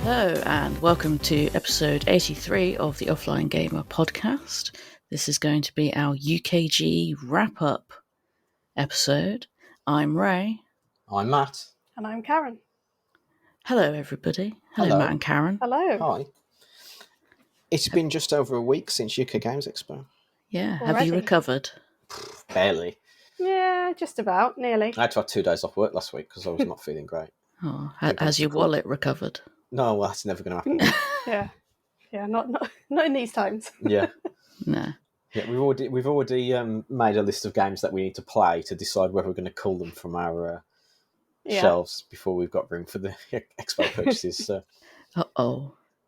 Hello and welcome to episode 83 of the Offline Gamer podcast. This is going to be our UKGE wrap-up episode. I'm Ray. I'm Matt. And I'm Karen. Hello everybody. Hello Matt and Karen. Hello. Hi. It's been just over a week since UK Games Expo. Yeah, Already? have you recovered? Barely. Yeah, just about, nearly. I had to have 2 days off work last week because I was not feeling great. Oh, has your wallet recovered? No, well, that's never going to happen. Yeah, not in these times. Yeah. No. Yeah, we've already made a list of games that we need to play to decide whether we're going to cull them from our shelves before we've got room for the Expo purchases. So,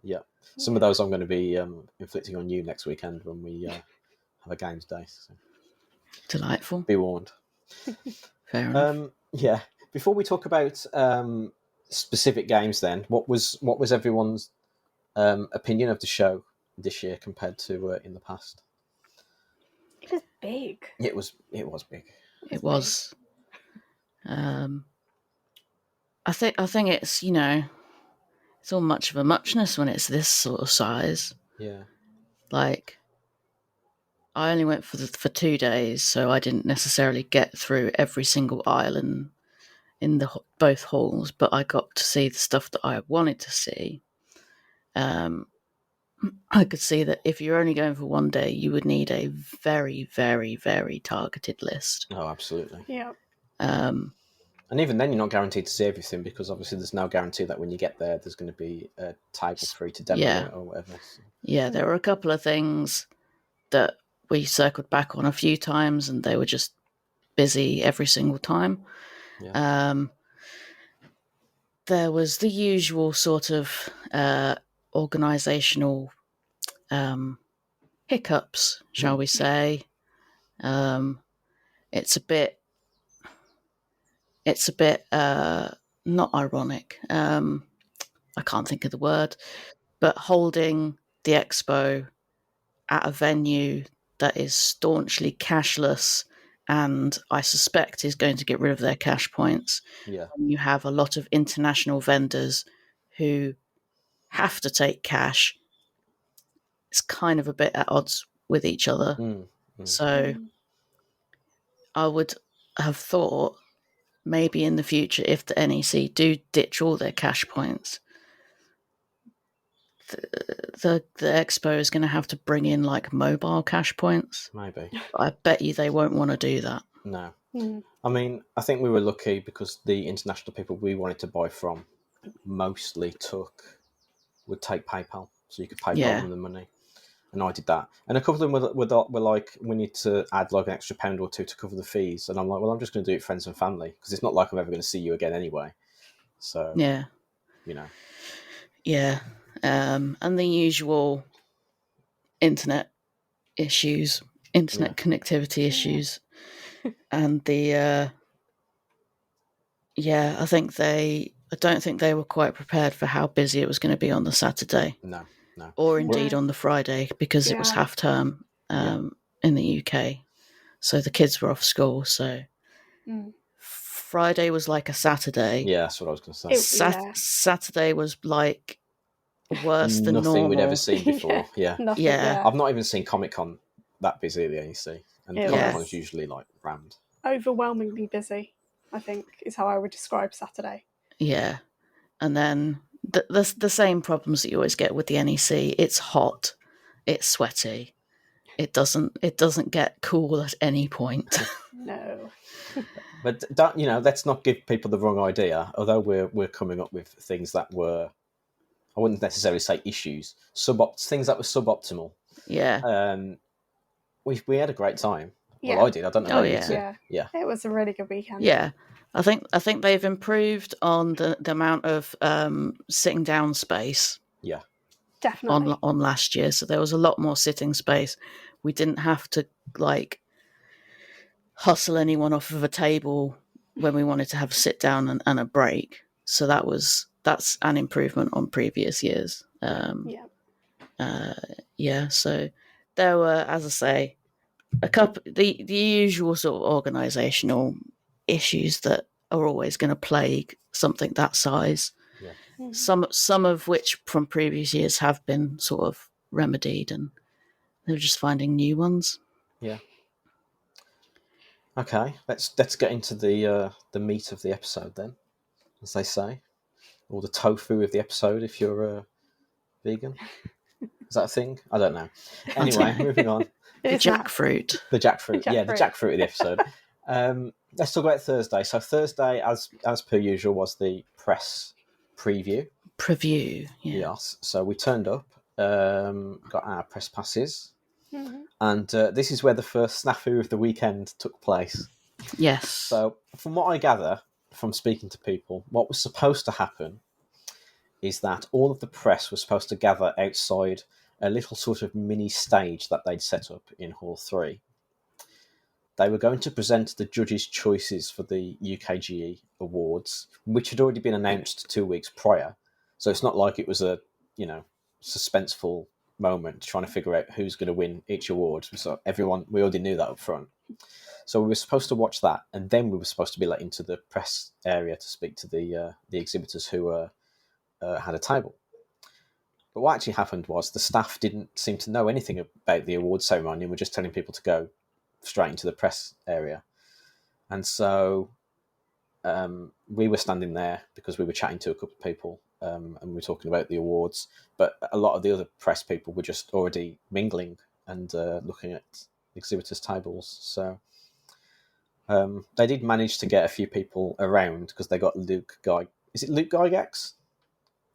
yeah. Some of those I'm going to be inflicting on you next weekend when we have a games day. So. Delightful. Be warned. Fair enough. Yeah. Before we talk about specific games, then, what was everyone's opinion of the show this year compared to in the past? It was big. It was big. It was. I think it's, it's all much of a muchness when it's this sort of size. Yeah. Like, I only went for 2 days, so I didn't necessarily get through every single aisle in both halls, but I got to see the stuff that I wanted to see. I could see that if you're only going for 1 day, you would need a very, very, very targeted list. Oh, absolutely. Yeah. And even then, you're not guaranteed to see everything because obviously there's no guarantee that when you get there, there's going to be a table free to demo or whatever. So. Yeah, there were a couple of things that we circled back on a few times, and they were just busy every single time. Yeah. There was the usual sort of organisational hiccups, shall we say. It's a bit not ironic. I can't think of the word, but holding the expo at a venue that is staunchly cashless and I suspect is going to get rid of their cash points. Yeah. And you have a lot of international vendors who have to take cash. It's kind of a bit at odds with each other. So I would have thought maybe in the future, if the NEC do ditch all their cash points, the expo is going to have to bring in like mobile cash points. Maybe. I bet you they won't want to do that. No. I mean, I think we were lucky because the international people we wanted to buy from mostly would take PayPal, so you could PayPal them the money. And I did that. And a couple of them were like, we need to add like an extra £1 or £2 to cover the fees. And I'm like, well, I'm just going to do it friends and family because it's not like I'm ever going to see you again anyway. So, Yeah. And the usual internet connectivity issues. And I don't think they were quite prepared for how busy it was going to be on the Saturday. No. Or indeed on the Friday because it was half term in the UK. So the kids were off school. So Friday was like a Saturday. Yeah, that's what I was going to say. Saturday was like worse than normal. Nothing we'd ever seen before. Yeah. I've not even seen Comic-Con that busy at the NEC. And Comic-Con is usually like rammed. Overwhelmingly busy, I think, is how I would describe Saturday. Yeah. And then the same problems that you always get with the NEC. It's hot. It's sweaty. It doesn't get cool at any point. No. But let's not give people the wrong idea. Although we're coming up with things that were, I wouldn't necessarily say issues, things that were suboptimal. Yeah. We had a great time. Yeah. Well, I did. I don't know. Yeah. It was a really good weekend. Yeah. I think they've improved on the amount of sitting down space. Yeah. Definitely. On last year. So there was a lot more sitting space. We didn't have to like hustle anyone off of a table when we wanted to have a sit down and a break. So that's an improvement on previous years. So there were, as I say, a couple the usual sort of organisational issues that are always going to plague something that size. Some of which from previous years have been sort of remedied, and they're just finding new ones. Yeah. Okay, let's get into the meat of the episode then, as they say, or the tofu of the episode if you're vegan. Is that a thing? I don't know. Anyway, moving on. The jackfruit. The jackfruit. Yeah, the jackfruit of the episode. Let's talk about Thursday. So Thursday, as per usual, was the press preview. Yeah. Yes. So we turned up, got our press passes, and this is where the first snafu of the weekend took place. Yes. So from what I gather from speaking to people, what was supposed to happen is that all of the press was supposed to gather outside a little sort of mini stage that they'd set up in Hall 3. They were going to present the judges' choices for the UKGE awards, which had already been announced 2 weeks prior. So it's not like it was a, suspenseful moment trying to figure out who's going to win each award. So we already knew that up front. So we were supposed to watch that, and then we were supposed to be let into the press area to speak to the exhibitors who had a table. But what actually happened was the staff didn't seem to know anything about the award ceremony and were just telling people to go straight into the press area. And so we were standing there because we were chatting to a couple of people and we were talking about the awards. But a lot of the other press people were just already mingling and looking at exhibitors' tables. So they did manage to get a few people around because they got Luke Guy. Is it Luke Gygax?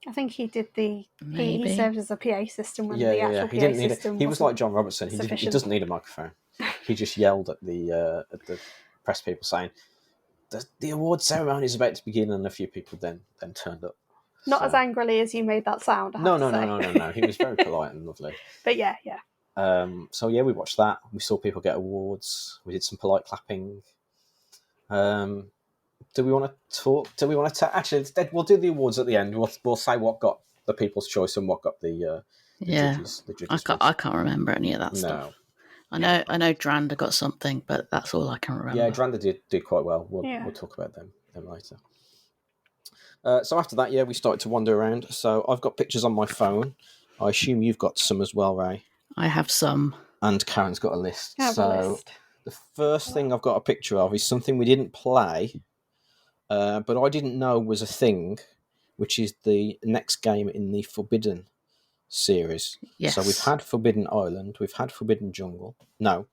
I think he did he Maybe. served as a PA system when the actual He PA didn't need system it. He was like John Robertson. He doesn't need a microphone. He just yelled at the press people saying, "The award ceremony is about to begin," and a few people then turned up. Not as angrily as you made that sound. No. He was very polite and lovely. But yeah. So yeah, we watched that. We saw people get awards. We did some polite clapping. Do we want to talk? Actually, instead, we'll do the awards at the end. We'll say what got the People's Choice and what got the judges. The judges I can't remember any of that stuff. I know Dranda got something, but that's all I can remember. Yeah, Dranda did quite well. We'll talk about them later. So after that, we started to wander around. So I've got pictures on my phone. I assume you've got some as well, Ray. I have some. And Karen's got a list. I have a list. The first thing I've got a picture of is something we didn't play, but I didn't know was a thing, which is the next game in the Forbidden series. Yes. So we've had Forbidden Island, we've had Forbidden Jungle. No,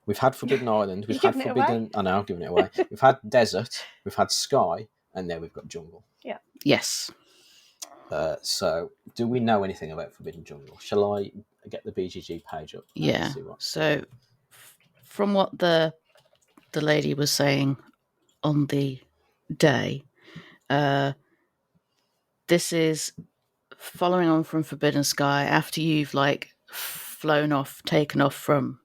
we've had Forbidden Island, we've had Forbidden... I know, I'm giving it away. We've had Desert, we've had Sky, and then we've got Jungle. Yeah. Yes. So do we know anything about Forbidden Jungle? Shall I get the BGG page up? Yeah. So from what the lady was saying on the day, this is following on from Forbidden Sky after you've taken off from,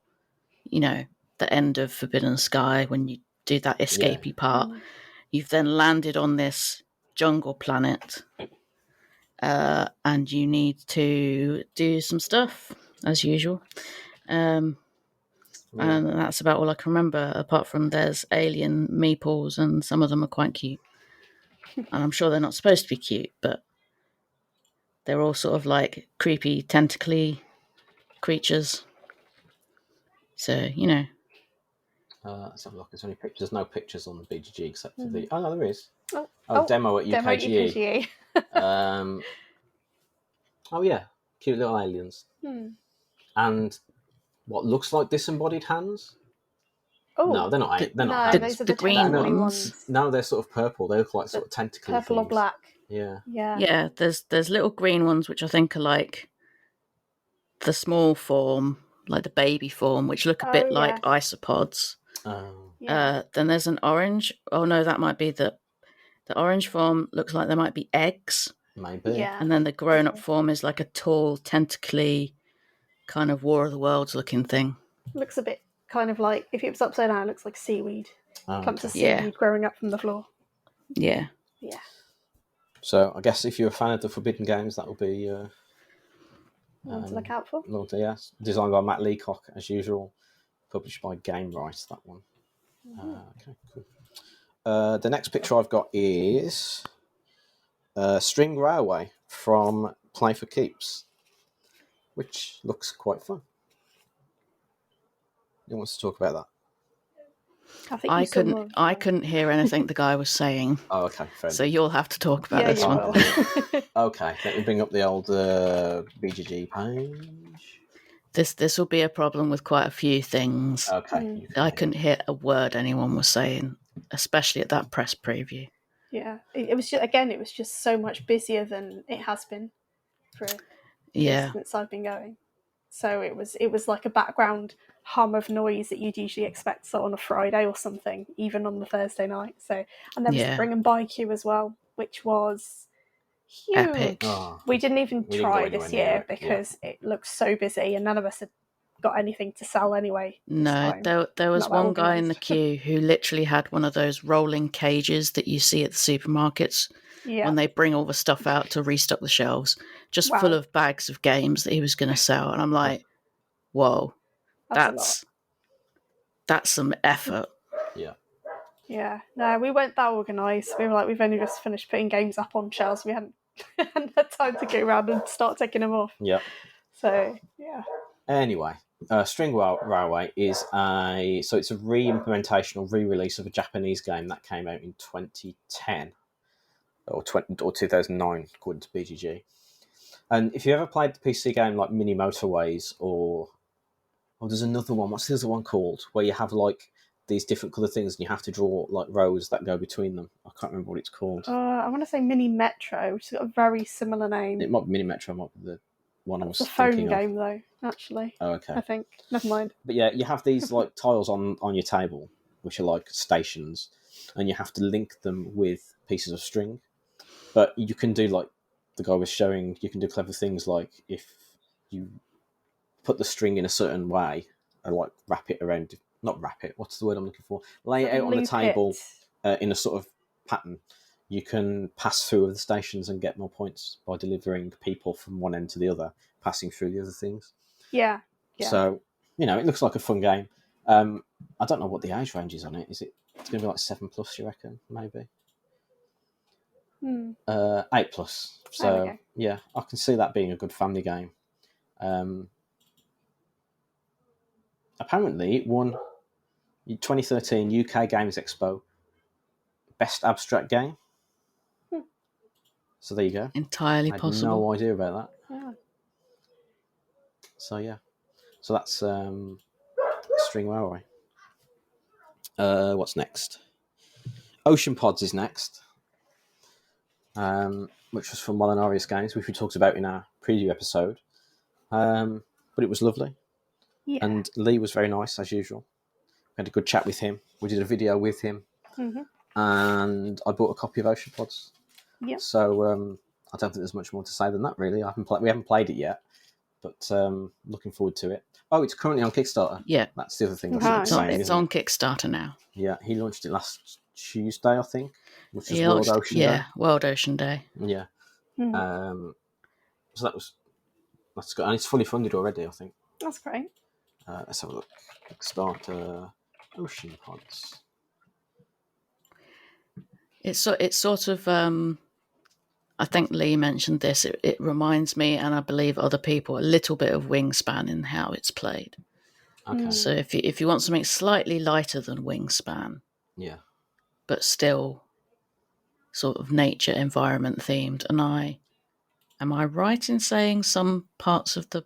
the end of Forbidden Sky when you do that escapey part. You've then landed on this jungle planet, and you need to do some stuff as usual. And that's about all I can remember, apart from there's alien meeples and some of them are quite cute. And I'm sure they're not supposed to be cute, but they're all sort of like creepy, tentacly creatures. So, let's have a look. There's no pictures on the BGG except for the... Oh, no, there is. Demo at UKGE. Demo at UKGE. Oh, yeah. Cute little aliens. And what looks like disembodied hands? Oh, no, they're not. They're not. Those are the green ones. No, they're sort of purple. They look like sort of tentacles. Purple or black. Yeah. Yeah. There's little green ones which I think are like the small form, like the baby form, which look a bit like isopods. Then there's an orange. Oh no, that might be the orange form. Looks like there might be eggs. Maybe. Yeah. And then the grown-up form is like a tall, tentacly, kind of War of the Worlds looking thing. Looks a bit kind of like, if it was upside down, it looks like seaweed. Clumps of seaweed growing up from the floor. Yeah. Yeah. So I guess if you're a fan of the Forbidden games, that will be... one to look out for. Yes. Designed by Matt Leacock, as usual. Published by Game Right, that one. Okay, cool. The next picture I've got is String Railway from Play for Keeps, which looks quite fun. Who wants to talk about that? I couldn't hear anything the guy was saying. Oh, okay, fair enough. So you'll have to talk about this one. Okay, let me bring up the old BGG page. This will be a problem with quite a few things. Okay. I couldn't hear a word anyone was saying, especially at that press preview. Yeah, it was just, again, it was just so much busier than it has been for since I've been going. So it was like a background hum of noise that you'd usually expect on a Friday or something, even on the Thursday night. So, and there was the Bring and Buy queue as well, which was huge. Epic. Oh, we didn't even try this year because it looked so busy, and none of us had got anything to sell anyway. No, there was one guy in the queue who literally had one of those rolling cages that you see at the supermarkets when they bring all the stuff out to restock the shelves, just full of bags of games that he was going to sell. And I'm like, whoa, that's some effort. Yeah. No, we weren't that organised. We were like, we've only just finished putting games up on shelves. We hadn't had time to go around and start taking them off. Yeah. So, yeah. Anyway, String Railway is it's a re-implementation or re-release of a Japanese game that came out in 2010 or 2009, according to BGG. And if you ever played the PC game like Mini Motorways or there's another one. What's the other one called? Where you have like these different colour things and you have to draw like rows that go between them. I can't remember what it's called. I want to say Mini Metro, which has got a very similar name. It might be Mini Metro, might be the one I was thinking of. It's a phone game though, actually. Oh, okay. I think. Never mind. But yeah, you have these like tiles on your table, which are like stations, and you have to link them with pieces of string. But you can do like the guy was showing, you can do clever things like if you put the string in a certain way and like wrap it around, not wrap it, what's the word I'm looking for? Lay it out on the table in a sort of pattern. You can pass through the stations and get more points by delivering people from one end to the other, passing through the other things. Yeah. So, it looks like a fun game. I don't know what the age range is on it. It's going to be like 7+, you reckon? Maybe? 8+. So, yeah, I can see that being a good family game. Apparently, it won 2013 UK Games Expo Best Abstract Game. So there you go. Entirely possible. No idea about that. Yeah. So yeah. So that's String Railway. What's next? Ocean Pods is next. Which was from Molinarius Games, which we talked about in our preview episode. But it was lovely. Yeah. And Lee was very nice, as usual. We had a good chat with him. We did a video with him. Mm-hmm. And I bought a copy of Ocean Pods. Yep. So I don't think there's much more to say than that, really. We haven't played it yet, but looking forward to it. Oh, it's currently on Kickstarter. Yeah. That's the other thing I should be saying. It's on Kickstarter now. Yeah, he launched it last Tuesday, I think, which is World Ocean Day. Yeah, World Ocean Day. Yeah. So that's good. And it's fully funded already, I think. That's great. Let's have a look. Kickstarter Ocean Pods. It's sort of, I think Lee mentioned this, it reminds me, and I believe other people, a little bit of Wingspan in how it's played. Okay. So if you want something slightly lighter than Wingspan, but still sort of nature environment themed, and am I right in saying some parts of the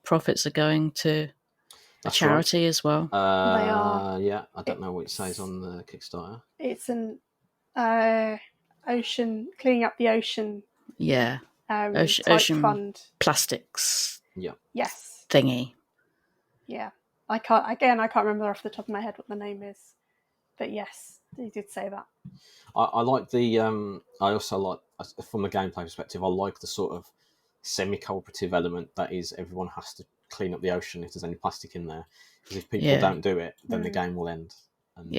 profits are going to a charity as well? They are. Yeah, I don't know what it says on the Kickstarter. It's an ocean, cleaning up the ocean. Yeah. Ocean fund. Plastics. Yeah. Yes. Thingy. Yeah. I can't remember off the top of my head what the name is. But yes, they did say that. I like the I also like, from a gameplay perspective, I like the sort of semi-cooperative element that is everyone has to clean up the ocean if there's any plastic in there. Because if people don't do it, then the game will end. And,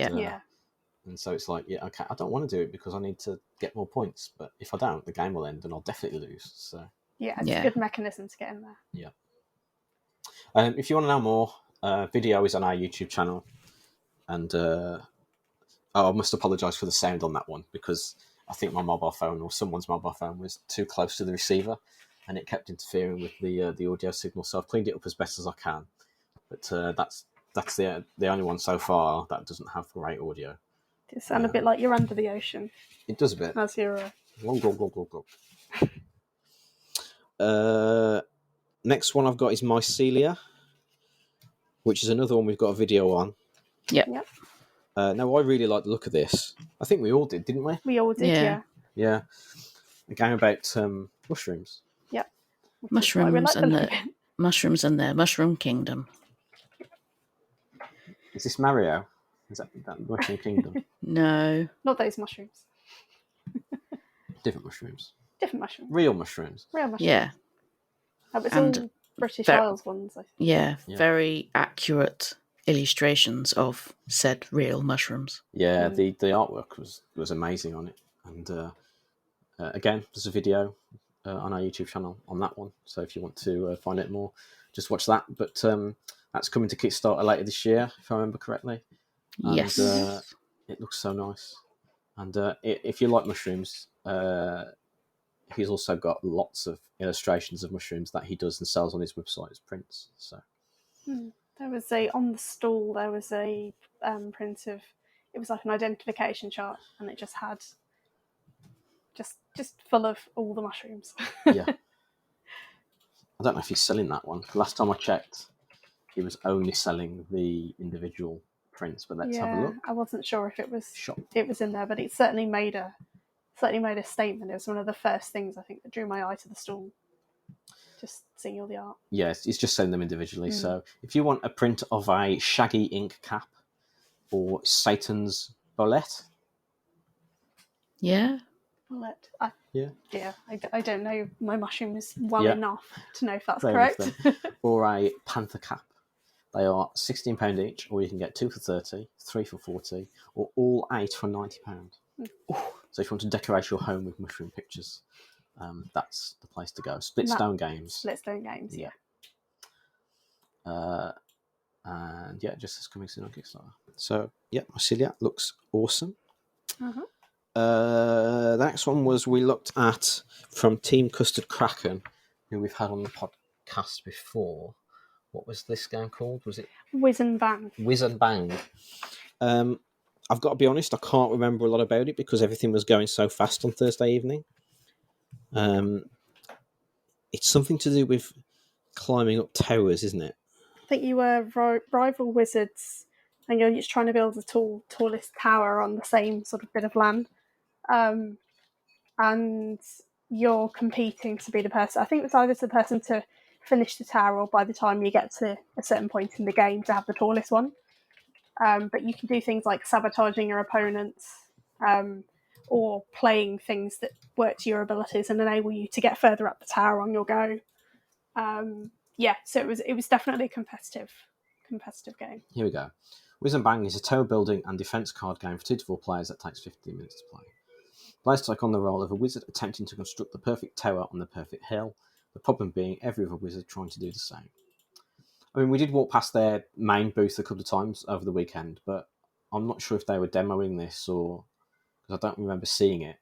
and so it's like, okay, I don't want to do it because I need to get more points. But if I don't, the game will end and I'll definitely lose. So it's a good mechanism to get in there. Yeah. If you want to know more, video is on our YouTube channel. And I must apologise for the sound on that one because I think my mobile phone or someone's mobile phone was too close to the receiver, and it kept interfering with the audio signal. So I've cleaned it up as best as I can. But that's the only one so far that doesn't have great audio. It sounds a bit like you're under the ocean. It does a bit. As you're. Next one I've got is Mycelia, which is another one we've got a video on. Yep. Now, I really like the look of this. I think we all did, didn't we? We all did, yeah. Yeah. A game about mushrooms. Yep. Mushrooms and their mushroom kingdom. Is this Mario? Is that Mushroom Kingdom? No. Not those mushrooms. Different mushrooms. Different mushrooms. Real mushrooms. Real mushrooms. Yeah. That was all British Isles ones, I think. Yeah, very accurate illustrations of said real mushrooms. Yeah, the artwork was amazing on it. And again, there's a video on our YouTube channel on that one. So if you want to find out more, just watch that. But that's coming to Kickstarter later this year, if I remember correctly. And, yes. It looks so nice. And if you like mushrooms, he's also got lots of illustrations of mushrooms that he does and sells on his website as prints. So there was on the stall. There was a print of. It was like an identification chart, and it just had just full of all the mushrooms. Yeah. I don't know if he's selling that one. Last time I checked, he was only selling the individual prints. But let's have a look. I wasn't sure if it was in there, but it certainly made a statement. It was one of the first things I think that drew my eye to the stall. Just seeing all the art. Yes, he's just selling them individually. So if you want a print of a shaggy ink cap or Satan's bullet. Yeah. Bullet. Yeah. I don't know my mushrooms well enough to know if that's correct. Or a panther cap. They are £16 each, or you can get 2 for 30, 3 for 40, or all 8 for £90. So if you want to decorate your home with mushroom pictures, that's the place to go. Splitstone Games. Splitstone Games, yeah. And yeah, just as coming soon on Kickstarter. So yeah, Mycelia looks awesome. The next one we looked at from Team Custard Kraken, who we've had on the podcast before. What was this game called? Was it Whiz and Bang? Whiz and Bang. I've got to be honest, I can't remember a lot about it because everything was going so fast on Thursday evening. It's something to do with climbing up towers, isn't it? I think you were rival wizards, and you're just trying to build the tallest tower on the same sort of bit of land. And you're competing to be the person. I think it's either the person to finish the tower, or by the time you get to a certain point in the game to have the tallest one. But you can do things like sabotaging your opponents, or playing things that work to your abilities and enable you to get further up the tower on your go. So it was definitely a competitive game. Here we go. Whiz and Bang is a tower building and defence card game for 2 to 4 players that takes 15 minutes to play. Players take on the role of a wizard attempting to construct the perfect tower on the perfect hill, the problem being every other wizard trying to do the same. I mean, we did walk past their main booth a couple of times over the weekend, but I'm not sure if they were demoing this or... because I don't remember seeing it.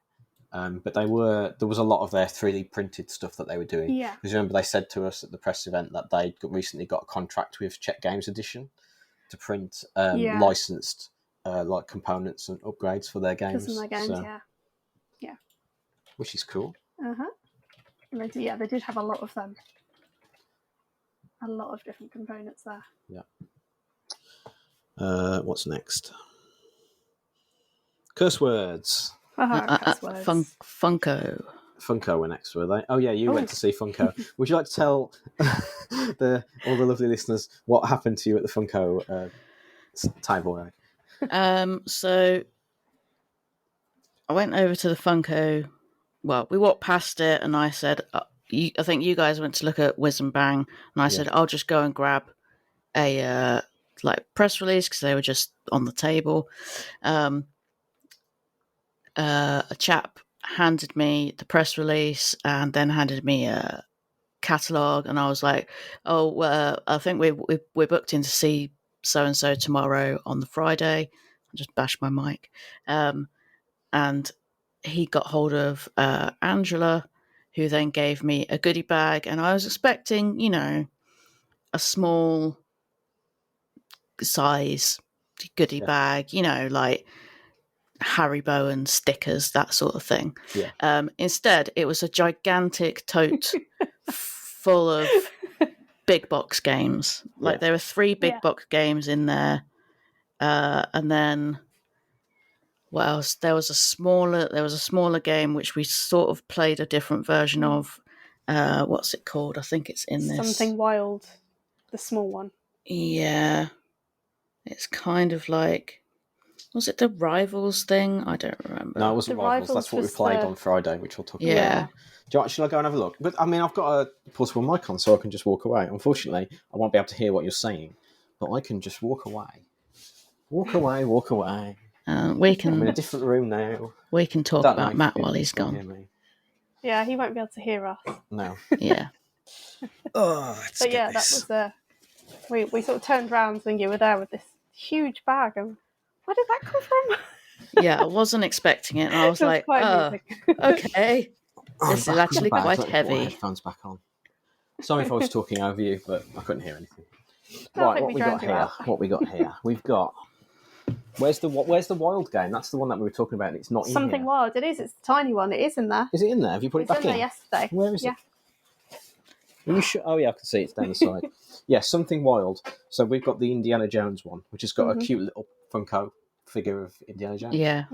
But there was a lot of their 3D printed stuff that they were doing. Yeah. Because remember they said to us at the press event that they'd recently got a contract with Czech Games Edition to print licensed like components and upgrades for their games. For their games, yeah. Which is cool. They did have a lot of them. A lot of different components there. Yeah. What's next? Curse words. Curse words. Funko were next, were they? Oh yeah, you went to see Funko. Would you like to tell all the lovely listeners what happened to you at the Funko table? So I went over to the Funko. Well, we walked past it, and I said, I think you guys went to look at Whiz and Bang, and I said, I'll just go and grab a press release because they were just on the table. A chap handed me the press release and then handed me a catalogue, and I was like, I think we're booked in to see so-and-so tomorrow on the Friday. I just bashed my mic. And he got hold of Angela, who then gave me a goodie bag, and I was expecting, a small size goodie bag, like Haribo and stickers, that sort of thing. Yeah. Instead, it was a gigantic tote full of big box games. Like there were 3 big box games in there, and then what else? There was a smaller game which we sort of played a different version of. What's it called? I think it's in this. Something Wild, the small one. Yeah, it's kind of like. Was it the Rivals thing? I don't remember. No, it wasn't Rivals. That's what we played on Friday, which we'll talk about. Shall I go and have a look? But I mean, I've got a portable mic on, so I can just walk away. Unfortunately, I won't be able to hear what you're saying, but I can just walk away. Walk away. We can. I'm in a different room now. We can talk about Matt while he's gone. Yeah, he won't be able to hear us. No. Yeah. But yeah, that was we sort of turned around when you were there with this huge bag, and where did that come from? Yeah, I wasn't expecting it, and I was like, okay, this is actually quite heavy. Put my headphones back on. Sorry if I was talking over you, but I couldn't hear anything. Right, what we got here? We've got. Where's the wild game? That's the one that we were talking about. And it's not Something in here. Wild. It is. It's the tiny one. It is in there. Is it in there? Have you put it back in? There yesterday. Where is it? Are you sure? Oh yeah, I can see it's down the side. Yeah, Something Wild. So we've got the Indiana Jones one, which has got a cute little Funko figure of Indiana Jones. Yeah.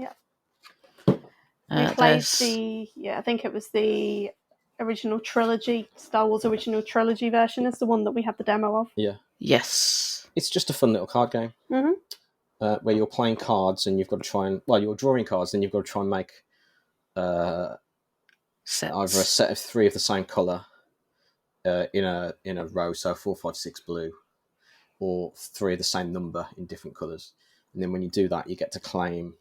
We played I think it was the original trilogy, Star Wars original trilogy version is the one that we had the demo of. Yeah. Yes. It's just a fun little card game. Where you're playing cards and you've got to try and... Well, you're drawing cards and you've got to try and make either a set of 3 of the same colour in a row, so 4, 5, 6 blue, or 3 of the same number in different colours. And then when you do that, you get to claim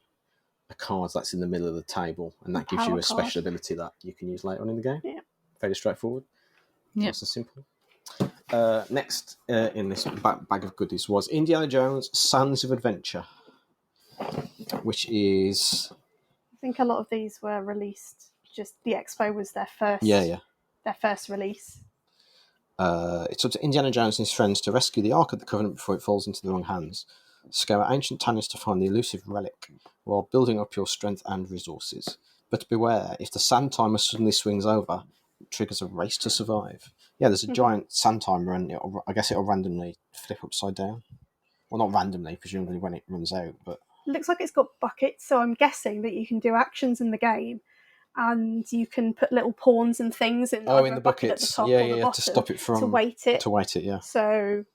a card that's in the middle of the table, and that gives you a special ability that you can use later on in the game. Yeah. Very straightforward. Yeah. Nice and simple. Next in this bag of goodies was Indiana Jones Sands of Adventure, which is... I think a lot of these were released, just the Expo was their first their first release. It's up to Indiana Jones and his friends to rescue the Ark of the Covenant before it falls into the wrong hands. Scour ancient tanners to find the elusive relic while building up your strength and resources. But beware, if the sand timer suddenly swings over, it triggers a race to survive. Yeah, there's a giant sand timer, and I guess it'll randomly flip upside down. Well, not randomly, presumably when it runs out, but... It looks like it's got buckets, so I'm guessing that you can do actions in the game, and you can put little pawns and things in the buckets at the top or the bottom to stop it from... To weight it. Yeah. So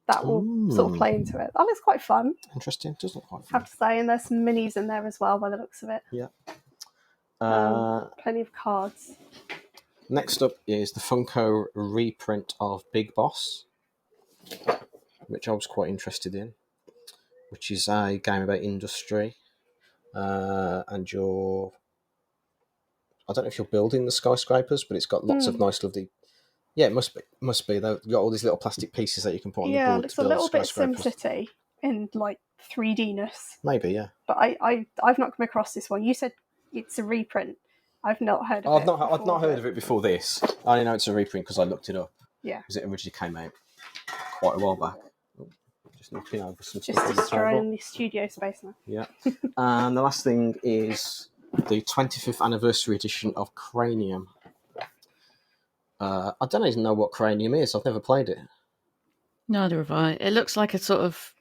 that will sort of play into it. That looks quite fun. Interesting. It does look quite fun. I have to say, and there's some minis in there as well by the looks of it. Yeah. Plenty of cards. Next up is the Funko reprint of Big Boss, which I was quite interested in, which is a game about industry, and you're... I don't know if you're building the skyscrapers, but it's got lots of nice, lovely... Yeah, it must be. You've got all these little plastic pieces that you can put on the board to build it's a little bit skyscrapers. SimCity in, like, 3D-ness. Maybe, yeah. But I've not come across this one. You said it's a reprint. I've not heard of it. I've not heard of it before this. I only know it's a reprint because I looked it up. Yeah. Because it originally came out quite a while back. Just knocking over some stuff. Just destroying the studio space now. Yeah. And the last thing is the 25th anniversary edition of Cranium. I don't even know what Cranium is. I've never played it. Neither have I. It looks like a sort of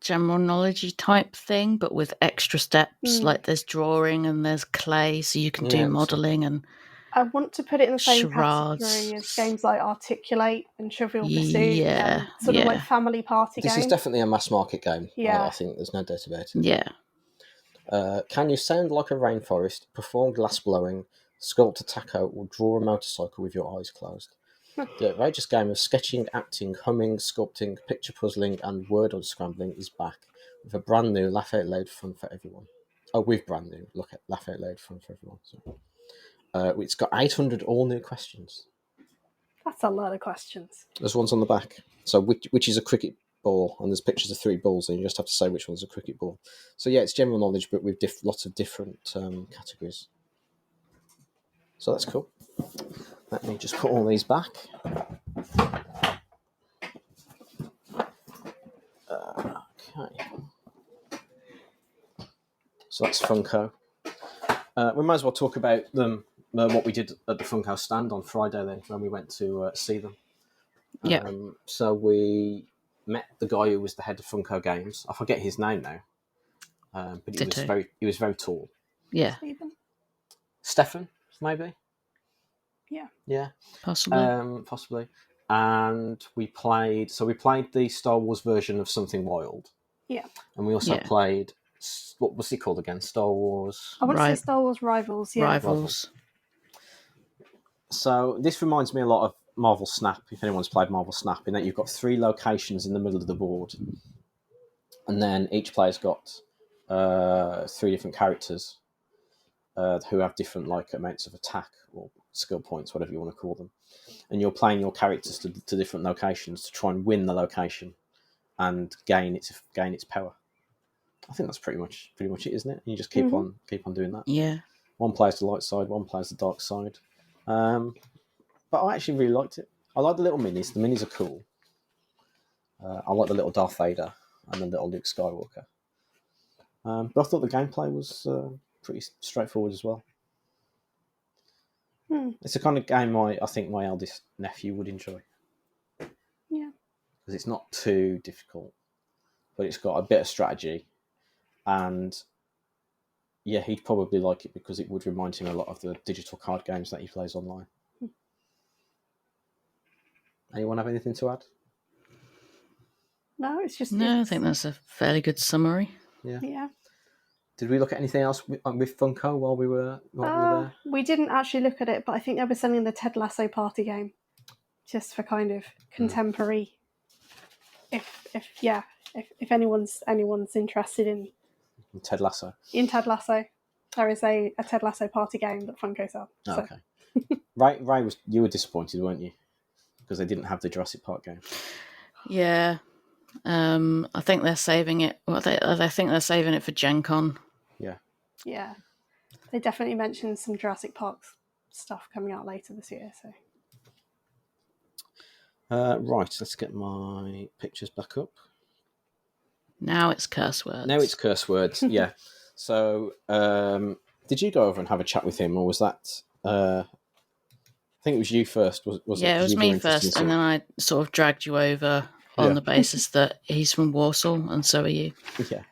general knowledge type thing, but with extra steps. Like there's drawing and there's clay, so you can do modelling and... I want to put it in the same charades. category as games like Articulate and Trivial Pursuit. Yeah. Sort of like family party games. This is definitely a mass market game. Yeah. I think there's no doubt about it. Yeah. Can you sound like a rainforest, perform glass blowing, sculpt a taco, or draw a motorcycle with your eyes closed? The outrageous game of sketching, acting, humming, sculpting, picture puzzling, and word unscrambling is back with a brand new laugh out loud fun for everyone. Oh, with brand new laugh out loud fun for everyone. Sorry. It's got 800 all new questions. That's a lot of questions. There's ones on the back. So, which is a cricket ball, and there's pictures of 3 balls, and you just have to say which one's a cricket ball. So yeah, it's general knowledge, but with lots of different categories. So that's cool. Let me just put all these back. Okay. So that's Funko. We might as well talk about them, what we did at the Funko stand on Friday then, when we went to see them. Yeah. So we met the guy who was the head of Funko Games. I forget his name now, but he was very tall. Yeah. Stephen? maybe. Yeah, possibly. And we played the Star Wars version of Something Wild. Yeah. And we also played, what was it called again? Star Wars... I want to say Star Wars Rivals, yeah. Rivals. So this reminds me a lot of Marvel Snap, if anyone's played Marvel Snap, in that you've got 3 locations in the middle of the board. And then each player's got 3 different characters who have different amounts of attack or skill points, whatever you want to call them. And you're playing your characters to different locations to try and win the location and gain its power. I think that's pretty much it, isn't it? And you just keep on doing that. Yeah. One plays the light side, one plays the dark side. But I actually really liked it. I like the little minis. The minis are cool. I like the little Darth Vader and the little Luke Skywalker. But I thought the gameplay was pretty straightforward as well. It's the kind of game I think my eldest nephew would enjoy. Yeah. Because it's not too difficult, but it's got a bit of strategy. And yeah, he'd probably like it because it would remind him a lot of the digital card games that he plays online. Anyone have anything to add? No, it's just... I think that's a fairly good summary. Yeah. Did we look at anything else with Funko while we were there? We didn't actually look at it, but I think they were selling the Ted Lasso party game, just for kind of contemporary. If anyone's interested in Ted Lasso. In Ted Lasso, there is a Ted Lasso party game that Funko sell. Oh, okay. Ray, you were disappointed, weren't you? Because they didn't have the Jurassic Park game. Yeah. I think they're saving it. Well, I think they're saving it for Gen Con. Yeah. They definitely mentioned some Jurassic Park stuff coming out later this year. So. Right, let's get my pictures back up. Now it's curse words. Yeah. So, did you go over and have a chat with him, or was that... I think it was you first. Was it? Yeah, it was me first, and then I sort of dragged you over on the basis that he's from Warsaw, and so are you. Yeah.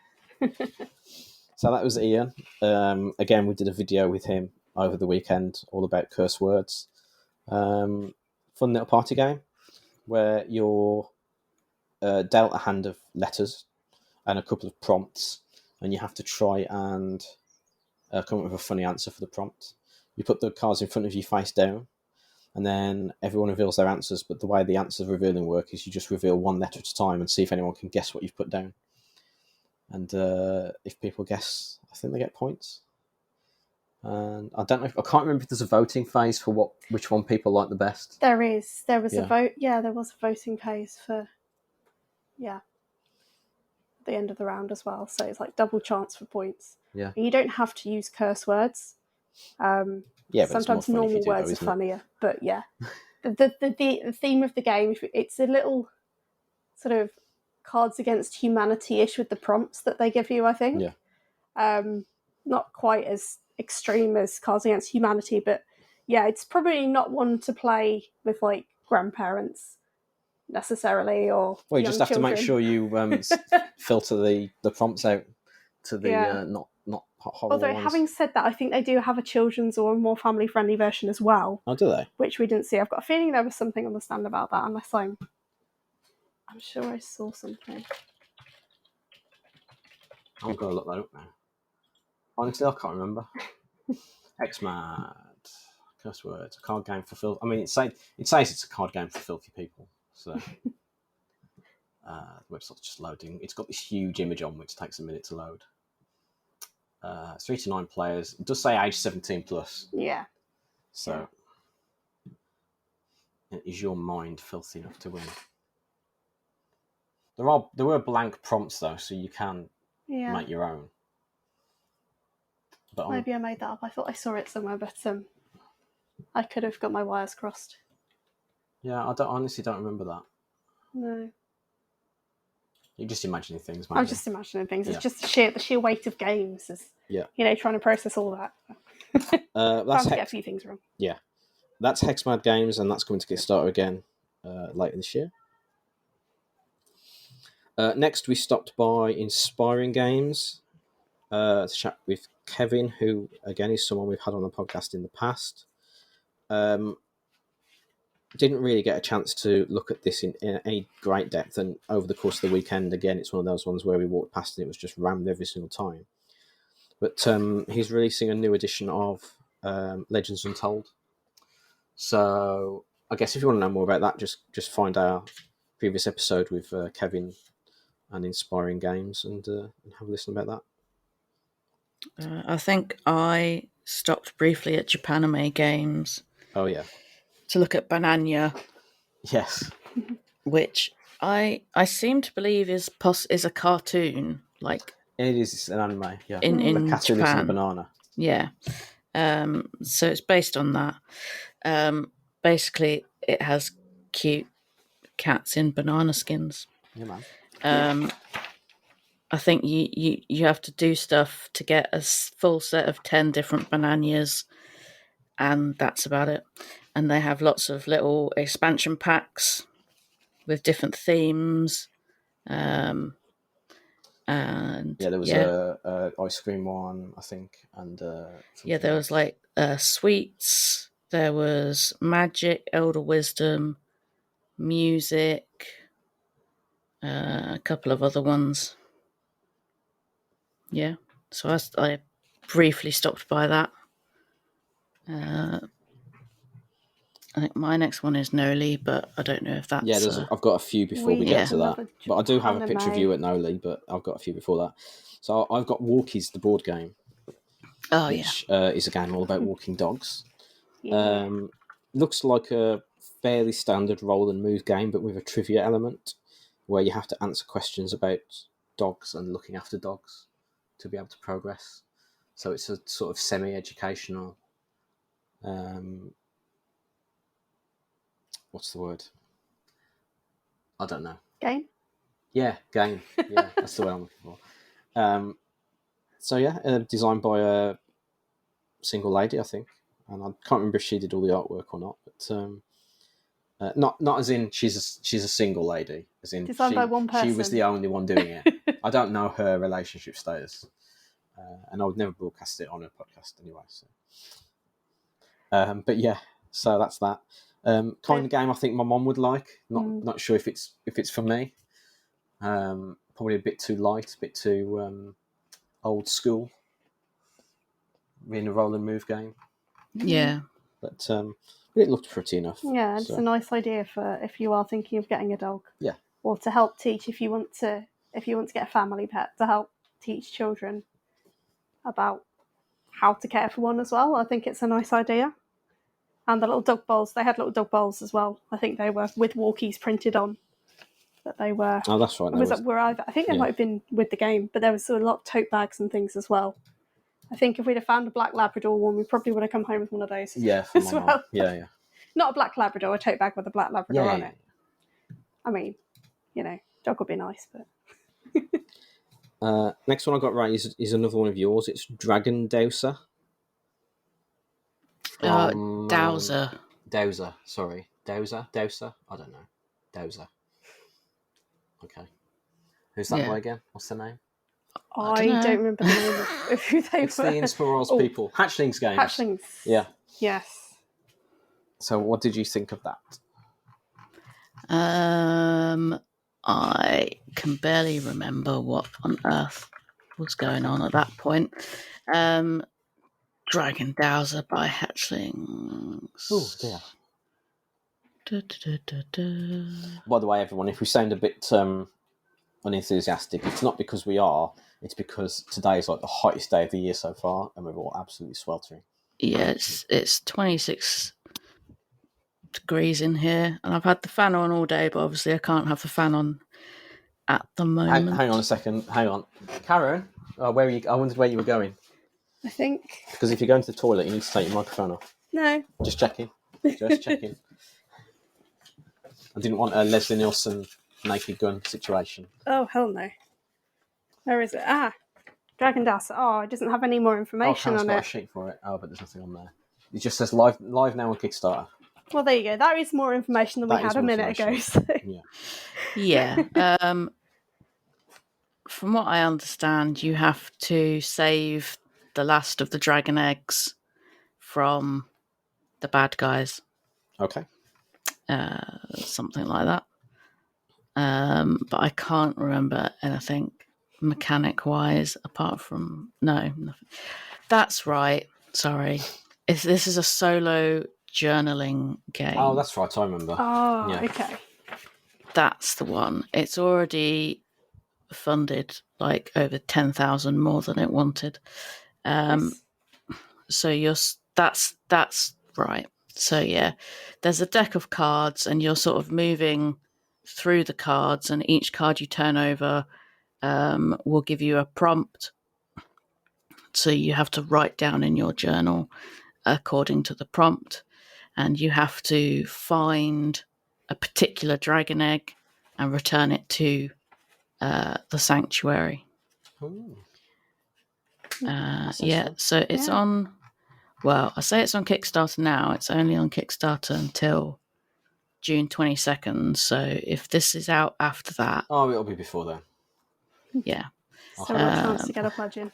So that was Ian. Again, we did a video with him over the weekend, all about curse words. Fun little party game where you're dealt a hand of letters and a couple of prompts, and you have to try and come up with a funny answer for the prompt. You put the cards in front of you face down, and then everyone reveals their answers, but the way the answer revealing work is you just reveal one letter at a time and see if anyone can guess what you've put down. And if people guess, I think they get points. And I don't know. I can't remember if there's a voting phase for which one people like the best. There is. There was a vote. Yeah, there was a voting phase for. Yeah. The end of the round as well, so it's like double chance for points. Yeah. And you don't have to use curse words. But sometimes normal words are funnier. But yeah, the theme of the game, it's a little sort of Cards Against Humanity-ish with the prompts that they give you, I think. Yeah. Not quite as extreme as Cards Against Humanity, but yeah, it's probably not one to play with like grandparents necessarily, or well, you just have children. to make sure you filter the prompts out to the not horrible Although ones. having said that, I think they do have a children's or a more family friendly version as well. Oh, do they? Which we didn't see. I've got a feeling there was something on the stand about that, unless I'm sure I saw something. I'm gonna look that up now. Honestly, I can't remember. X-Mad. Curse words. A card game for filth. I mean, it says it's a card game for filthy people. So the website's just loading. It's got this huge image on which takes a minute to load. 3 to 9 players. It does say age 17 plus. Yeah. So is your mind filthy enough to win? There were blank prompts though, so you can make your own. But maybe I made that up. I thought I saw it somewhere, but I could have got my wires crossed. Yeah, I honestly don't remember that. No. You're just imagining things, maybe. I'm just imagining things. It's just the sheer weight of games is, trying to process all that. That's get a few things wrong. Yeah. That's Hexmad Games, and that's coming to Kickstarter again later this year. Next, we stopped by Inspiring Games to chat with Kevin, who, again, is someone we've had on the podcast in the past. Didn't really get a chance to look at this in any great depth, and over the course of the weekend, again, it's one of those ones where we walked past and it was just rammed every single time. But he's releasing a new edition of Legends Untold. So I guess if you want to know more about that, just find our previous episode with Kevin and Inspiring Games and have a listen about that. I think I stopped briefly at Japanime Games. Oh, yeah. To look at Bananya. Yes. Which I seem to believe is a cartoon. Like it is. It's an anime. Yeah. In cartoon Japan. Is a banana. Yeah. So it's based on that. Basically, it has cute cats in banana skins. Yeah, man. I think you have to do stuff to get a full set of 10 different bananas, and that's about it. And they have lots of little expansion packs with different themes. And there was a ice cream one, I think, and there was like sweets. There was magic, elder wisdom, music, a couple of other ones. Yeah, so I briefly stopped by that. I think my next one is Noli, but I don't know if that's... Yeah, I've got a few before we get to that. But I do have a picture of you at Noli, but I've got a few before that. So I've got Walkies, the board game. Oh, which is a game all about walking dogs. Yeah. Looks like a fairly standard roll and move game, but with a trivia element where you have to answer questions about dogs and looking after dogs to be able to progress. So it's a sort of semi-educational... what's the word? I don't know. Game? Yeah, game. Yeah, that's the word I'm looking for. So yeah, designed by a single lady, I think, and I can't remember if she did all the artwork or not. But not as in she's a single lady, as in designed by one person. She was the only one doing it. I don't know her relationship status, and I would never broadcast it on a podcast anyway. So. But yeah, so that's that. Kind of game I think my mom would like. Not sure if it's for me. Probably a bit too light, a bit too old school. Being a roll and move game. Yeah. But it looked pretty enough. Yeah, it's a nice idea for if you are thinking of getting a dog. Yeah. Or to help teach if you want to get a family pet, to help teach children about how to care for one as well. I think it's a nice idea. And the little dog bowls, they had little dog bowls as well. I think they were with walkies printed on. That they were. Oh, that's right. I think they might have been with the game, but there was a lot of tote bags and things as well. I think if we'd have found a black Labrador one, we probably would have come home with one of those. Yeah, for my mum. Yeah. Not a black Labrador, a tote bag with a black Labrador on it. I mean, dog would be nice, but... next one I got right is another one of yours. It's Dragon Dowser. Dowser. Dowser, sorry. Dowser? I don't know. Dowser. Okay. Who's that by again? What's the name? I don't remember the name of who they it's were. It's the Inspirals people. Hatchlings Games. Hatchlings. Yeah. Yes. So what did you think of that? I can barely remember what on earth was going on at that point. Dragon Dowser by Hatchlings. Oh, dear. By the way, everyone, if we sound a bit unenthusiastic, it's not because we are, it's because today is like the hottest day of the year so far, and we're all absolutely sweltering. Yeah, it's 26 degrees in here, and I've had the fan on all day, but obviously I can't have the fan on at the moment. Hang on a second. Hang on. Karen, where are you? I wondered where you were going. I think. Because if you're going to the toilet, you need to take your microphone off. No. Just checking. Just checking. I didn't want a Leslie Nielsen naked gun situation. Oh, hell no. Where is it? Dragon Dance. Oh, it doesn't have any more information on it. Got a sheet for it. Oh, but there's nothing on there. It just says live now on Kickstarter. Well, there you go. That is more information than we had a minute ago. So. Yeah. From what I understand, you have to save the last of the dragon eggs from the bad guys. Okay. Something like that. But I can't remember anything mechanic-wise apart from... No, nothing. That's right. Sorry. This is a solo journaling game. Oh, that's right. I remember. Oh, yeah. Okay. That's the one. It's already funded like over 10,000 more than it wanted. Nice. So that's right. So yeah, there's a deck of cards and you're sort of moving through the cards, and each card you turn over will give you a prompt. So you have to write down in your journal according to the prompt, and you have to find a particular dragon egg and return it to the sanctuary. So it's on... Well, I say it's on Kickstarter now. It's only on Kickstarter until June 22nd. So if this is out after that... Oh, it'll be before then. Yeah. So much chance to get a pledge in.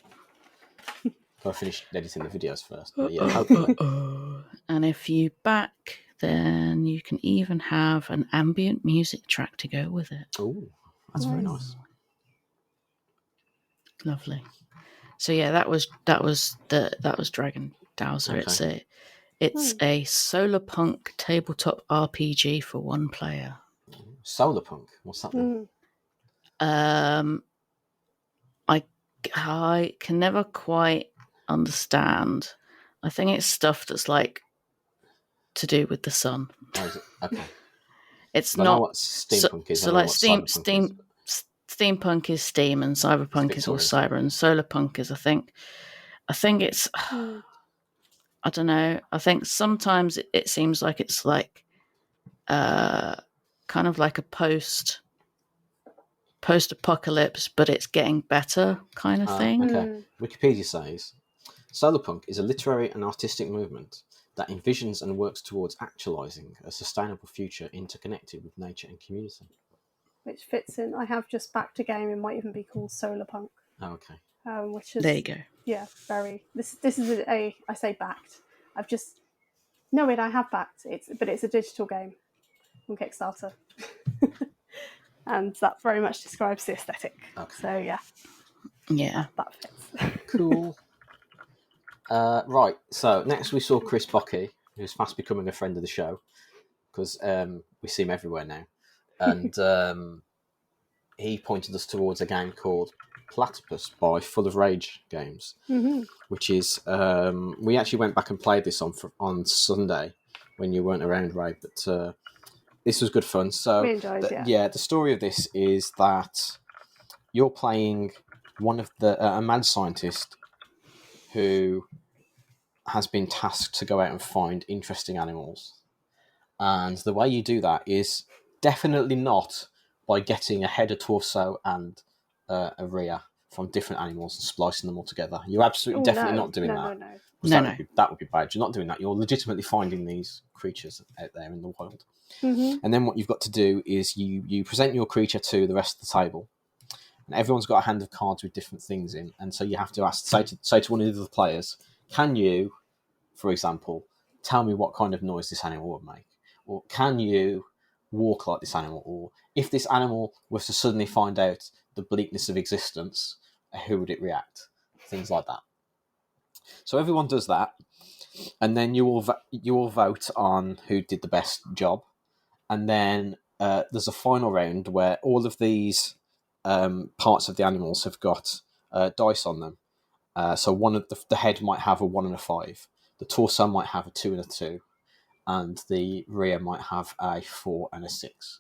I'll finish editing the videos first. But yeah, and if you back, then you can even have an ambient music track to go with it. Oh, that's very nice. Lovely. So yeah, that was Dragon Dowser. Okay. It's a solar punk tabletop RPG for one player. Solar punk? What's that then? I can never quite understand. I think it's stuff that's like to do with the sun. Oh, is it? Okay. It's not. not I know what steampunk is. So like steampunk is steam, and cyberpunk is all cyber, and solar punk is I think it's I don't know. I think sometimes it seems like it's like kind of like a post-apocalypse, but it's getting better kind of thing. Okay. Wikipedia says solarpunk is a literary and artistic movement that envisions and works towards actualizing a sustainable future interconnected with nature and community. Which fits in. I have just backed a game. It might even be called Solarpunk. Oh, okay. Which is, there you go. Yeah, very. This is I say backed. I've just I have backed. But it's a digital game on Kickstarter, and that very much describes the aesthetic. Okay. So yeah, that fits. Cool. Right. So next we saw Chris Bockey, who's fast becoming a friend of the show because we see him everywhere now, and he pointed us towards a game called Platypus by Full of Rage Games, which is we actually went back and played this on Sunday when you weren't around, Ray, but this was good fun. So we enjoyed, the story of this is that you're playing one of a mad scientist who has been tasked to go out and find interesting animals, and the way you do that is definitely not by getting a head, a torso, and a rear from different animals and splicing them all together. You're absolutely definitely not doing that. No. That would be bad. You're not doing that. You're legitimately finding these creatures out there in the wild. And then what you've got to do is you present your creature to the rest of the table, and everyone's got a hand of cards with different things in, and so you have to say to one of the other players, can you, for example, tell me what kind of noise this animal would make? Or can you walk like this animal? Or if this animal was to suddenly find out the bleakness of existence, how would it react? Things like that. So everyone does that, and then you all vote on who did the best job, and then there's a final round where all of these parts of the animals have got dice on them. So one of the head might have a 1 and a 5, the torso might have a 2 and a 2, and the rear might have a 4 and a 6.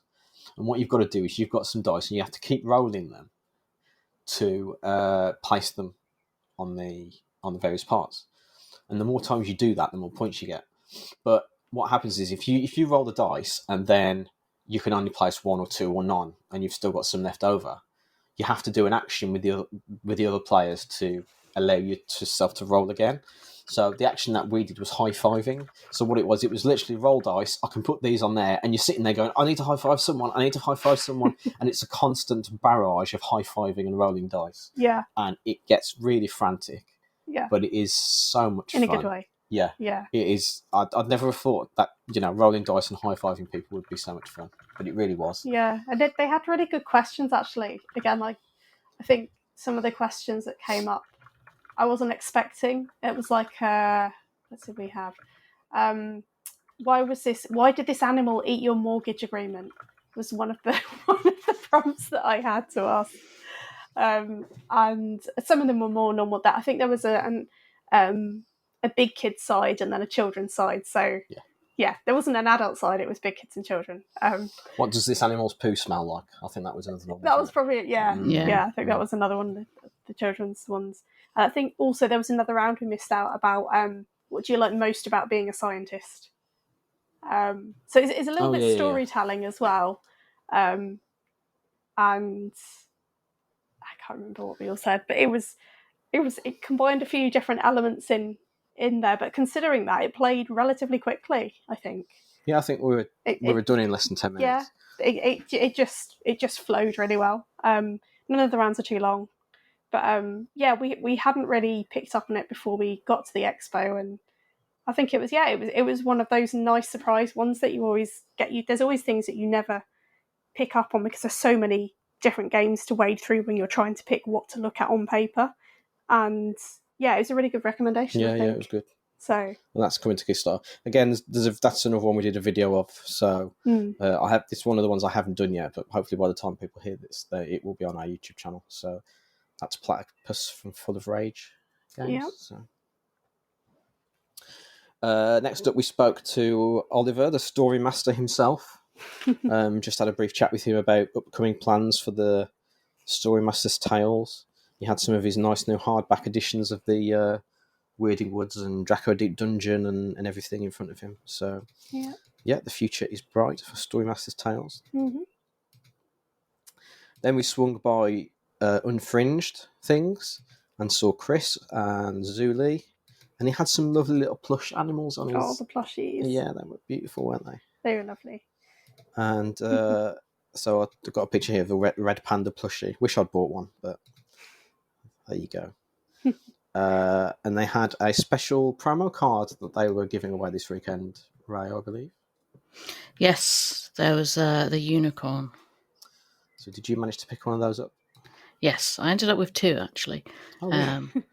And what you've got to do is you've got some dice and you have to keep rolling them to place them on the various parts. And the more times you do that, the more points you get. But what happens is if you roll the dice and then you can only place 1 or 2 or none, and you've still got some left over, you have to do an action with the other players to allow you to roll again. So the action that we did was high-fiving. So what it was literally roll dice, I can put these on there, and you're sitting there going, I need to high-five someone, and it's a constant barrage of high-fiving and rolling dice. Yeah. And it gets really frantic. Yeah. But it is so much fun. In a good way. Yeah. Yeah. It is. I'd never have thought that, rolling dice and high-fiving people would be so much fun. But it really was. Yeah. And they had really good questions, actually. Again, like, I think some of the questions that came up, I wasn't expecting. It was like, let's see what we have. Why did this animal eat your mortgage agreement? Was one of the prompts that I had to ask. And some of them were more normal. That I think there was a big kids side and then a children's side. So yeah, there wasn't an adult side. It was big kids and children. What does this animal's poo smell like? I think that was another one. That was probably yeah. I think that was another one. The children's ones. I think also there was another round we missed out about what do you like most about being a scientist. So it's a little bit storytelling as well, and I can't remember what we all said, but it combined a few different elements in there. But considering that, it played relatively quickly, I think. Yeah, I think we were done in less than 10 minutes. Yeah, it just flowed really well. None of the rounds are too long, but we hadn't really picked up on it before we got to the expo, and I think it was one of those nice surprise ones that you always get. There's always things that you never pick up on because there's so many different games to wade through when you're trying to pick what to look at on paper. And yeah, it was a really good recommendation. Yeah, it was good. So that's coming to Kickstarter again. That's another one we did a video of. So I have this one of the ones I haven't done yet, but hopefully by the time people hear this, it will be on our YouTube channel. So that's Platypus from Full of Rage games. Yeah. So. Next up, we spoke to Oliver, the story master himself. Just had a brief chat with him about upcoming plans for the Story Master's Tales. He had some of his nice new hardback editions of the Weirding Woods and Draco Deep Dungeon and everything in front of him. So, the future is bright for Story Master's Tales. Mm-hmm. Then we swung by Unfringed Things and saw Chris and Zuli. And he had some lovely little plush animals on his... Oh, the plushies. Yeah, they were beautiful, weren't they? They were lovely. And so I've got a picture here of a red panda plushie. Wish I'd bought one, but there you go. And they had a special promo card that they were giving away this weekend, Ray, I believe. Yes, there was the unicorn. So did you manage to pick one of those up? Yes, I ended up with 2, actually. Oh, really?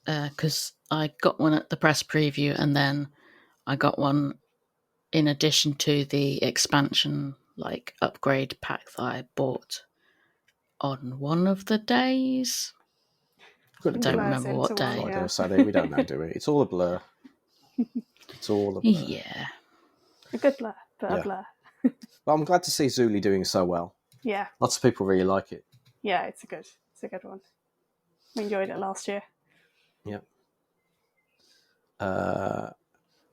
Because I got one at the press preview and then I got one in addition to the expansion upgrade pack that I bought on one of the days. I don't remember what day. Friday or Saturday, we don't know, do we? It's all a blur. It's all a blur. Yeah. A good blur, but a blur. But I'm glad to see Zuli doing so well. Yeah. Lots of people really like it. Yeah, it's a good one. We enjoyed it last year. Yep.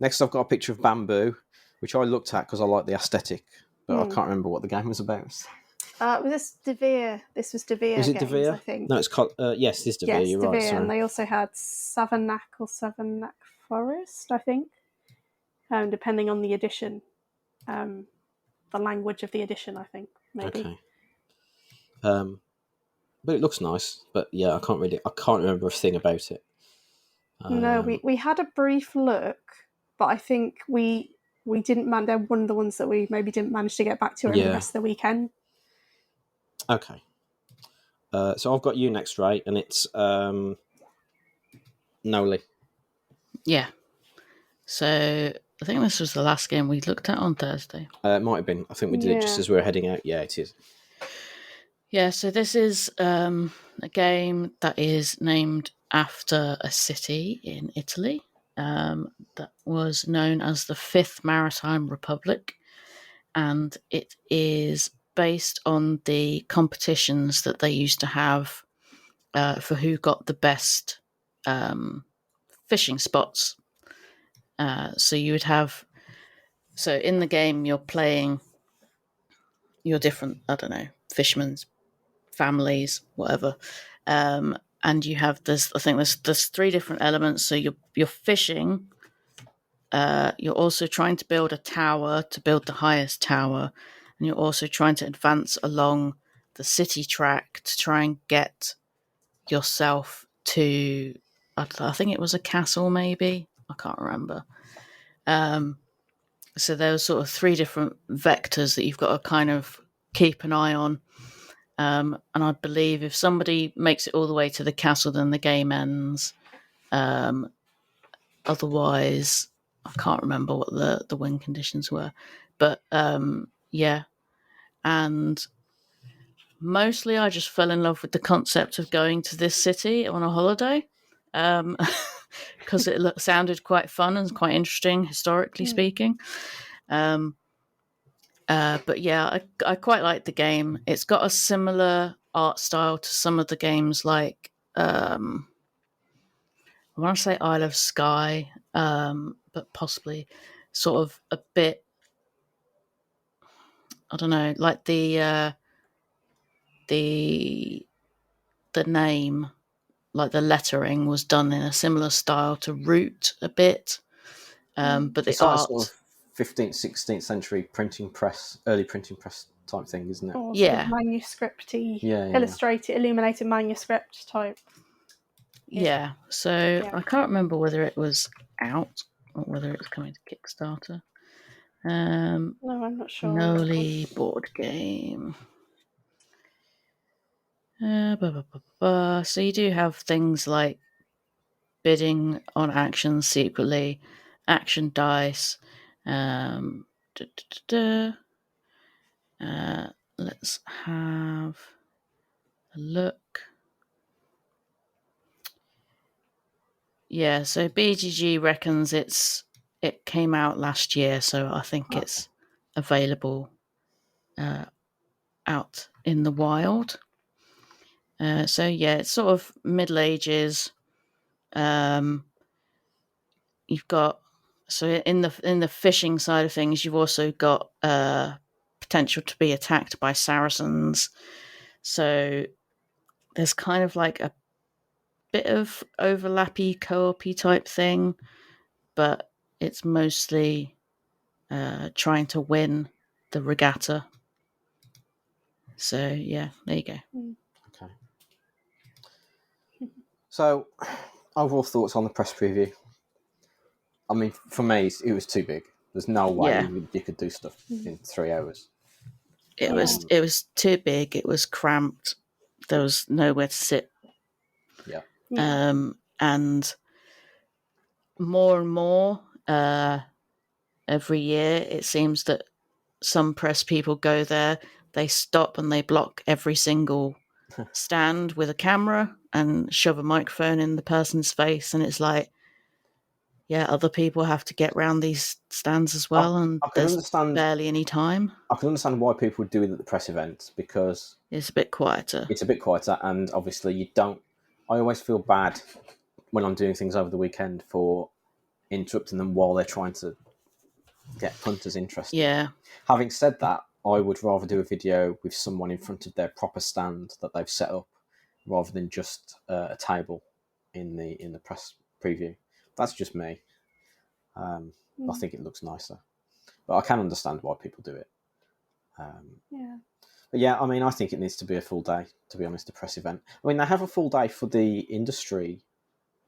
Next, I've got a picture of Bamboo, which I looked at because I like the aesthetic, but I can't remember what the game was about. Was this De Vere? This was De Vere. Was it De Vere? I think. No, it's called. Yes, this is De Vere. Yes, you're De right. Vere, Sorry. and they also had Savanac or Savanac Forest, I think, depending on the edition, the language of the edition. I think maybe. Okay. But it looks nice. But yeah, I can't remember a thing about it. No, we had a brief look, but I think we didn't manage. They're one of the ones that we maybe didn't manage to get back to over the rest of the weekend. Okay. So I've got you next, right? And it's Noli. Yeah. So I think this was the last game we looked at on Thursday. It might have been. I think we did it just as we were heading out. Yeah, it is. Yeah, so this is a game that is named after a city in Italy that was known as the Fifth Maritime Republic. And it is based on the competitions that they used to have for who got the best fishing spots. So you would have, so in the game you're playing your different, I don't know, fishermen's families, whatever, and you have this. I think there's 3 different elements. So you're fishing. You're also trying to build a tower to build the highest tower, and you're also trying to advance along the city track to try and get yourself to, I think it was a castle, maybe, I can't remember. So there were sort of 3 different vectors that you've got to kind of keep an eye on. And I believe if somebody makes it all the way to the castle, then the game ends. Otherwise, I can't remember what the win conditions were. But yeah. And mostly I just fell in love with the concept of going to this city on a holiday. Because it sounded quite fun and quite interesting, historically speaking. But yeah, I quite like the game. It's got a similar art style to some of the games, like I want to say Isle of Skye, but possibly sort of a bit, I don't know, like the name, like the lettering was done in a similar style to Root a bit. But the it's art, sort of 15th, 16th century early printing press type thing, isn't it? Or yeah, sort of manuscripty, yeah. illustrated, illuminated manuscript type. Yeah. So I can't remember whether it was out or whether it's coming to Kickstarter. No, I'm not sure. Noli board game. So you do have things like bidding on actions secretly, action dice. Let's have a look. Yeah, so BGG reckons it came out last year, so I think it's available out in the wild. So yeah, it's sort of Middle Ages. You've got, so in the fishing side of things, you've also got potential to be attacked by Saracens. So there's kind of like a bit of overlappy co-op-y type thing, but it's mostly trying to win the regatta. So yeah, there you go. Okay. So, overall thoughts on the press preview. I mean, for me, it was too big. There's no way you could do stuff in 3 hours. It was too big. It was cramped. There was nowhere to sit. Yeah. And more every year, it seems that some press people go there, they stop and they block every single stand with a camera and shove a microphone in the person's face, and it's like, yeah, other people have to get round these stands as well, and there's barely any time. I can understand why people would do it at the press events, because it's a bit quieter. And obviously you don't. I always feel bad when I'm doing things over the weekend for interrupting them while they're trying to get punters interested. Yeah. Having said that, I would rather do a video with someone in front of their proper stand that they've set up, rather than just a table in the press preview. That's just me. I think it looks nicer, but I can understand why people do it. But yeah, I mean, I think it needs to be a full day, to be honest, a press event. I mean, they have a full day for the industry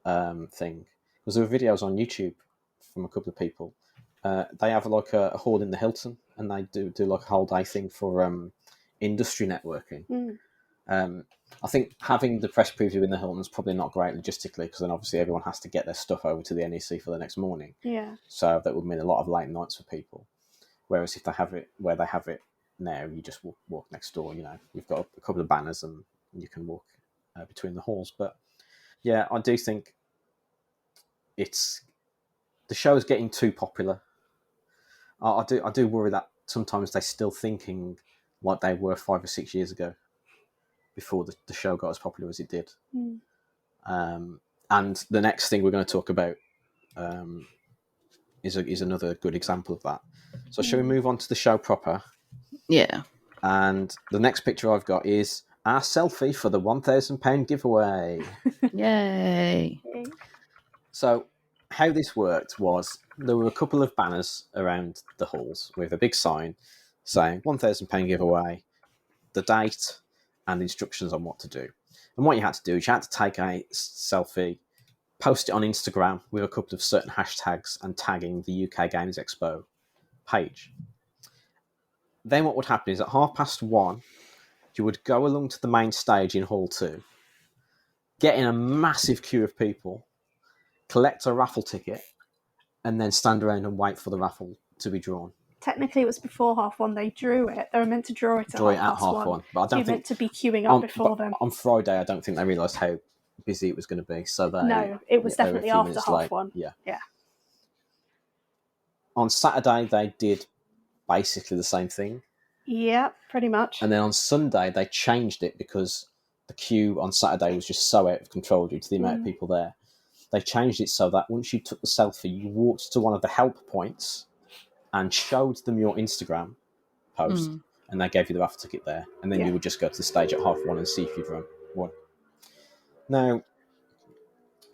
thing, because there were videos on YouTube from a couple of people. They have like a hall in the Hilton, and they do like a whole day thing for industry networking. I think having the press preview in the Hilton is probably not great logistically, because then obviously everyone has to get their stuff over to the NEC for the next morning. Yeah. So that would mean a lot of late nights for people. Whereas if they have it where they have it now, you just walk next door. You know, you've got a couple of banners and you can walk between the halls. But yeah, I do think the show is getting too popular. I do worry that sometimes they're still thinking like they were 5 or 6 years ago, before the show got as popular as it did. And the next thing we're going to talk about is another good example of that. So shall we move on to the show proper? Yeah. And the next picture I've got is our selfie for the £1,000 giveaway. Yay. So how this worked was there were a couple of banners around the halls with a big sign saying £1,000 giveaway, the date, and instructions on what to do. And what you had to do is you had to take a selfie, post it on Instagram with a couple of certain hashtags and tagging the UK Games Expo page. Then what would happen is at 1:30, you would go along to the main stage in Hall 2, get in a massive queue of people, collect a raffle ticket, and then stand around and wait for the raffle to be drawn. Technically, it was before 1:30. They drew it. They were meant to draw it at 1:30. But I don't think meant to be queuing up before then. On Friday, I don't think they realised how busy it was going to be. So it was definitely after 1:30. Yeah. On Saturday, they did basically the same thing. Yeah, pretty much. And then on Sunday, they changed it because the queue on Saturday was just so out of control due to the amount of people there. They changed it so that once you took the selfie, you walked to one of the help points and showed them your Instagram post, and they gave you the raffle ticket there. And then you would just go to the stage at 1:30 and see if you'd won. Now,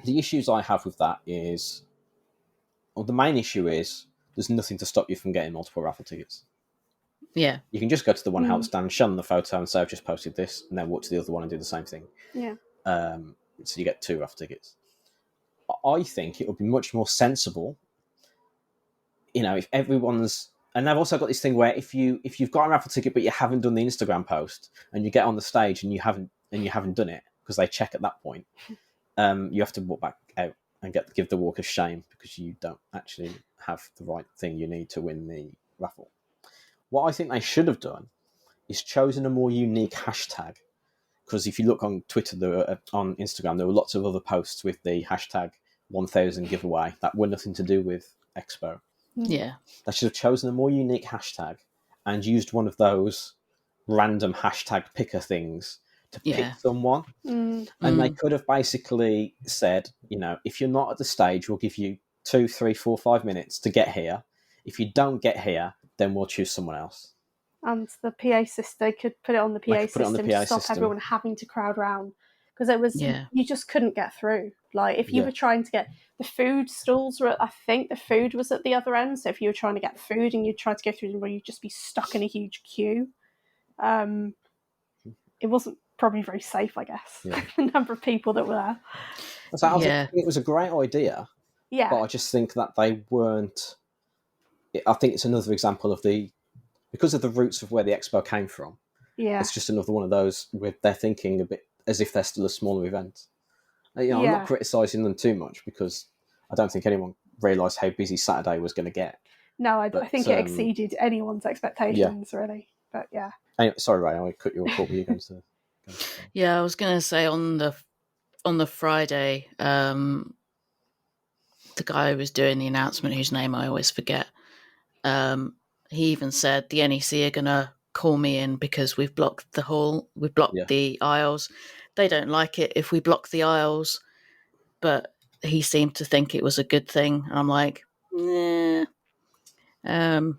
the issues I have with that is, the main issue is there's nothing to stop you from getting multiple raffle tickets. Yeah. You can just go to the one help stand, show them the photo and say, I've just posted this, and then walk to the other one and do the same thing. Yeah. So you get 2 raffle tickets. I think it would be much more sensible, if everyone's... And they've also got this thing where if you've got a raffle ticket but you haven't done the Instagram post, and you get on the stage and you haven't done it, because they check at that point, you have to walk back out and give the walk of shame because you don't actually have the right thing you need to win the raffle. What I think they should have done is chosen a more unique hashtag, because if you look on Twitter, on Instagram, there were lots of other posts with the hashtag 1000 giveaway that were nothing to do with Expo. Yeah. They should have chosen a more unique hashtag and used one of those random hashtag picker things to pick someone. And they could have basically said, if you're not at the stage, we'll give you 2, 3, 4, 5 minutes to get here. If you don't get here, then we'll choose someone else. And the PA system, they could put it on the PA system to stop everyone having to crowd round. Because it was, you just couldn't get through. Like, if you were trying to get... The food stalls were... I think the food was at the other end. So if you were trying to get food and you tried to go through them, where you'd just be stuck in a huge queue. It wasn't probably very safe, I guess. Yeah. The number of people that were there. So it was a great idea. Yeah. But I just think that they weren't... I think it's another example of because of the roots of where the Expo came from. Yeah. It's just another one of those where they're thinking a bit as if they're still a smaller event. I'm not criticising them too much because I don't think anyone realised how busy Saturday was going to get. No, I think it exceeded anyone's expectations, really. But yeah. Anyway, sorry, Ray, I cut you off. What were you going to say? Yeah, I was going to say on the Friday, the guy who was doing the announcement, whose name I always forget, he even said the NEC are going to call me in because we've blocked the hall, we've blocked the aisles. They don't like it if we block the aisles, but he seemed to think it was a good thing. And I'm like, nah. That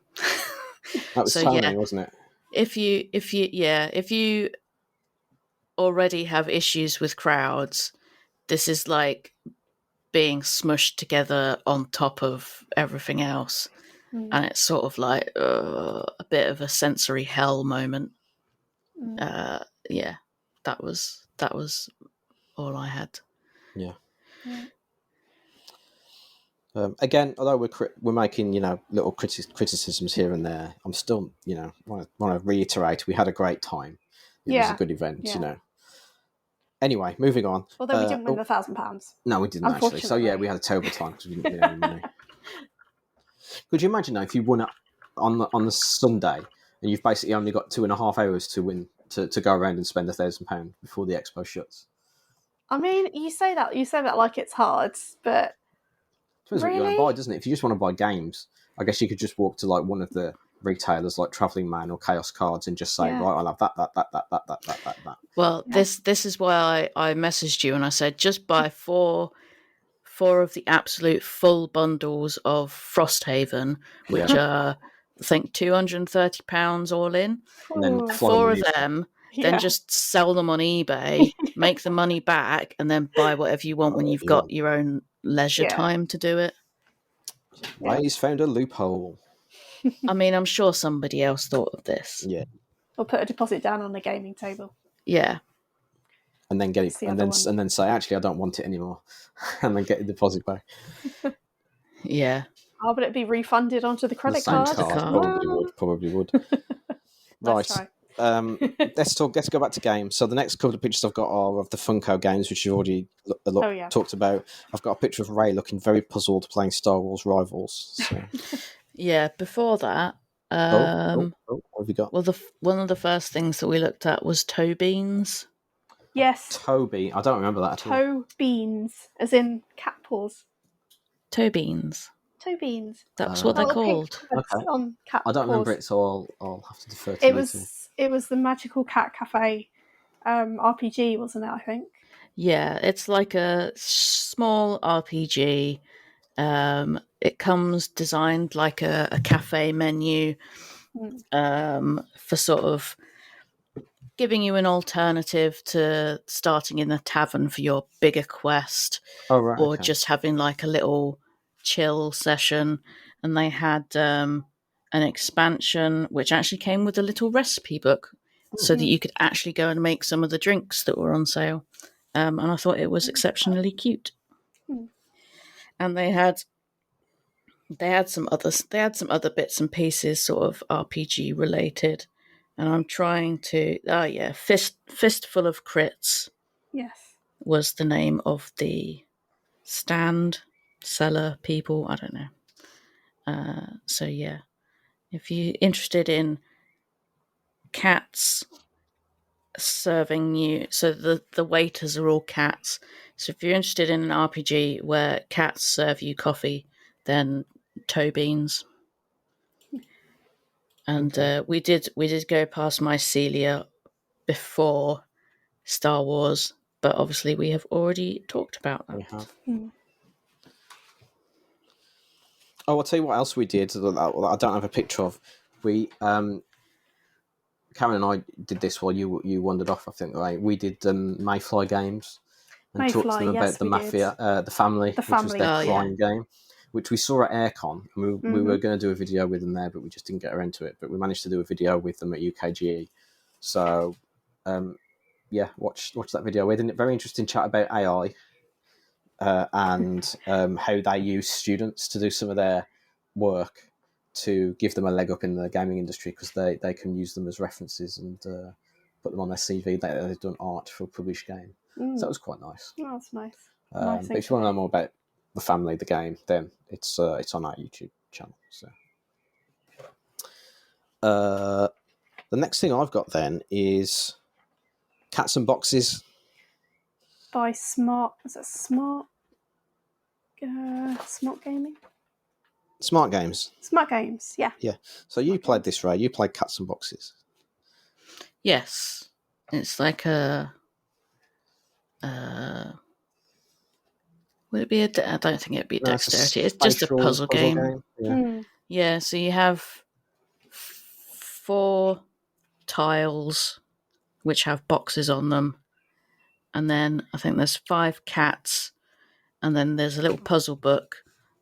was Tony, wasn't it? If you already have issues with crowds, this is like being smushed together on top of everything else. And it's sort of like a bit of a sensory hell moment. That was all I had. Yeah. Again, although we're making little criticisms here and there, I'm still want to reiterate we had a great time. It was a good event. Anyway, moving on. Although we didn't win the £1,000. No, we didn't actually. So we had a terrible time because we didn't win any money. Could you imagine if you won it on the Sunday and you've basically only got 2.5 hours to win to go around and spend £1,000 before the Expo shuts? I mean, you say that like it's hard, but depends what you want to buy, doesn't it? If you just want to buy games, I guess you could just walk to like one of the retailers like Travelling Man or Chaos Cards and just say, right, I'll have that. Well, this is why I messaged you and I said just buy four of the absolute full bundles of Frosthaven, which are I think £230 all in. And then 4 of them, then just sell them on eBay, make the money back, and then buy whatever you want when you've got your own leisure time to do it. Ray's found a loophole. I mean, I'm sure somebody else thought of this. Yeah. Or put a deposit down on the gaming table. Yeah. And then get it, and then say, actually, I don't want it anymore, and then get the deposit back. Yeah. Oh, but it'd be refunded onto the credit card. Probably would. Right. Let's go back to games. So the next couple of pictures I've got are of the Funko games, which you've already talked about. I've got a picture of Ray looking very puzzled playing Star Wars Rivals. So. Yeah. Before that, what have you got? Well, one of the first things that we looked at was toe beans. Yes. Toby. I don't remember that at all. Toe beans, as in cat paws. Toe beans. Toe beans. That's what they're called. Okay. On cat I don't paws. remember it, so I'll have to defer to you. It was the Magical Cat Cafe RPG, wasn't it, I think? Yeah, it's like a small RPG. It comes designed like a cafe menu for sort of giving you an alternative to starting in the tavern for your bigger quest, or just having like a little chill session. And they had an expansion which actually came with a little recipe book so that you could actually go and make some of the drinks that were on sale. And I thought it was exceptionally cute. And they had some other bits and pieces sort of RPG related. And I'm trying to Fistful of Crits. Yes. Was the name of the seller people, I don't know. So yeah. If you're interested in cats serving you, so the waiters are all cats. So if you're interested in an RPG where cats serve you coffee, then toe beans. And we did go past Mycelia before Star Wars, but obviously we have already talked about that. We have. Oh, I'll tell you what else we did that I don't have a picture of. We Karen and I did this while you wandered off, I think, right? We did Mayfly games and talked to them about the Mafia, the family, which was their crime game, which we saw at Aircon. And we were going to do a video with them there, but we just didn't get around to it. But we managed to do a video with them at UKGE. So, watch that video. We had a very interesting chat about AI and how they use students to do some of their work to give them a leg up in the gaming industry, because they can use them as references and put them on their CV that they've done art for a published game. So that was quite nice. Oh, that's nice. But if you want to know more about the family, the game, then it's on our YouTube channel. So the next thing I've got then is Cats and Boxes by Smart. Is that Smart? Smart Gaming. Smart Games. Smart Games, yeah. Yeah. So you played this, Ray. You played Cats and Boxes. Yes. It's like a... would it be a... I don't think it'd be dexterity. It's just a puzzle game. Yeah, so you have 4 tiles which have boxes on them. And then I think there's 5 cats. And then there's a little puzzle book.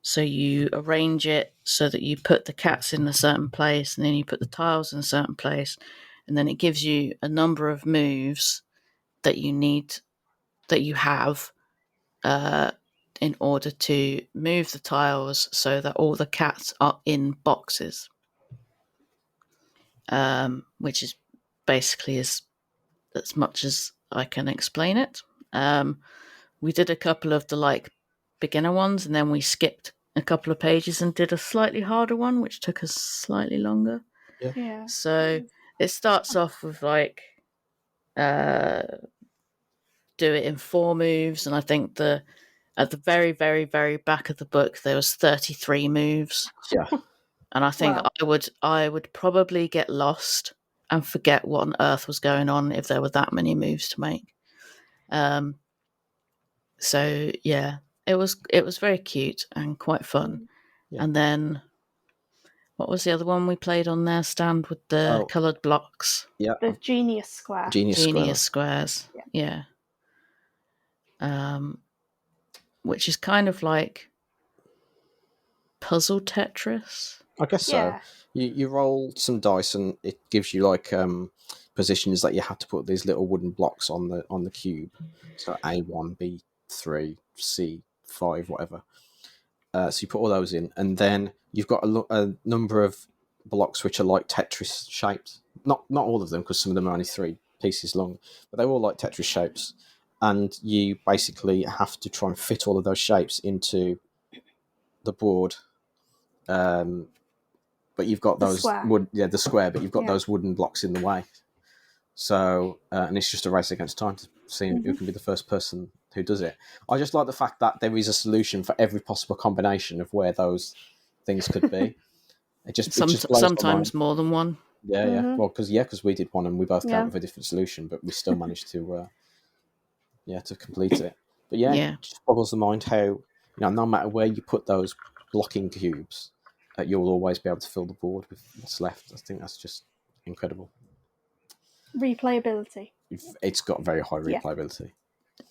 So you arrange it so that you put the cats in a certain place, and then you put the tiles in a certain place, and then it gives you a number of moves that you have in order to move the tiles so that all the cats are in boxes, which is basically as much as I can explain it. We did a couple of the beginner ones, and then we skipped a couple of pages and did a slightly harder one, which took us slightly longer. Yeah. So it starts off with do it in 4 moves, and I think at the very, very, very back of the book there was 33 moves. Yeah. And I think I would probably get lost and forget what on earth was going on if there were that many moves to make. So yeah, it was very cute and quite fun. Yeah. And then what was the other one we played on their stand with the coloured blocks? Yeah, the Genius Square. Genius Squares. Yeah. Which is kind of like puzzle Tetris. I guess so. You roll some dice and it gives you like positions that you have to put these little wooden blocks on the cube. So A1, B3, C5, whatever. So you put all those in, and then you've got a number of blocks which are like Tetris shaped. Not all of them, because some of them are only 3 pieces long, but they're all like Tetris shapes. And you basically have to try and fit all of those shapes into the board. But you've got those the square, but you've got those wooden blocks in the way. So and it's just a race against time to see who can be the first person who does it. I just like the fact that there is a solution for every possible combination of where those things could be. It just blows sometimes more than one. Yeah, yeah. Well, because we did one and we both came up with a different solution, but we still managed to to complete it. But it just boggles the mind how no matter where you put those blocking cubes, you'll always be able to fill the board with what's left. I think that's just incredible. Replayability. It's got very high replayability.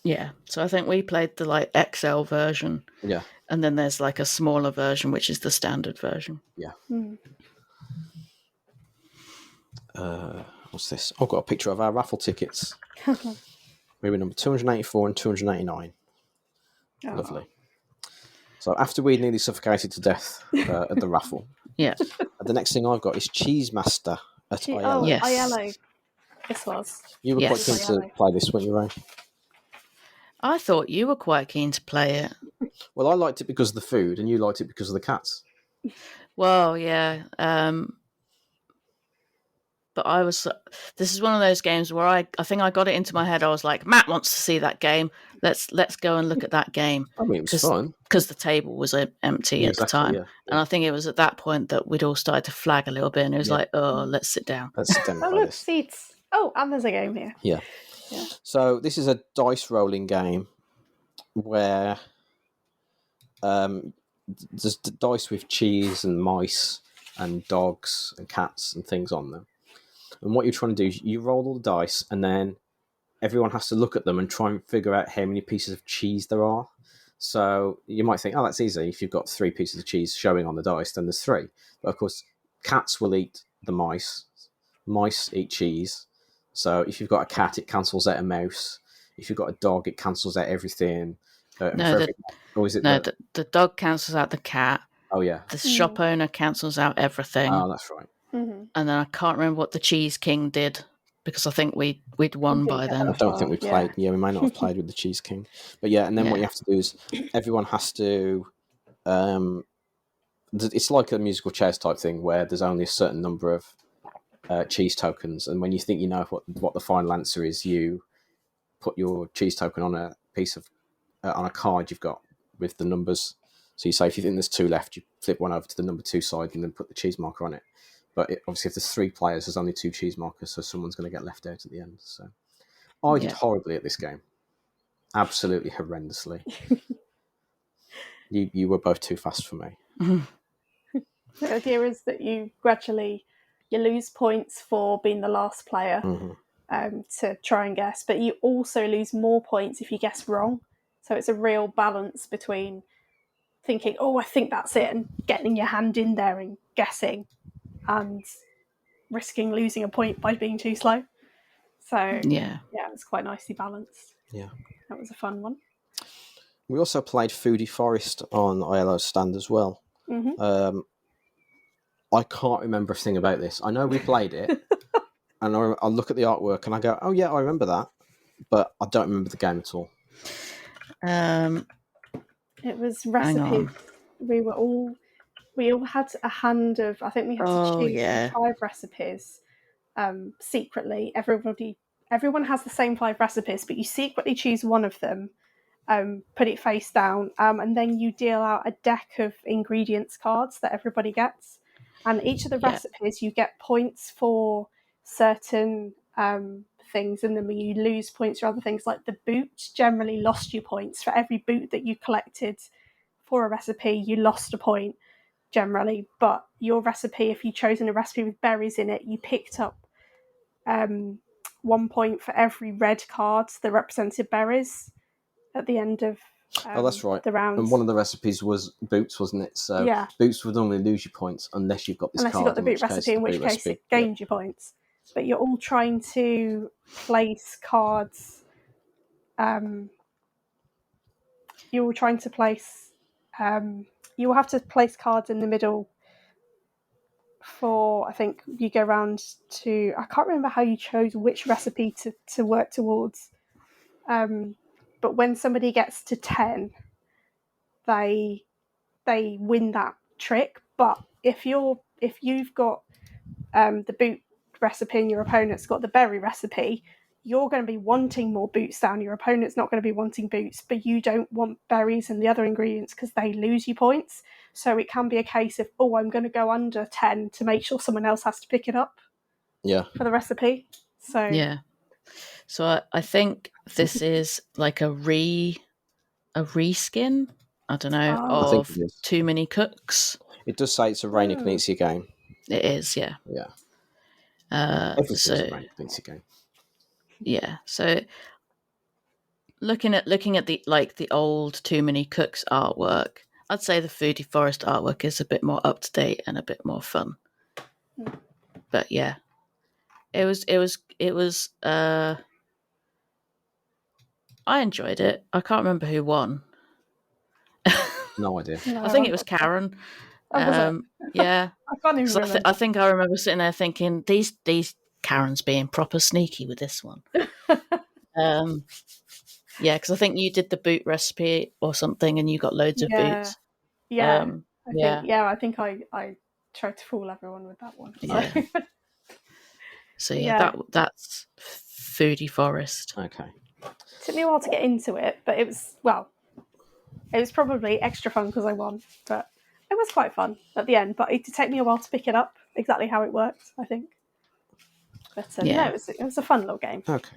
Yeah. So I think we played the like XL version. Yeah. And then there's like a smaller version, which is the standard version. Yeah. What's this? I've got a picture of our raffle tickets. We were number 284 and 289. Oh. Lovely. So after we nearly suffocated to death at the raffle, the next thing I've got is Cheese Master at Aiello. Oh, yes. Aiello. This was. You were quite keen to play this, weren't you, Ray? I thought you were quite keen to play it. Well, I liked it because of the food, and you liked it because of the cats. Well, yeah. But this is one of those games where I think I got it into my head. I was like, Matt wants to see that game. Let's go and look at that game. I mean, it was fun. Because the table was empty at the time. Yeah. And I think it was at that point that we'd all started to flag a little bit, and it was like, oh, let's sit down. Let's sit down. Oh, look, seats. Oh, and there's a game here. Yeah. So this is a dice rolling game where there's dice with cheese and mice and dogs and cats and things on them. And what you're trying to do is you roll all the dice, and then everyone has to look at them and try and figure out how many pieces of cheese there are. So you might think, oh, that's easy. If you've got 3 pieces of cheese showing on the dice, then there's 3. But of course, cats will eat the mice. Mice eat cheese. So if you've got a cat, it cancels out a mouse. If you've got a dog, it cancels out everything. The dog cancels out the cat. Oh, yeah. The shop owner cancels out everything. Oh, that's right. Mm-hmm. And then I can't remember what the Cheese King did, because I think we'd won by then. I don't think we played. Yeah, we may not have played with the Cheese King. But and then what you have to do is everyone has to... it's like a musical chairs type thing where there's only a certain number of cheese tokens, and when you think you know what the final answer is, you put your cheese token on a piece of on a card you've got with the numbers. So you say if you think there's 2 left, you flip one over to the number 2 side and then put the cheese marker on it. But obviously, if there's 3 players, there's only 2 cheese markers, so someone's going to get left out at the end. So I did horribly at this game, absolutely horrendously. You were both too fast for me. The idea is that you lose points for being the last player to try and guess, but you also lose more points if you guess wrong. So it's a real balance between thinking, oh, I think that's it, and getting your hand in there and guessing, and risking losing a point by being too slow. So yeah, it's quite nicely balanced. Yeah, that was a fun one. We also played Foodie Forest on Aiello's stand as well. Mm-hmm. I can't remember a thing about this. I know we played it, and I look at the artwork and I go, oh yeah, I remember that, but I don't remember the game at all. It was recipes. We all had a hand of, I think we had to choose 5 recipes secretly. Everyone has the same 5 recipes, but you secretly choose one of them, put it face down, and then you deal out a deck of ingredients cards that everybody gets. And each of the recipes, you get points for certain things, and then when you lose points for other things, like the boot generally lost you points. For every boot that you collected for a recipe, you lost a point generally. But your recipe, if you'd chosen a recipe with berries in it, you picked up 1 point for every red card that represented berries at the end of that's right. the round. And one of the recipes was boots, wasn't it? So boots would normally lose you points unless you've got this card. Unless you've got the boot recipe, in which case it gained you points. But you're all trying to place cards. You're all trying to place. You will have to place cards in the middle. For, I think you go around to, I can't remember how you chose which recipe to work towards. But when somebody gets to 10, they win that trick. But if you've got the boot recipe and your opponent's got the berry recipe, you're going to be wanting more boots down. Your opponent's not going to be wanting boots, but you don't want berries and the other ingredients because they lose you points. So it can be a case of, I'm going to go under 10 to make sure someone else has to pick it up. Yeah. For the recipe. So yeah. So I think this is like a reskin. I don't know, of Too Many Cooks. It does say it's a Reina Knizia game. It is, yeah. Yeah. Everything's a Reina Knizia game. Yeah. So looking at the old Too Many Cooks artwork, I'd say the Foodie Forest artwork is a bit more up to date and a bit more fun. But yeah, it was. I enjoyed it. I can't remember who won. No idea. I think it was Karen. Was it? Yeah. I can't even remember. I think I remember sitting there thinking, these Karen's being proper sneaky with this one. Yeah, because I think you did the boot recipe or something, and you got loads of boots. Yeah, I think I tried to fool everyone with that one. So that's Foodie Forest. Okay. It took me a while to get into it, but it was probably extra fun because I won, but it was quite fun at the end. But it did take me a while to pick it up exactly how it worked, I think. But no, it was a fun little game. Okay.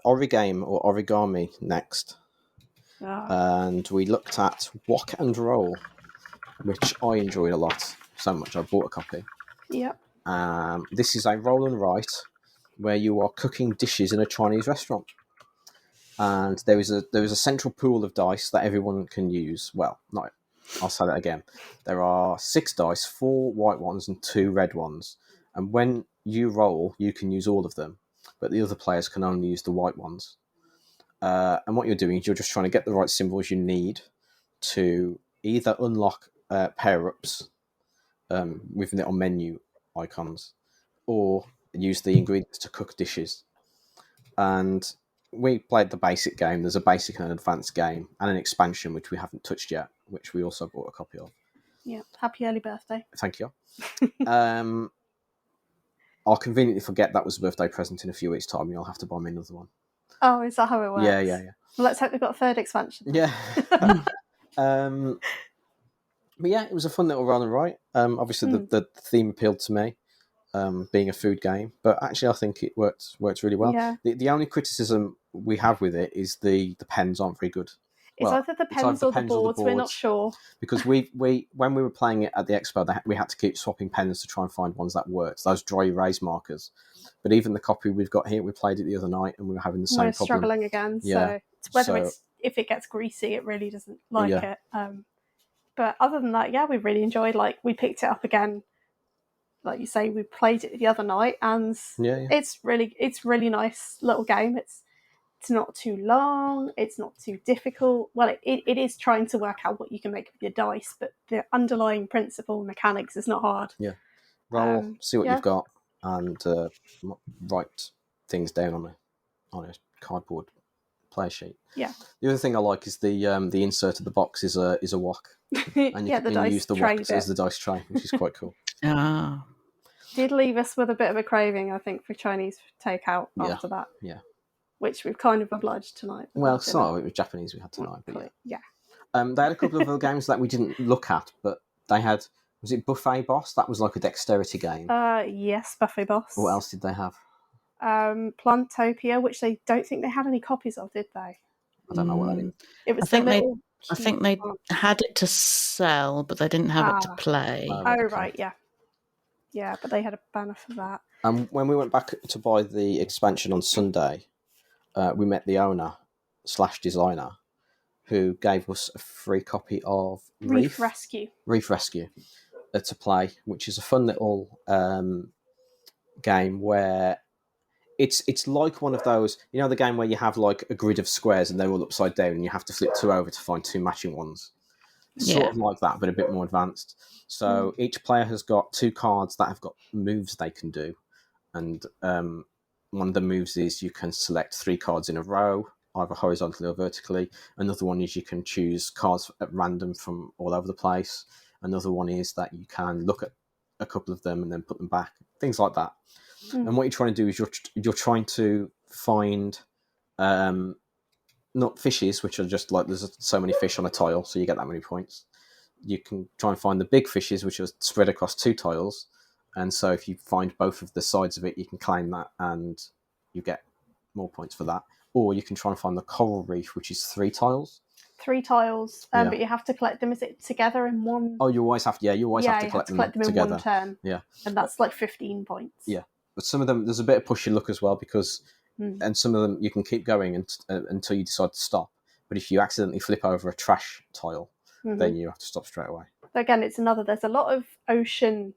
Origame or Origami next. And we looked at Wok and Roll, which I enjoyed a lot, so much I bought a copy. Yep. This is a roll and write where you are cooking dishes in a Chinese restaurant. And there is a central pool of dice that everyone can use. Well, no, I'll say that again. There are 6 dice, 4 white ones and 2 red ones. And when you roll, you can use all of them, but the other players can only use the white ones. And what you're doing is you're just trying to get the right symbols you need to either unlock pair-ups with little menu icons, or use the ingredients to cook dishes. And we played the basic game. There's a basic and an advanced game, and an expansion, which we haven't touched yet, which we also bought a copy of. Yeah, happy early birthday. Thank you. I'll conveniently forget that was a birthday present in a few weeks' time, and you'll have to buy me another one. Oh, is that how it works? Yeah. Well, let's hope they've got a third expansion. Yeah. But yeah, it was a fun little roll and write. Obviously, the theme appealed to me, being a food game, but actually I think it works really well. Yeah. The only criticism we have with it is the pens aren't very good. It's either the pens or the boards. We're not sure. Because we when we were playing it at the expo, we had to keep swapping pens to try and find ones that worked. Those dry erase markers. But even the copy we've got here, we played it the other night and we were having the same problem. We're struggling again. Yeah. So it's whether if it gets greasy, it really doesn't like it. But other than that, yeah, we really enjoyed. Like, we picked it up again. Like you say, we played it the other night, and it's really nice little game. It's not too long. It's not too difficult. Well, it is trying to work out what you can make with your dice, but the underlying principle mechanics is not hard. Yeah. Roll, see what you've got, and write things down on a cardboard player sheet. Yeah. The other thing I like is the insert of the box is a wok, and you can use the wok as the dice tray, which is quite cool. Did leave us with a bit of a craving, I think, for Chinese takeout after that. Yeah. Which we've kind of obliged tonight. Well, some of it was Japanese we had tonight, but yeah. they had a couple of other games that we didn't look at, but they had Was it Buffet Boss? That was like a dexterity game. Yes, Buffet Boss. What else did they have? Plantopia, which they don't think they had any copies of, did they? I don't know what that is. It was I think they had it to sell, but they didn't have it to play. Right, yeah. Yeah, but they had a banner for that. When we went back to buy the expansion on Sunday, we met the owner / designer who gave us a free copy of Reef Rescue to play, which is a fun little game where it's like one of those, you know, the game where you have like a grid of squares and they're all upside down and you have to flip 2 over to find 2 matching ones. It's sort of like that, but a bit more advanced. So each player has got 2 cards that have got moves they can do. And one of the moves is you can select 3 cards in a row, either horizontally or vertically. Another one is you can choose cards at random from all over the place. Another one is that you can look at a couple of them and then put them back, things like that. And what you're trying to do is you're trying to find not fishes, which are just like there's so many fish on a tile, so you get that many points. You can try and find the big fishes, which are spread across 2 tiles. And so if you find both of the sides of it, you can claim that and you get more points for that. Or you can try and find the coral reef, which is 3 tiles. 3 tiles, but you have to collect them. Is it together in one? Oh, you always have to. Yeah, you always have to collect them in together. one turn. Yeah, and that's like 15 points. Yeah, but some of them there's a bit of push your luck as well because, and some of them you can keep going until you decide to stop. But if you accidentally flip over a trash tile, then you have to stop straight away. Again, it's another. There's a lot of ocean,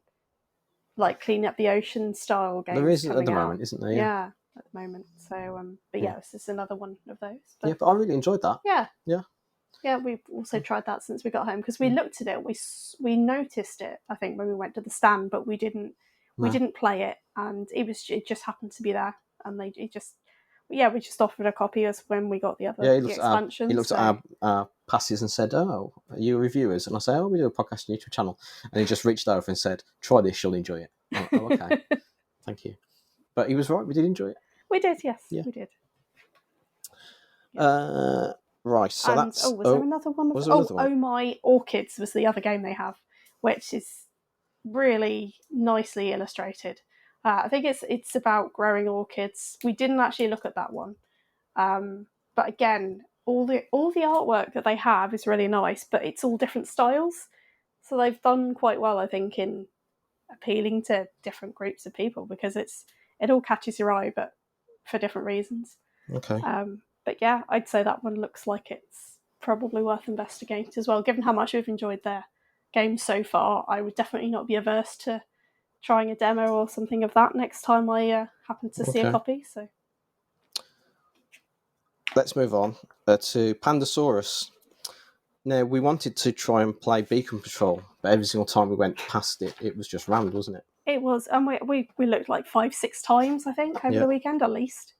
like clean up the ocean style games. There is at the moment, isn't there? Yeah, at the moment. So, but this is another one of those. But, yeah, but I really enjoyed that. Yeah, we've also tried that since we got home because we looked at it. We noticed it, I think, when we went to the stand, but we didn't play it, and it just happened to be there, and we just offered a copy as when we got the expansions. He looked at our passes and said, "Oh, are you reviewers?" And I say, "Oh, we do a podcast on YouTube channel," and he just reached over and said, "Try this, you'll enjoy it." Oh, okay, thank you. But he was right. We did enjoy it. We did, yes, we did. Right, so that's... there another one? Oh My Orchids was the other game they have, which is really nicely illustrated. I think it's about growing orchids. We didn't actually look at that one. But again, all the artwork that they have is really nice, but it's all different styles. So they've done quite well, I think, in appealing to different groups of people because it all catches your eye, but for different reasons. Okay. But yeah, I'd say that one looks like it's probably worth investigating as well. Given how much we've enjoyed their games so far, I would definitely not be averse to trying a demo or something of that next time I happen to see a copy. So let's move on to Pandasaurus. Now, we wanted to try and play Beacon Patrol, but every single time we went past it, it was just rammed, wasn't it? It was, and we looked like 5-6 times, I think, over the weekend at least.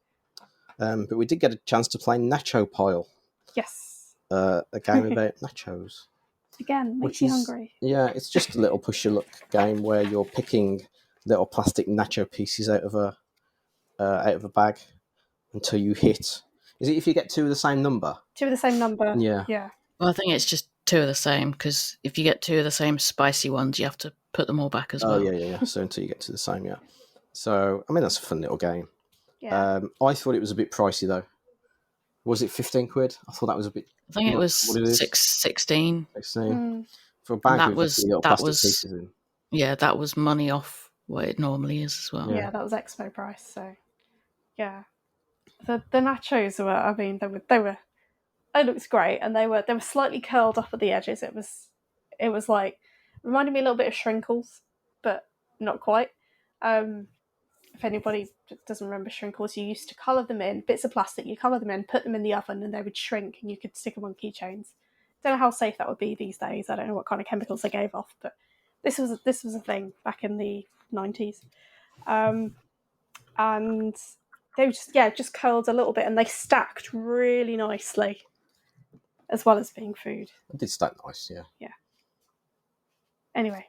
But we did get a chance to play Nacho Pile. Yes. A game about nachos. Again, makes you hungry. Yeah, it's just a little push your luck game where you're picking little plastic nacho pieces out of a bag until you hit. Is it if you get 2 of the same number? 2 of the same number. Yeah. Well, I think it's just 2 of the same because if you get 2 of the same spicy ones, you have to put them all back as well. Oh yeah. So until you get to the same, yeah. So I mean that's a fun little game. Yeah. I thought it was a bit pricey though. Was it 15 quid? I thought that was a bit. I think it was 16. 16. For a bag with little plastic pieces in. Yeah, that was money off what it normally is as well. Yeah, that was expo price. So, yeah, the nachos were. I mean, they were. It looked great, and they were slightly curled up at the edges. It was like reminded me a little bit of Shrinkles, but not quite. If anybody doesn't remember Shrinkles, you used to colour them in bits of plastic. You colour them in, put them in the oven, and they would shrink, and you could stick them on keychains. Don't know how safe that would be these days. I don't know what kind of chemicals they gave off, but this was a thing back in the 90s, and they were just curled a little bit, and they stacked really nicely, as well as being food. It did stack nice, yeah. Yeah. Anyway.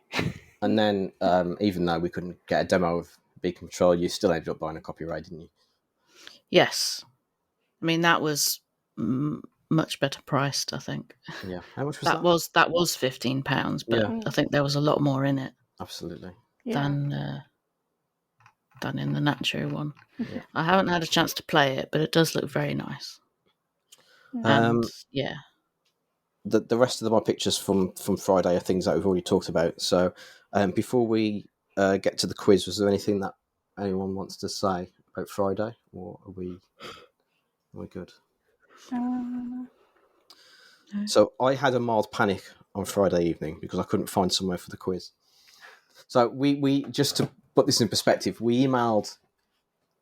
And then, even though we couldn't get a demo of Beacon Patrol, you still ended up buying a copy, Rai, didn't you? Yes. I mean, that was much better priced, I think. Yeah. How much was that? That was £15, but I think there was a lot more in it. Absolutely. Than in the Nacho one. Yeah. I haven't had a chance to play it, but it does look very nice. And the rest of my pictures from Friday are things that we've already talked about. So before we get to the quiz, was there anything that anyone wants to say about Friday, or are we good? So I had a mild panic on Friday evening because I couldn't find somewhere for the quiz. So we just to put this in perspective, we emailed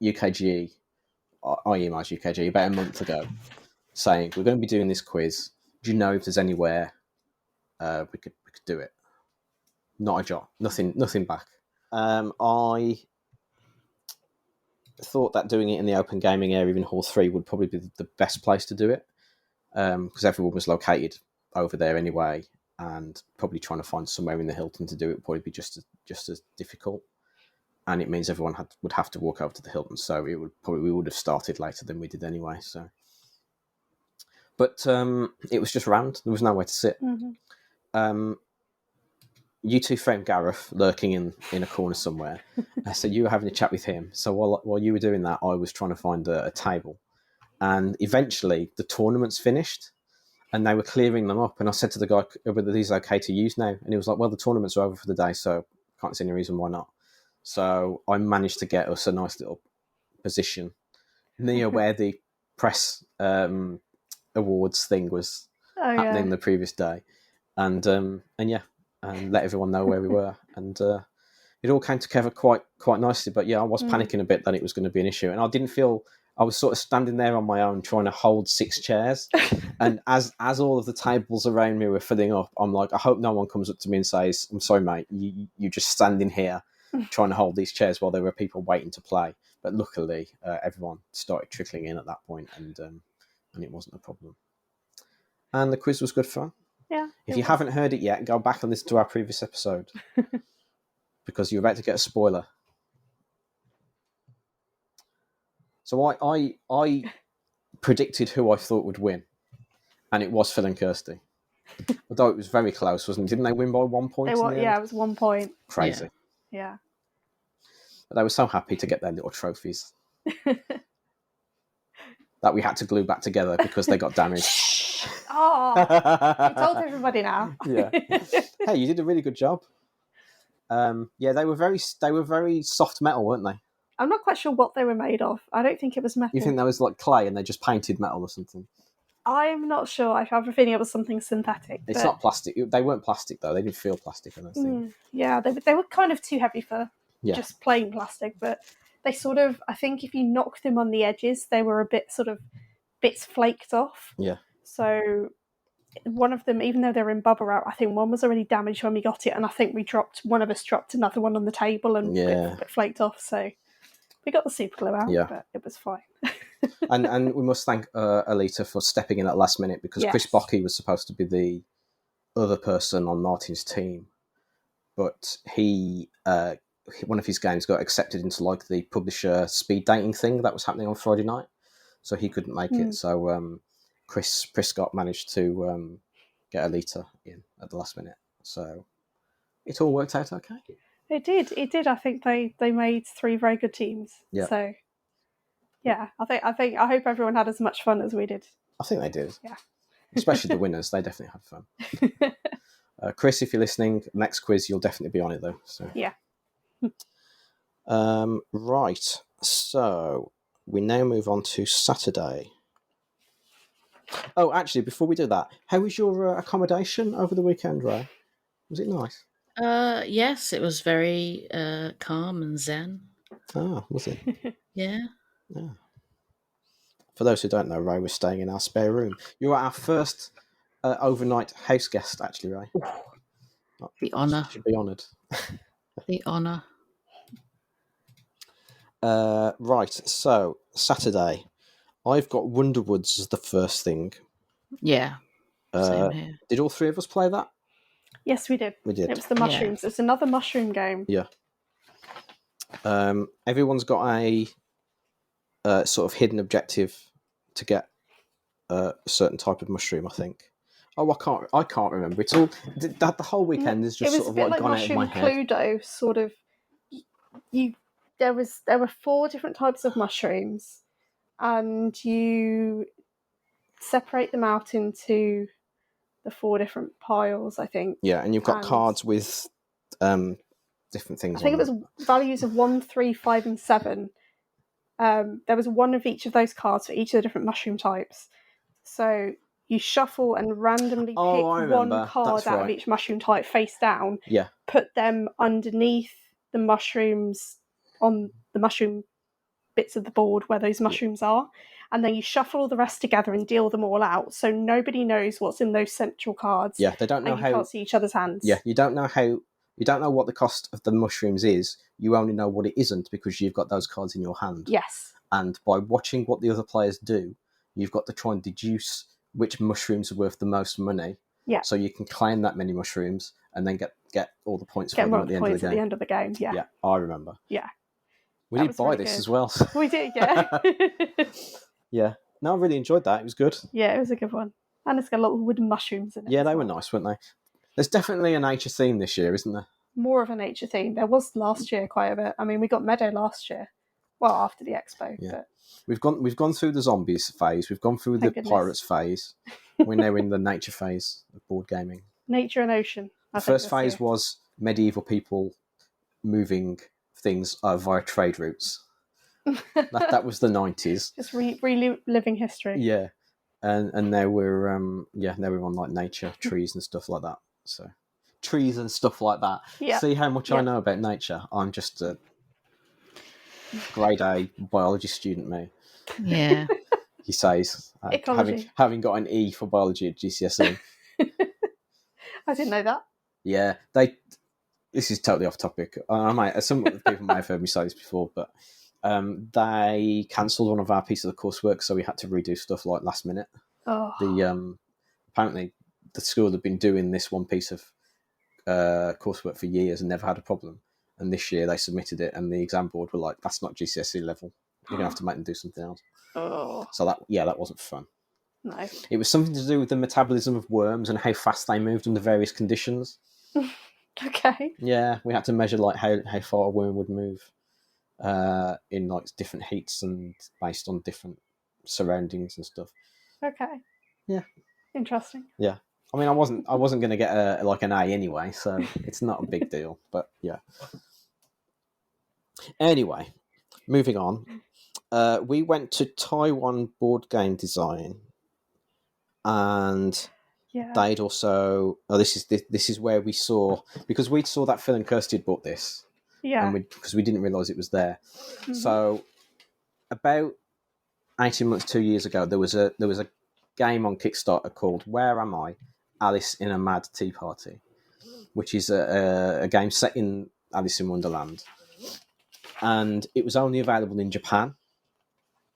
UKGE. I emailed UKGE about a month ago saying we're going to be doing this quiz. Do you know if there's anywhere we could do it? Not a job. Nothing back. I thought that doing it in the open gaming area in Hall 3 would probably be the best place to do it because everyone was located over there anyway, and probably trying to find somewhere in the Hilton to do it would probably be just as difficult. And it means everyone would have to walk over to the Hilton, so we would have started later than we did anyway. So, but it was just rammed. There was nowhere to sit. You two found Gareth lurking in a corner somewhere. So you were having a chat with him. So while you were doing that, I was trying to find a table. And eventually the tournament's finished and they were clearing them up. And I said to the guy, whether these are okay to use now. And he was like, well, the tournaments are over for the day, so can't see any reason why not. So I managed to get us a nice little position near where the press awards thing was happening the previous day. And let everyone know where we were, and it all came together quite nicely. But I was panicking a bit that it was going to be an issue, and I didn't feel I was sort of standing there on my own trying to hold 6 chairs, and as all of the tables around me were filling up, I'm like, I hope no one comes up to me and says, "I'm sorry, mate, you just standing here trying to hold these chairs while there were people waiting to play." But luckily, everyone started trickling in at that point, and it wasn't a problem. And the quiz was good fun. Yeah. If you haven't heard it yet, go back and listen to our previous episode because you're about to get a spoiler. So I predicted who I thought would win, and it was Phil and Kirsty. Although it was very close, wasn't it? Didn't they win by 1 point? It was 1 point. Crazy. Yeah. But they were so happy to get their little trophies that we had to glue back together because they got damaged. Oh, I told everybody now. Yeah. Hey, you did a really good job. They were very soft metal, weren't they? I'm not quite sure what they were made of. I don't think it was metal. You think that was like clay and they just painted metal or something? I'm not sure. I have a feeling it was something synthetic. It's not plastic. They weren't plastic though. They didn't feel plastic, I don't think. Yeah, they were kind of too heavy for just plain plastic, but they sort of, I think if you knocked them on the edges, they were a bit sort of bits flaked off. Yeah. So one of them, even though they're in bubble wrap, I think one was already damaged when we got it, and I think one of us dropped another one on the table and it flaked off. So we got the super glue out, but it was fine. and we must thank Alita for stepping in at last minute because Chris Bockey was supposed to be the other person on Martin's team, but he one of his games got accepted into like the publisher speed dating thing that was happening on Friday night, so he couldn't make it. So Chris Prescott managed to get Alita in at the last minute, so it all worked out okay. It did. I think they made 3 very good teams. Yeah. So yeah, I hope everyone had as much fun as we did. I think they did. Yeah. Especially the winners, they definitely had fun. Chris, if you're listening, next quiz you'll definitely be on it though. So yeah. Right. So we now move on to Saturday. Oh, actually, before we do that, how was your accommodation over the weekend, Ray? Was it nice? Yes, it was very calm and zen. Ah, was it? Yeah. For those who don't know, Ray was staying in our spare room. You were our first overnight house guest, actually, Ray. The honour. Should be honoured. The honour. Right, so Saturday. I've got Wonderwoods as the first thing. Yeah, same here. Did all 3 of us play that? Yes, we did. We did. It was the mushrooms. Yeah. It's another mushroom game. Yeah. Everyone's got a sort of hidden objective to get a certain type of mushroom, I think. Oh, I can't remember. It's all that the whole weekend is just sort of like gone out of my head. Cluedo, sort of. There were 4 different types of mushrooms, and you separate them out into the 4 different piles, I think. Yeah, and you've got cards with different things. I think it was values of 1, 3, 5, and 7. There was one of each of those cards for each of the different mushroom types. So you shuffle and randomly pick one card out of each mushroom type face down. Yeah. Put them underneath the mushrooms on the mushroom bits of the board where those mushrooms are. And then you shuffle all the rest together and deal them all out. So nobody knows what's in those central cards. Yeah, they don't know how. You can't see each other's hands. Yeah, you don't know what the cost of the mushrooms is. You only know what it isn't because you've got those cards in your hand. Yes. And by watching what the other players do, you've got to try and deduce which mushrooms are worth the most money. Yeah. So you can claim that many mushrooms and then get all the points for them at the end of the game. Yeah. Yeah, I remember. Yeah. We did buy this as well. We did, yeah. Yeah. No, I really enjoyed that. It was good. Yeah, it was a good one. And it's got little wooden mushrooms in it. Yeah, they were nice, weren't they? There's definitely a nature theme this year, isn't there? More of a nature theme. There was last year quite a bit. I mean, we got Meadow last year. Well, after the expo. Yeah. But... We've gone through the zombies phase. We've gone through the pirates phase. We're now in the nature phase of board gaming. Nature and ocean. The first phase was medieval people moving things via trade routes. that was the 90s. Just reliving history. Yeah, and now we're on like nature, trees and stuff like that. So trees and stuff like that. Yeah. See how much I know about nature. I'm just a grade A biology student, me. Yeah. He says, having got an E for biology at GCSE. I didn't know that. Yeah, this is totally off topic. Some people might have heard me say this before, but they cancelled one of our pieces of the coursework, so we had to redo stuff like last minute. Oh. Apparently the school had been doing this one piece of coursework for years and never had a problem. And this year they submitted it, and the exam board were like, "That's not GCSE level. You're gonna have to make them do something else." Oh. So that wasn't fun. No. It was something to do with the metabolism of worms and how fast they moved under various conditions. Okay. Yeah, we had to measure like how far a worm would move in like different heats and based on different surroundings and stuff. Okay. Yeah. Interesting. Yeah. I mean, I wasn't going to get an A anyway, so it's not a big deal. But yeah. Anyway, moving on. We went to Taiwan Board Game Design, and they'd also. Oh, this is where we saw, because we saw that Phil and Kirsty had bought this. Yeah. And because we didn't realise it was there. Mm-hmm. So about 18 months, 2 years ago, there was a game on Kickstarter called Where Am I? Alice in a Mad Tea Party, which is a game set in Alice in Wonderland. And it was only available in Japan.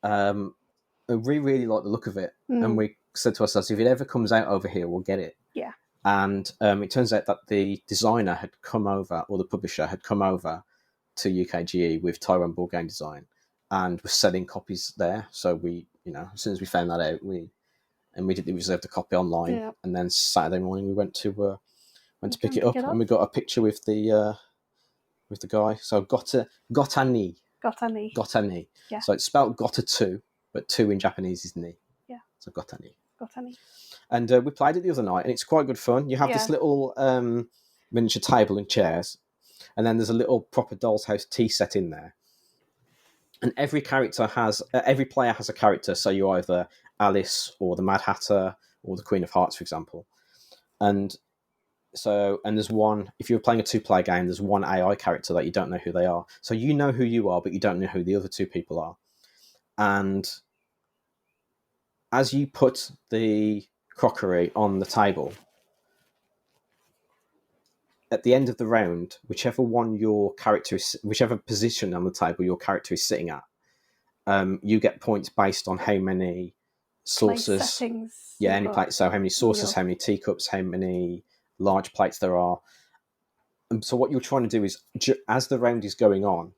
We really liked the look of it. And we said to ourselves, if it ever comes out over here, we'll get it. Yeah. And it turns out that the designer had come over, or the publisher had come over to UKGE with Taiwan Board Game Design and was selling copies there. So we, as soon as we found that out, we reserved a copy online. Yeah. And then Saturday morning we went to pick it up, and we got a picture with the guy. So Gotani. Yeah. So it's spelled Gota2, but 2 in Japanese is ni. Yeah. So Gotani. And we played it the other night, and it's quite good fun. You have this little miniature table and chairs, and then there's a little proper doll's house tea set in there. And every player has a character, so you're either Alice or the Mad Hatter or the Queen of Hearts, for example. And there's one, if you're playing a 2-player game, there's one AI character that you don't know who they are. So you know who you are, but you don't know who the other 2 people are. And as you put the crockery on the table, at the end of the round, whichever position on the table your character is sitting at, you get points based on how many saucers, any plates. So how many saucers, how many teacups, how many large plates there are. And so what you're trying to do is, as the round is going on,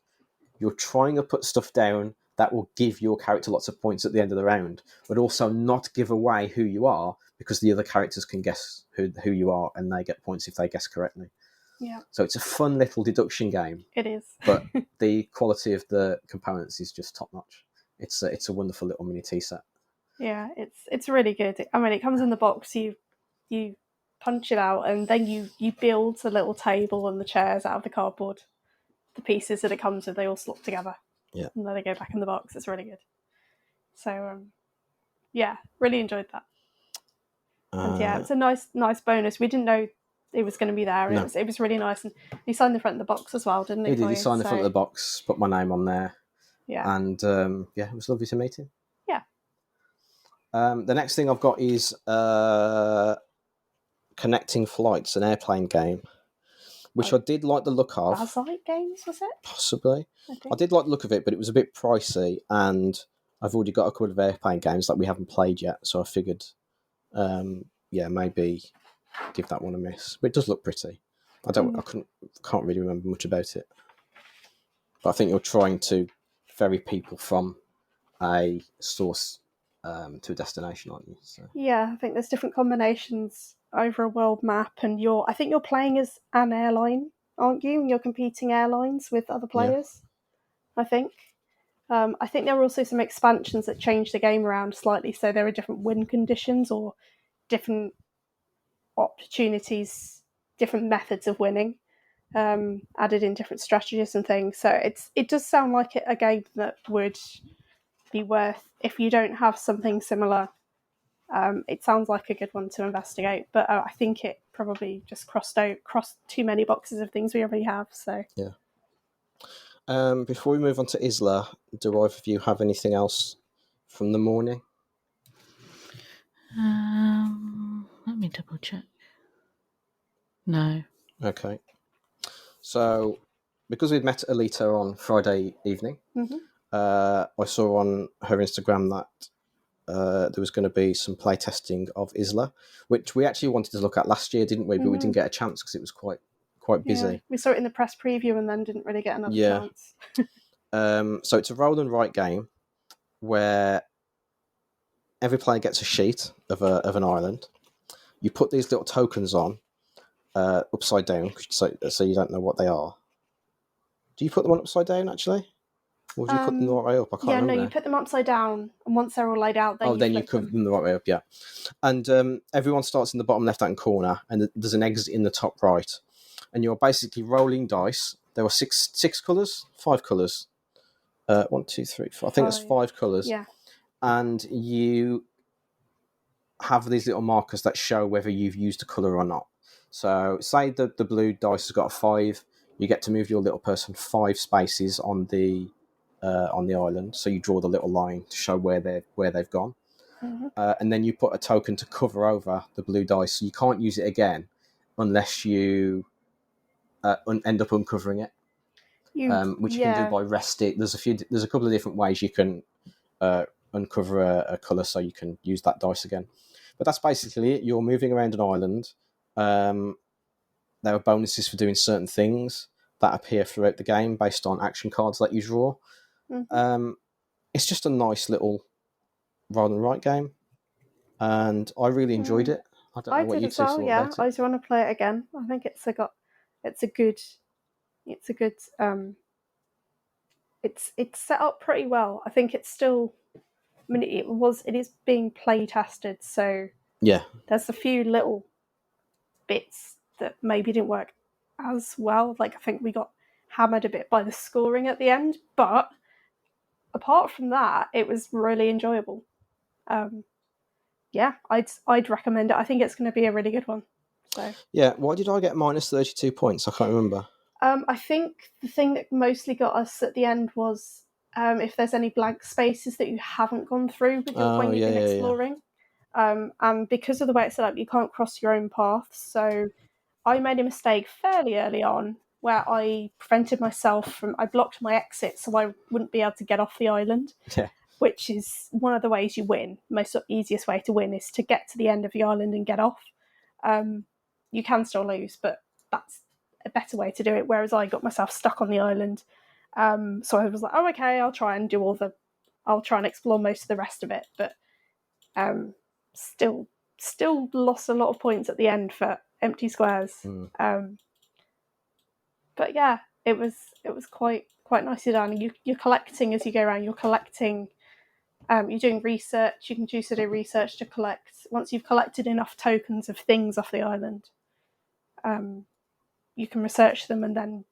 you're trying to put stuff down that will give your character lots of points at the end of the round, but also not give away who you are, because the other characters can guess who you are, and they get points if they guess correctly. Yeah. So it's a fun little deduction game. It is. But the quality of the components is just top notch. It's a wonderful little mini tea set. Yeah, it's really good. I mean, it comes in the box. You punch it out, and then you build a little table and the chairs out of the cardboard. The pieces that it comes with, they all slot together. Yeah. And then they go back in the box. It's really good. So, yeah, really enjoyed that. And yeah, it's a nice bonus. We didn't know it was going to be there. No. It was really nice. And he signed the front of the box as well, didn't he? He did. He signed the front of the box, put my name on there. Yeah. And it was lovely to meet him. Yeah. The next thing I've got is Connecting Flights, an airplane game, which I did like the look of. Barzite Games, was it? Possibly. I did like the look of it, but it was a bit pricey, and I've already got a couple of airplane games that we haven't played yet, so I figured, maybe give that one a miss. But it does look pretty. I can't really remember much about it. But I think you're trying to ferry people from a source to a destination, aren't you? So. Yeah, I think there's different combinations over a world map, and I think you're playing as an airline, aren't you? And you're competing airlines with other players. Yeah. I think there are also some expansions that change the game around slightly, so there are different win conditions or different opportunities, different methods of winning, added in different strategies and things. So it does sound like a game that would be worth, if you don't have something similar. It sounds like a good one to investigate, but I think it probably just crossed too many boxes of things we already have. So yeah. Before we move on to Isla, do either of you have anything else from the morning? Let me double check. No. Okay. So, because we'd met Alita on Friday evening, I saw on her Instagram that there was going to be some playtesting of Isla, which we actually wanted to look at last year, didn't we? But we didn't get a chance because it was quite busy. Yeah. We saw it in the press preview and then didn't really get another chance. So it's a roll and write game where every player gets a sheet of an island. You put these little tokens on upside down, so you don't know what they are. Do you put them on upside down, actually? Or do you put them the right way up? I can't remember. No, you put them upside down, and once they're all laid out, then you cover them the right way up, yeah. And everyone starts in the bottom left-hand corner, and there's an exit in the top right. And you're basically rolling dice. There were six colours? 5 colours. 1, 2, 3, 4. I think there's 5 colours. Yeah. And you have these little markers that show whether you've used a colour or not. So say the blue dice has got a 5, you get to move your little person 5 spaces on the island. So you draw the little line to show where they've gone. Mm-hmm. And then you put a token to cover over the blue dice. So you can't use it again unless you end up uncovering it. Which you can do by resting. There's a couple of different ways you can uncover a colour, so you can use that dice again. But that's basically it. You're moving around an island. There are bonuses for doing certain things that appear throughout the game based on action cards that you draw. Mm-hmm. It's just a nice little roll and write game, and I really enjoyed it. I don't know what you two thought about it. I just want to play it again. I think it's set up pretty well. I think it's still, it is being play tested, so yeah, there's a few little bits that maybe didn't work as well. Like, I think we got hammered a bit by the scoring at the end, but apart from that, it was really enjoyable. I'd recommend it. I think it's going to be a really good one. So yeah, why did I get minus 32 points? I can't remember. I think the thing that mostly got us at the end was if there's any blank spaces that you haven't gone through when you've been exploring. And because of the way it's set up, you can't cross your own paths. So I made a mistake fairly early on where I prevented myself I blocked my exit so I wouldn't be able to get off the island. Yeah. Which is one of the ways you win. Most easiest way to win is to get to the end of the island and get off. You can still lose, but that's a better way to do it. Whereas I got myself stuck on the island. So I was like, oh, okay, I'll try and do all the I'll try and explore most of the rest of it, but still lost a lot of points at the end for empty squares. But yeah, it was quite nicely done. You're collecting as you go around. You're collecting. You're doing research. You can choose to do research to collect. Once you've collected enough tokens of things off the island, you can research them and then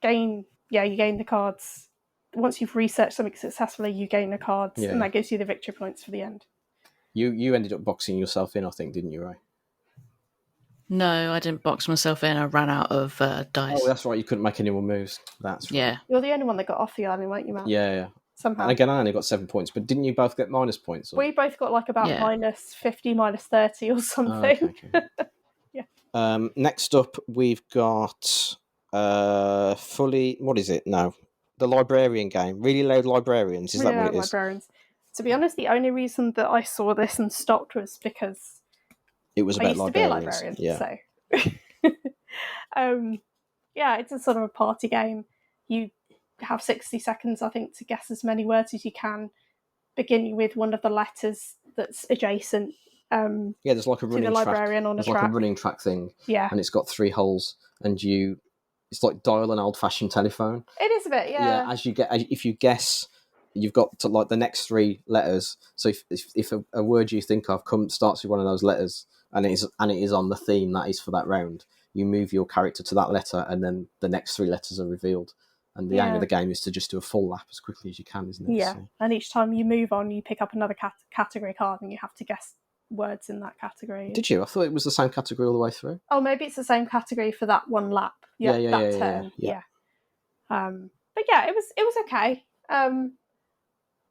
gain the cards. Once you've researched something successfully, you gain the cards, and that gives you the victory points for the end. You ended up boxing yourself in, I think, didn't you, Ray? No, I didn't box myself in. I ran out of dice. Oh, that's right. You couldn't make any more moves. That's right. Yeah. You're the only one that got off the island, weren't you, Matt? Yeah. Somehow. And again, I only got 7 points, but didn't you both get minus points? Or? We both got like about minus 50, minus 30 or something. Okay. Yeah. Next up, we've got what is it now? The librarian game. Really Loud Librarians. Is really that what it is? Librarians. To be honest, the only reason that I saw this and stopped was because it was about librarians. To be a librarian. So, yeah, it's a sort of a party game. You have 60 seconds, I think, to guess as many words as you can, beginning with one of the letters that's adjacent. There's like a running to the librarian track. On there's a like track. a running track thing. Yeah, and it's got 3 holes, and it's like dial an old-fashioned telephone. It is a bit, yeah. If you guess, you've got to like the next 3 letters. So if a word you think of starts with one of those letters, and it is on the theme that is for that round, you move your character to that letter, and then the next 3 letters are revealed. And the aim of the game is to just do a full lap as quickly as you can, isn't it? Yeah, and each time you move on, you pick up another category card, and you have to guess words in that category. Did you? I thought it was the same category all the way through. Oh, maybe it's the same category for that one lap. Turn. Yeah. But yeah, it was okay.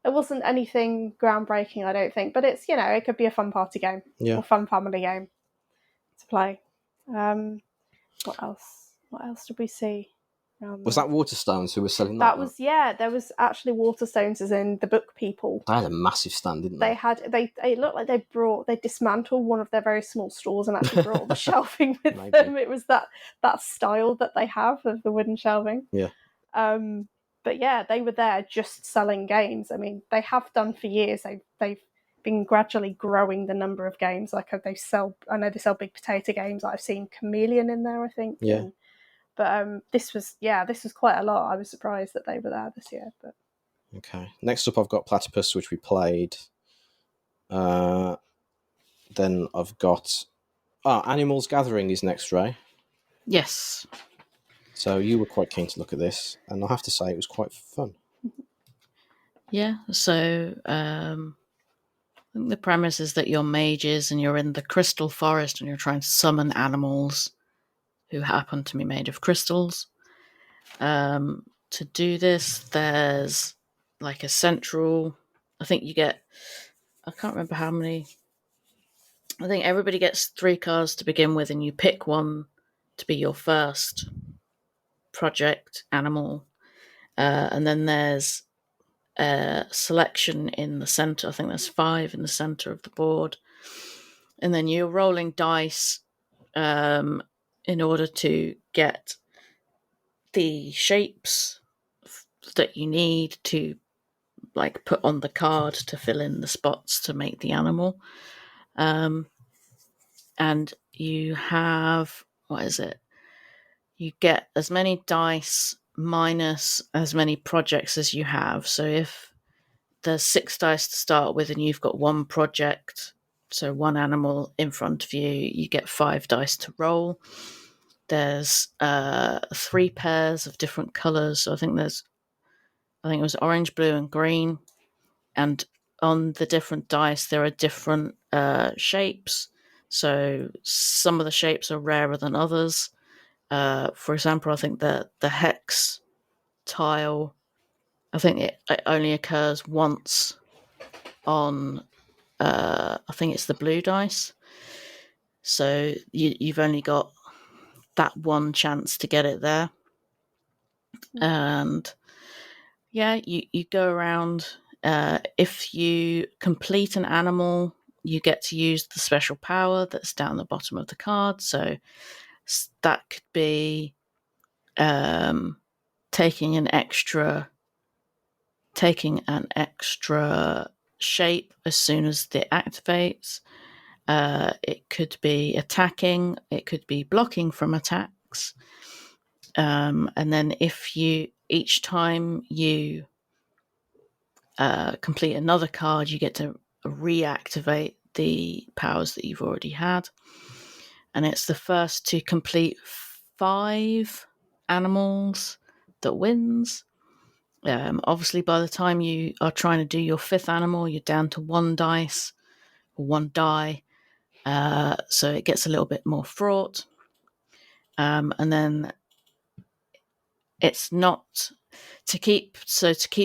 It wasn't anything groundbreaking, I don't think, but it's, it could be a fun party game or fun family game to play. What else did we see? Was that Waterstones who were selling that? There was actually Waterstones as in the book people. They had a massive stand, didn't they? It looked like they dismantled one of their very small stores and actually brought all the shelving with them. It was that style that they have of the wooden shelving. Yeah. But yeah, they were there just selling games. I mean, they have done for years. They've been gradually growing the number of games. Like I know they sell Big Potato games. I've seen Chameleon in there, I think. Yeah. But this was quite a lot. I was surprised that they were there this year. But okay. Next up, I've got Platypus, which we played. Then I've got Animals Gathering is next, Ray. Yes. So you were quite keen to look at this, and I have to say it was quite fun. Yeah. So I think the premise is that you're mages and you're in the crystal forest and you're trying to summon animals who happen to be made of crystals. To do this, there's like a central... I think you get... I can't remember how many... I think everybody gets 3 cards to begin with, and you pick one to be your first project animal. And then there's a selection in the centre. I think there's 5 in the centre of the board. And then you're rolling dice in order to get the shapes that you need to like put on the card to fill in the spots to make the animal. And you have, you get as many dice minus as many projects as you have. So if there's 6 dice to start with and you've got 1 project, so 1 animal in front of you, you get 5 dice to roll. There's 3 pairs of different colours. So I think it was orange, blue, and green. And on the different dice, there are different shapes. So some of the shapes are rarer than others. For example, I think the hex tile, I think it only occurs once on, I think it's the blue dice. So you've only got that 1 chance to get it there. And yeah, you go around. If you complete an animal, you get to use the special power that's down the bottom of the card. So that could be taking an extra taking an extra shape as soon as it activates. It could be attacking. It could be blocking from attacks. And then each time you complete another card, you get to reactivate the powers that you've already had. And it's the first to complete 5 animals that wins. Obviously, by the time you are trying to do your 5th animal, you're down to 1 dice or 1 die. So it gets a little bit more fraught. And then it's not to keep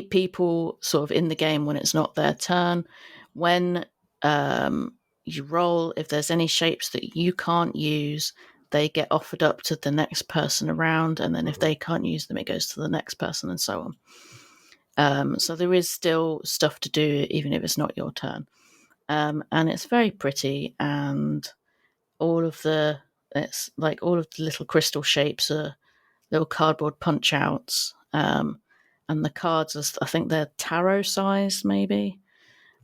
people sort of in the game when it's not their turn. When you roll, if there's any shapes that you can't use, they get offered up to the next person around, and then if they can't use them, it goes to the next person, and so on. So there is still stuff to do, even if it's not your turn. And it's very pretty, and it's like all of the little crystal shapes are little cardboard punch outs. And the cards, I think they're tarot size, maybe.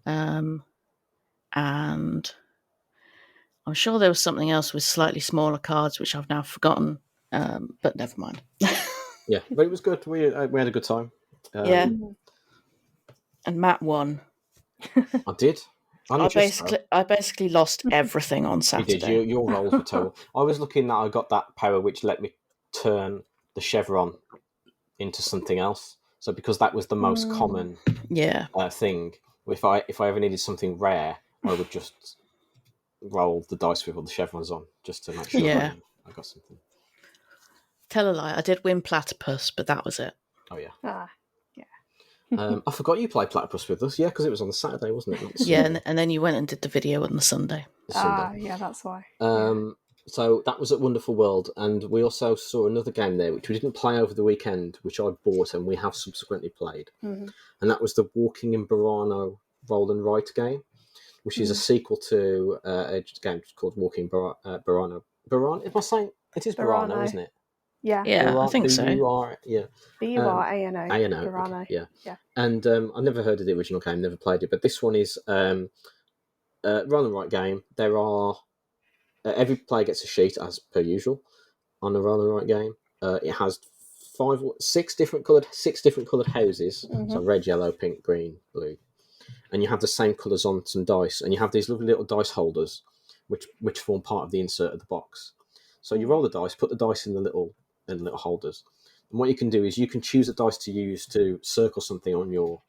And I'm sure there was something else with slightly smaller cards, which I've now forgotten, but never mind. Yeah, but it was good. We had a good time. Yeah. And Matt won. I did. I basically lost everything on Saturday. You did. Your rolls were terrible. I was looking that I got that power which let me turn the chevron into something else. So because that was the most common thing, if I ever needed something rare, I would just roll the dice with all the chevrons on just to make sure I got something. Tell a lie, I did win Platypus, but that was it. Oh yeah. Yeah. I forgot you played Platypus with us, because it was on the Saturday, wasn't it? Yeah, and then you went and did the video on the Sunday. Yeah, that's why. So that was at Wonderful World, and we also saw another game there, which we didn't play over the weekend, which I bought and we have subsequently played. And that was the Walking in Burano Roll and Write game, which is a sequel to a game called Walking Burano. Burano? Am I saying? It is Burano, isn't it? Yeah, I think so. Yeah. Burano. Burano. Okay, yeah. And I never heard of the original game, never played it, but this one is Roll and Write game. There are every player gets a sheet as per usual on the Roll and Write game. It has 6 different coloured houses, so red, yellow, pink, green, blue, and you have the same colours on some dice, and you have these lovely little dice holders, which form part of the insert of the box. So you roll the dice, put the dice in the little holders, and what you can do is you can choose a dice to use to circle something on your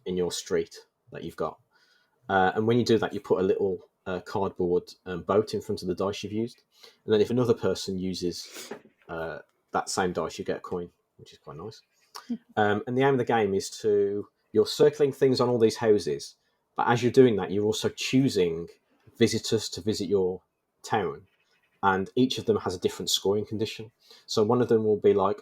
in your street that you've got, and when you do that, you put a little cardboard boat in front of the dice you've used, and then if another person uses that same dice, you get a coin, which is quite nice. And the aim of the game is you're circling things on all these houses, but as you're doing that, you're also choosing visitors to visit your town, and each of them has a different scoring condition. So one of them will be like,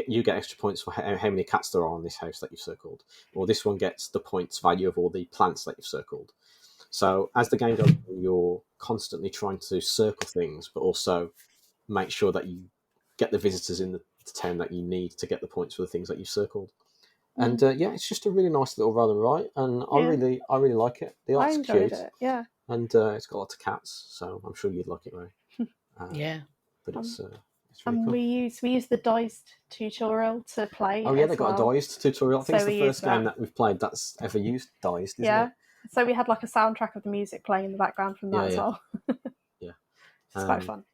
you get extra points for how many cats there are on this house that you've circled, or this one gets the points value of all the plants that you've circled. So as the game goes on, you're constantly trying to circle things, but also make sure that you get the visitors in the town that you need to get the points for the things that you've circled. And it's just a really nice little roll and write, and I really like it. The art's cute, and it's got lots of cats, so I'm sure you'd like it, Ray. But it's really cool. We use the diced tutorial to play. Oh yeah, they got a diced tutorial. I think it's the first game that we've played that's ever used diced, isn't it? So we had like a soundtrack of the music playing in the background from that as well. Yeah, it's quite fun.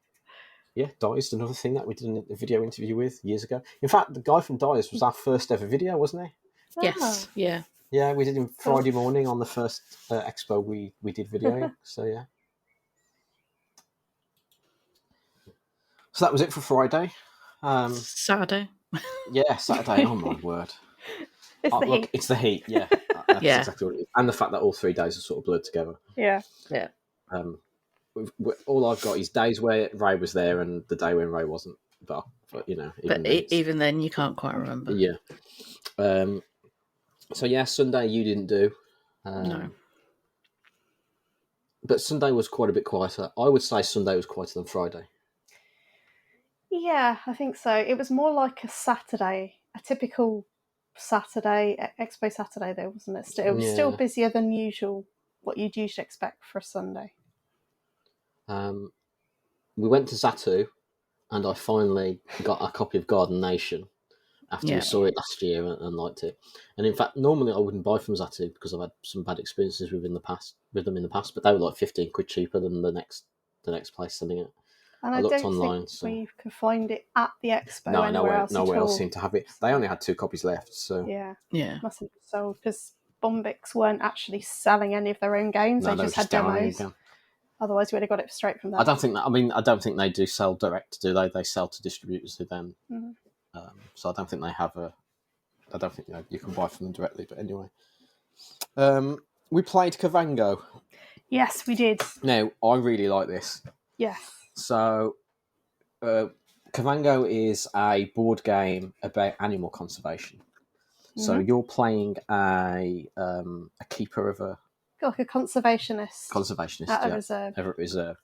Yeah, Diced, another thing that we did a video interview with years ago. In fact, the guy from Diced was our first ever video, wasn't he? Yes, yeah. Yeah, we did him Friday morning on the first expo we did videoing, so yeah. So that was it for Friday. Saturday. Yeah, Saturday, oh my word. Heat. It's the heat, yeah. That's exactly what it is. And the fact that all 3 days are sort of blurred together. Yeah. All I've got is days where Ray was there and the day when Ray wasn't. But even then, you can't quite remember. Yeah. So yeah, Sunday you didn't do. No. But Sunday was quite a bit quieter. I would say Sunday was quieter than Friday. Yeah, I think so. It was more like a Saturday, a typical Saturday, Expo Saturday, though, wasn't it? It was still busier than usual. What you'd usually expect for a Sunday. We went to Zatu, and I finally got a copy of Garden Nation after we saw it last year and liked it. And in fact, normally I wouldn't buy from Zatu because I've had some bad experiences with them in the past. But they were like 15 quid cheaper than the next place selling it. And I looked online, think we could find it at the Expo. Nowhere else seemed to have it. They only had 2 copies left, so yeah, must have sold because Bombix weren't actually selling any of their own games. They just had demos. Otherwise, we would have got it straight from them. I don't think they do sell direct, do they? They sell to distributors who then. Mm-hmm. So I don't think they have I don't think you can buy from them directly. But anyway, we played Kavango. Yes, we did. Now I really like this. Yes. So, Kavango is a board game about animal conservation. Mm-hmm. So you're playing a keeper of like a conservationist at a reserve.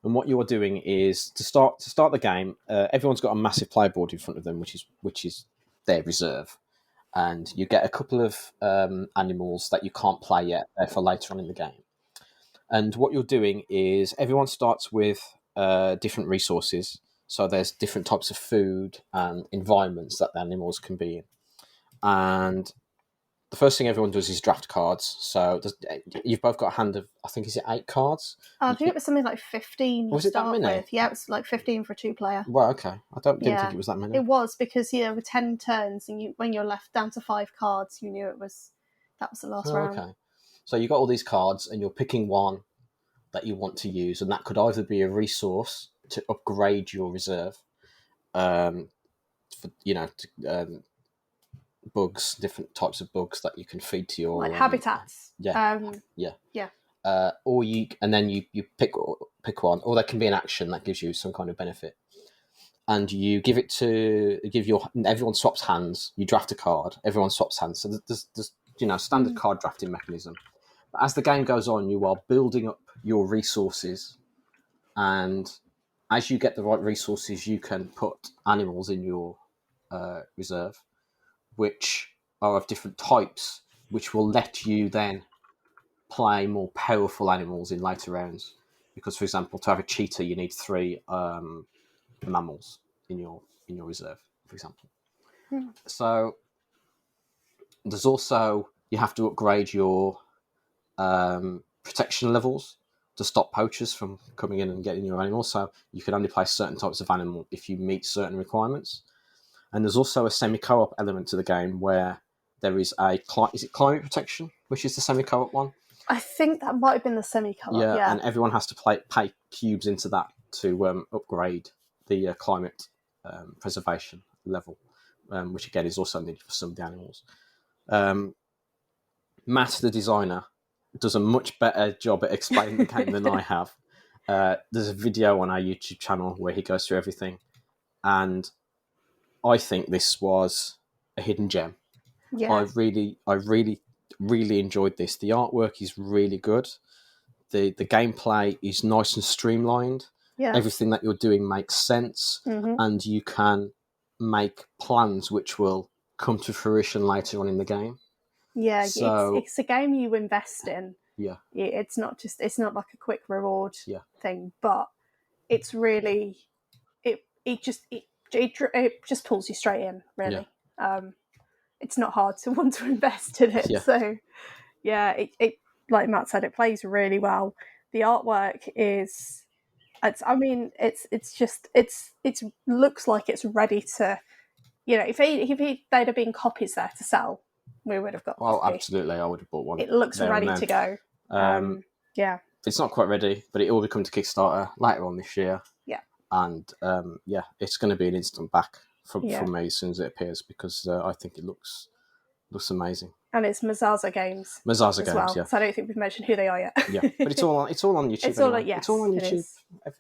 And what you're doing is to start the game. Everyone's got a massive playboard in front of them, which is their reserve, and you get a couple of animals that you can't play yet for later on in the game. And what you're doing is everyone starts with different resources. So there's different types of food and environments that the animals can be in. And the first thing everyone does is draft cards. So you've both got a hand of, I think, is it 8 cards? I think it was something like 15. Was it that many? With. Yeah, it was like 15 for a 2-player. Well, okay. I didn't think it was that many. It was because there were 10 turns, and when you're left down to 5 cards, you knew that was the last round. Okay. So you got all these cards, and you're picking one that you want to use, and that could either be a resource to upgrade your reserve, bugs, different types of bugs that you can feed to your habitats. Or you pick one, or there can be an action that gives you some kind of benefit, and you everyone swaps hands. You draft a card, everyone swaps hands. So there's standard card drafting mechanism. But as the game goes on, you are building up your resources, and as you get the right resources, you can put animals in your reserve, which are of different types, which will let you then play more powerful animals in later rounds. Because, for example, to have a cheetah, you need 3 mammals in your reserve, for example. So there's also, you have to upgrade your protection levels to stop poachers from coming in and getting your animals. So you can only play certain types of animal if you meet certain requirements. And there's also a semi-co-op element to the game where there is is it climate protection, which is the semi-co-op one? I think that might have been the semi-co-op, yeah. And everyone has to pay cubes into that to upgrade the climate preservation level, which again is also needed for some of the animals. Matt, the designer, does a much better job at explaining the game than I have. There's a video on our YouTube channel where he goes through everything, and I think this was a hidden gem. Yeah. I really enjoyed this. The artwork is really good. The gameplay is nice and streamlined. Yeah. Everything that you're doing makes sense, and you can make plans which will come to fruition later on in the game. Yeah, so, it's a game you invest in. Yeah. It's not like a quick reward thing, but it's really it just pulls you straight in, really. Yeah. It's not hard to want to invest in it. Yeah. So it like Matt said, it plays really well. The artwork is it looks like it's ready to, if they'd have been copies there to sell, we would have got a copy. Absolutely, I would have bought one. It looks ready to go. It's not quite ready, but it will be coming to Kickstarter later on this year. Yeah. And it's going to be an instant back from me as soon as it appears, because I think it looks amazing. And it's Mazaza Games. Mazaza Games, well. yeah. So I don't think we've mentioned who they are yet. Yeah, but it's all on YouTube. It's all on YouTube.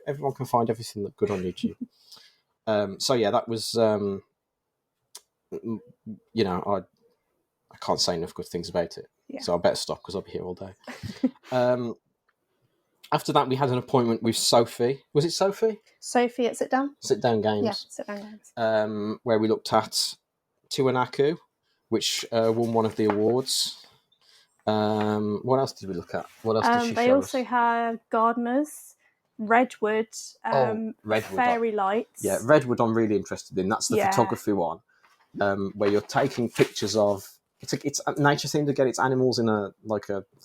Everyone can find everything that's good on YouTube. That was I can't say enough good things about it. Yeah. So I better stop because I'll be here all day. After that, we had an appointment with Sophie. Was it Sophie? Sophie at Sit Down? Sit Down Games. Yeah, Sit Down Games. Where we looked at Tiwanaku, which won one of the awards. What else did we look at? What else did she They show also us? had Gardeners, Redwood, Redwood, Fairy Lights. Yeah, Redwood I'm really interested in. That's the photography one, where you're taking pictures of... It's a nature theme to get its animals in a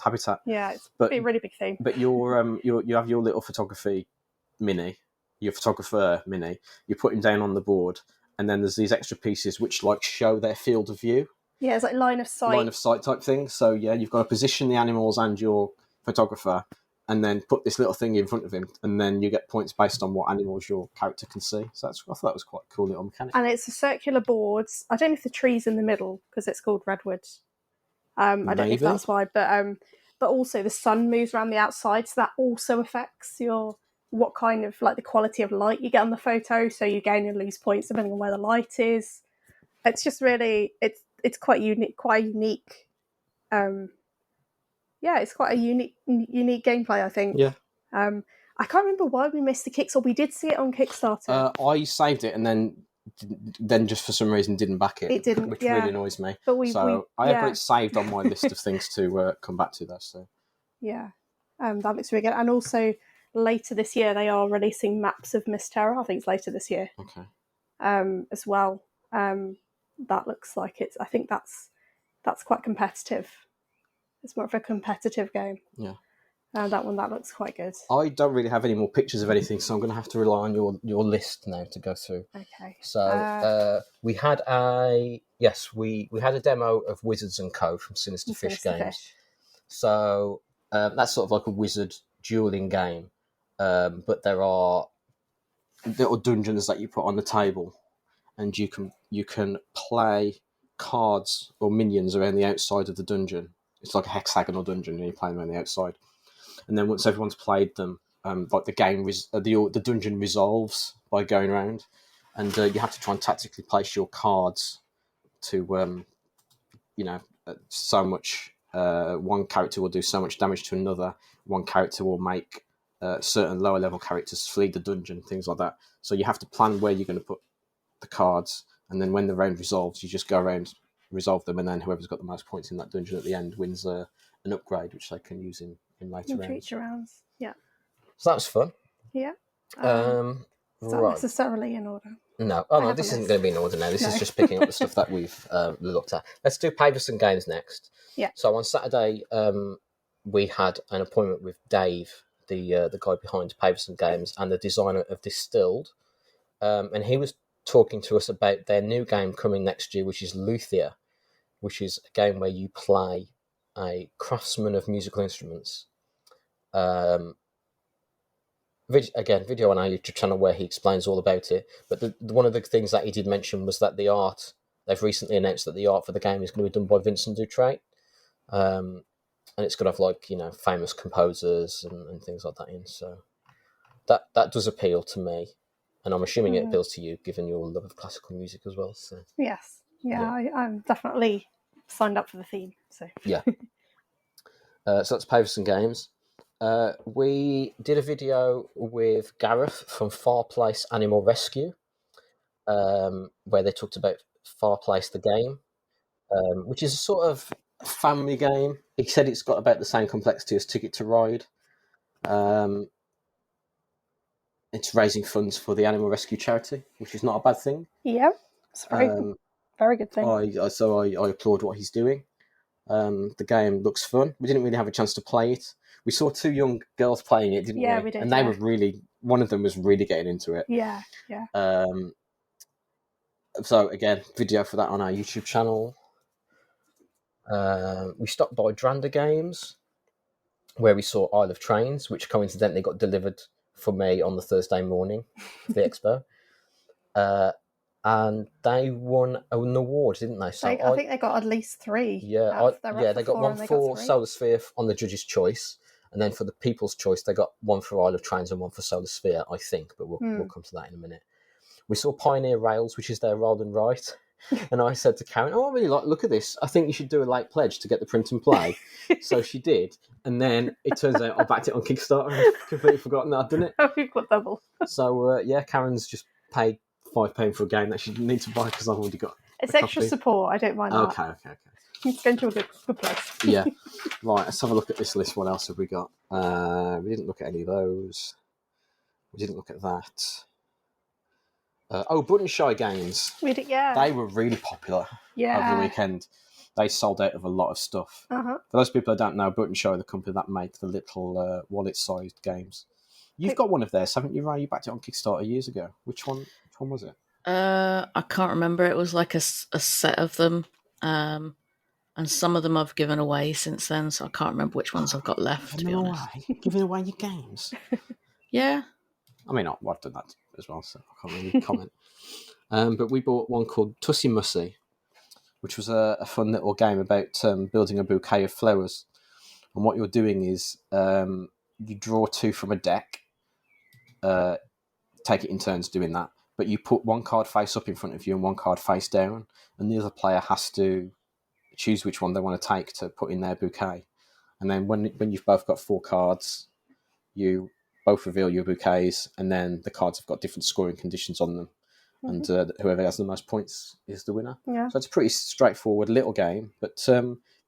habitat. Yeah, it's a really big thing. But you have your little photography mini, your photographer mini. You put him down on the board, and then there's these extra pieces which show their field of view. Yeah, it's like line of sight type thing. So yeah, you've got to position the animals and your photographer, and then put this little thing in front of him, and then you get points based on what animals your character can see. So I thought that was quite a cool little mechanic. And it's a circular board. I don't know if the tree's in the middle because it's called Redwood. I don't know if that's why, but also the sun moves around the outside, so that also affects what kind of the quality of light you get on the photo. So you gain and lose points depending on where the light is. It's just really it's quite unique. It's quite a unique gameplay, I think. Yeah. I can't remember why we missed the Kickstarter. We did see it on Kickstarter. I saved it and then just for some reason didn't back it. It didn't, which really annoys me. But I have it saved on my list of things to come back to. Though, so yeah, that looks really good. And also later this year they are releasing maps of Mysterra. I think it's later this year. Okay. As well. That looks like it's. I think that's quite competitive. It's more of a competitive game. Yeah. That looks quite good. I don't really have any more pictures of anything, so I'm going to have to rely on your list now to go through. Okay. So we had a demo of Wizards & Co. from Sinister Fish Games. So that's sort of like a wizard dueling game, but there are little dungeons that you put on the table, and you can play cards or minions around the outside of the dungeon. It's like a hexagonal dungeon, and you play them around the outside. And then once everyone's played them, the game, the dungeon resolves by going around, and you have to try and tactically place your cards to, so much. One character will do so much damage to another. One character will make certain lower level characters flee the dungeon, things like that. So you have to plan where you're going to put the cards, and then when the round resolves, you just go around, resolve them, and then whoever's got the most points in that dungeon at the end wins an upgrade, which they can use in later rounds. Future rounds, yeah. So that was fun. Yeah. Is that right. necessarily in order? No. Oh, no, this isn't going to be in order now. This is just picking up the stuff that we've looked at. Let's do Paverson Games next. Yeah. So on Saturday, we had an appointment with Dave, the guy behind Paverson Games and the designer of Distilled, and he was talking to us about their new game coming next year, which is Luthier, which is a game where you play a craftsman of musical instruments. Video on our YouTube channel where he explains all about it. But one of the things that he did mention was that they've recently announced that the art for the game is going to be done by Vincent Dutrait. And it's going to have famous composers and things like that in. So that does appeal to me. And I'm assuming it appeals to you, given your love of classical music as well. So yes. Yeah. I'm definitely signed up for the theme. So yeah. So that's Paverson Games. We did a video with Gareth from Far Place Animal Rescue, where they talked about Far Place the game, which is a sort of family game. He said it's got about the same complexity as Ticket to Ride. It's raising funds for the animal rescue charity, which is not a bad thing. Yeah, it's very good thing. I applaud what he's doing. The game looks fun. We didn't really have a chance to play it. We saw two young girls playing it, didn't we? Yeah, we did. And they were one of them was really getting into it. Yeah. So again, video for that on our YouTube channel. We stopped by Dranda Games, where we saw Isle of Trains, which coincidentally got delivered for me on the Thursday morning for the expo. And they won an award, didn't they? So I think they got at least 3. Yeah, they got one for Solar Sphere on the Judge's Choice, and then for the People's Choice, they got one for Isle of Trains and one for Solar Sphere, I think, but we'll come to that in a minute. We saw Pioneer Rails, which is their roll and write, and I said to Karen, I really look at this. I think you should do a late pledge to get the print and play. So she did, and then it turns out I backed it on Kickstarter and I've completely forgotten that I'd done it. We've got double. So, Karen's just paid £5 for a game that she didn't need to buy because I've already got It's extra support. I don't mind that. Okay. It's going to a good place. Yeah. Right, let's have a look at this list. What else have we got? We didn't look at any of those. We didn't look at that. Button Shy games. We did, yeah. They were really popular over the weekend. They sold out of a lot of stuff. Uh-huh. For those people that don't know, Button Shy are the company that make the little wallet-sized games. You've got one of theirs, haven't you, Ray? You backed it on Kickstarter years ago. Which one was it? I can't remember. It was like a set of them. And some of them I've given away since then, so I can't remember which ones I've got left, to be honest. Giving away your games? Yeah. I mean, I've done that as well, so I can't really comment. But we bought one called Tussie Mussy, which was a fun little game about building a bouquet of flowers. And what you're doing is you draw 2 from a deck, take it in turns doing that, but you put one card face up in front of you and one card face down, and the other player has to choose which one they want to take to put in their bouquet. And then when you've both got 4 cards, you both reveal your bouquets, and then the cards have got different scoring conditions on them. Mm-hmm. And whoever has the most points is the winner. Yeah. So it's a pretty straightforward little game, but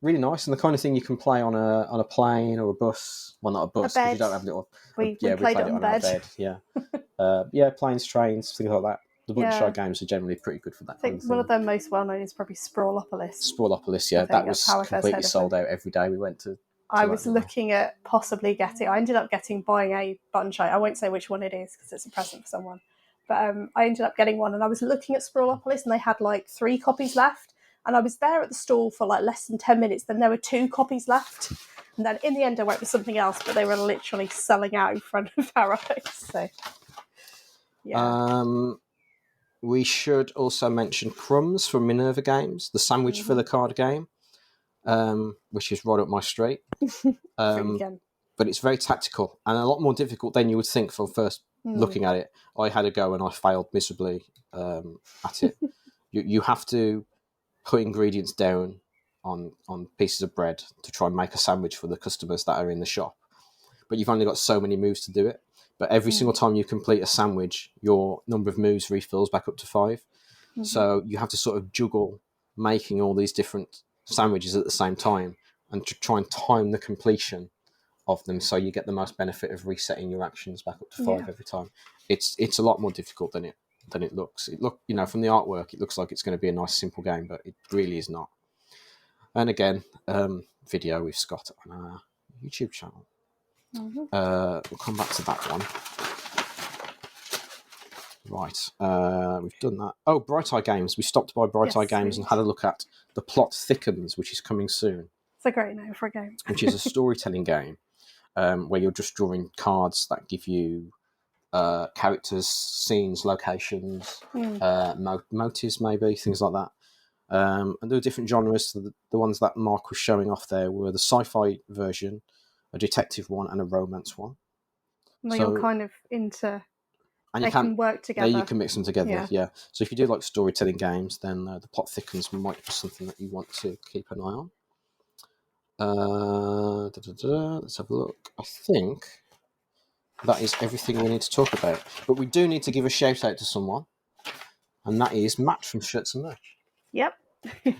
really nice, and the kind of thing you can play on a plane or a bus. Well, not a bus, because you don't have little... We played it on our bed. Yeah. Planes, trains, things like that. The Button Shy games are generally pretty good for that. I think one of their most well-known is probably Sprawlopolis. Sprawlopolis, yeah. That was completely sold out every day we went to. I was looking at possibly getting... I ended up buying a Button Shy. I won't say which one it is because it's a present for someone. But I ended up getting one, and I was looking at Sprawlopolis, and they had like 3 copies left. And I was there at the stall for like less than 10 minutes. Then there were 2 copies left. And then in the end, I went for something else, but they were literally selling out in front of our eyes. So, yeah. We should also mention Crumbs from Minerva Games, the sandwich filler card game, which is right up my street. But it's very tactical and a lot more difficult than you would think from first looking at it. I had a go and I failed miserably at it. You have to put ingredients down on pieces of bread to try and make a sandwich for the customers that are in the shop. But you've only got so many moves to do it. But every single time you complete a sandwich, your number of moves refills back up to 5. Mm-hmm. So you have to sort of juggle making all these different sandwiches at the same time and to try and time the completion of them so you get the most benefit of resetting your actions back up to 5 every time. It's a lot more difficult than it looks. From the artwork, it looks like it's going to be a nice simple game, but it really is not. And again, video with Scott on our YouTube channel. Mm-hmm. We'll come back to that one. Right, we've done that. Oh, Bright Eye Games. We stopped by Bright Eye Games and had a look at The Plot Thickens, which is coming soon. It's a great name for a game. Which is a storytelling game where you're just drawing cards that give you characters, scenes, locations, motives, maybe, things like that. And there were different genres. The ones that Mark was showing off there were the sci-fi version, a detective one, and a romance one. Well, you're kind of into... And they can work together. Yeah, you can mix them together, yeah. So if you do like storytelling games, then The Plot Thickens might be something that you want to keep an eye on. Let's have a look. I think that is everything we need to talk about. But we do need to give a shout-out to someone, and that is Matt from Shirts and Merch. Yep.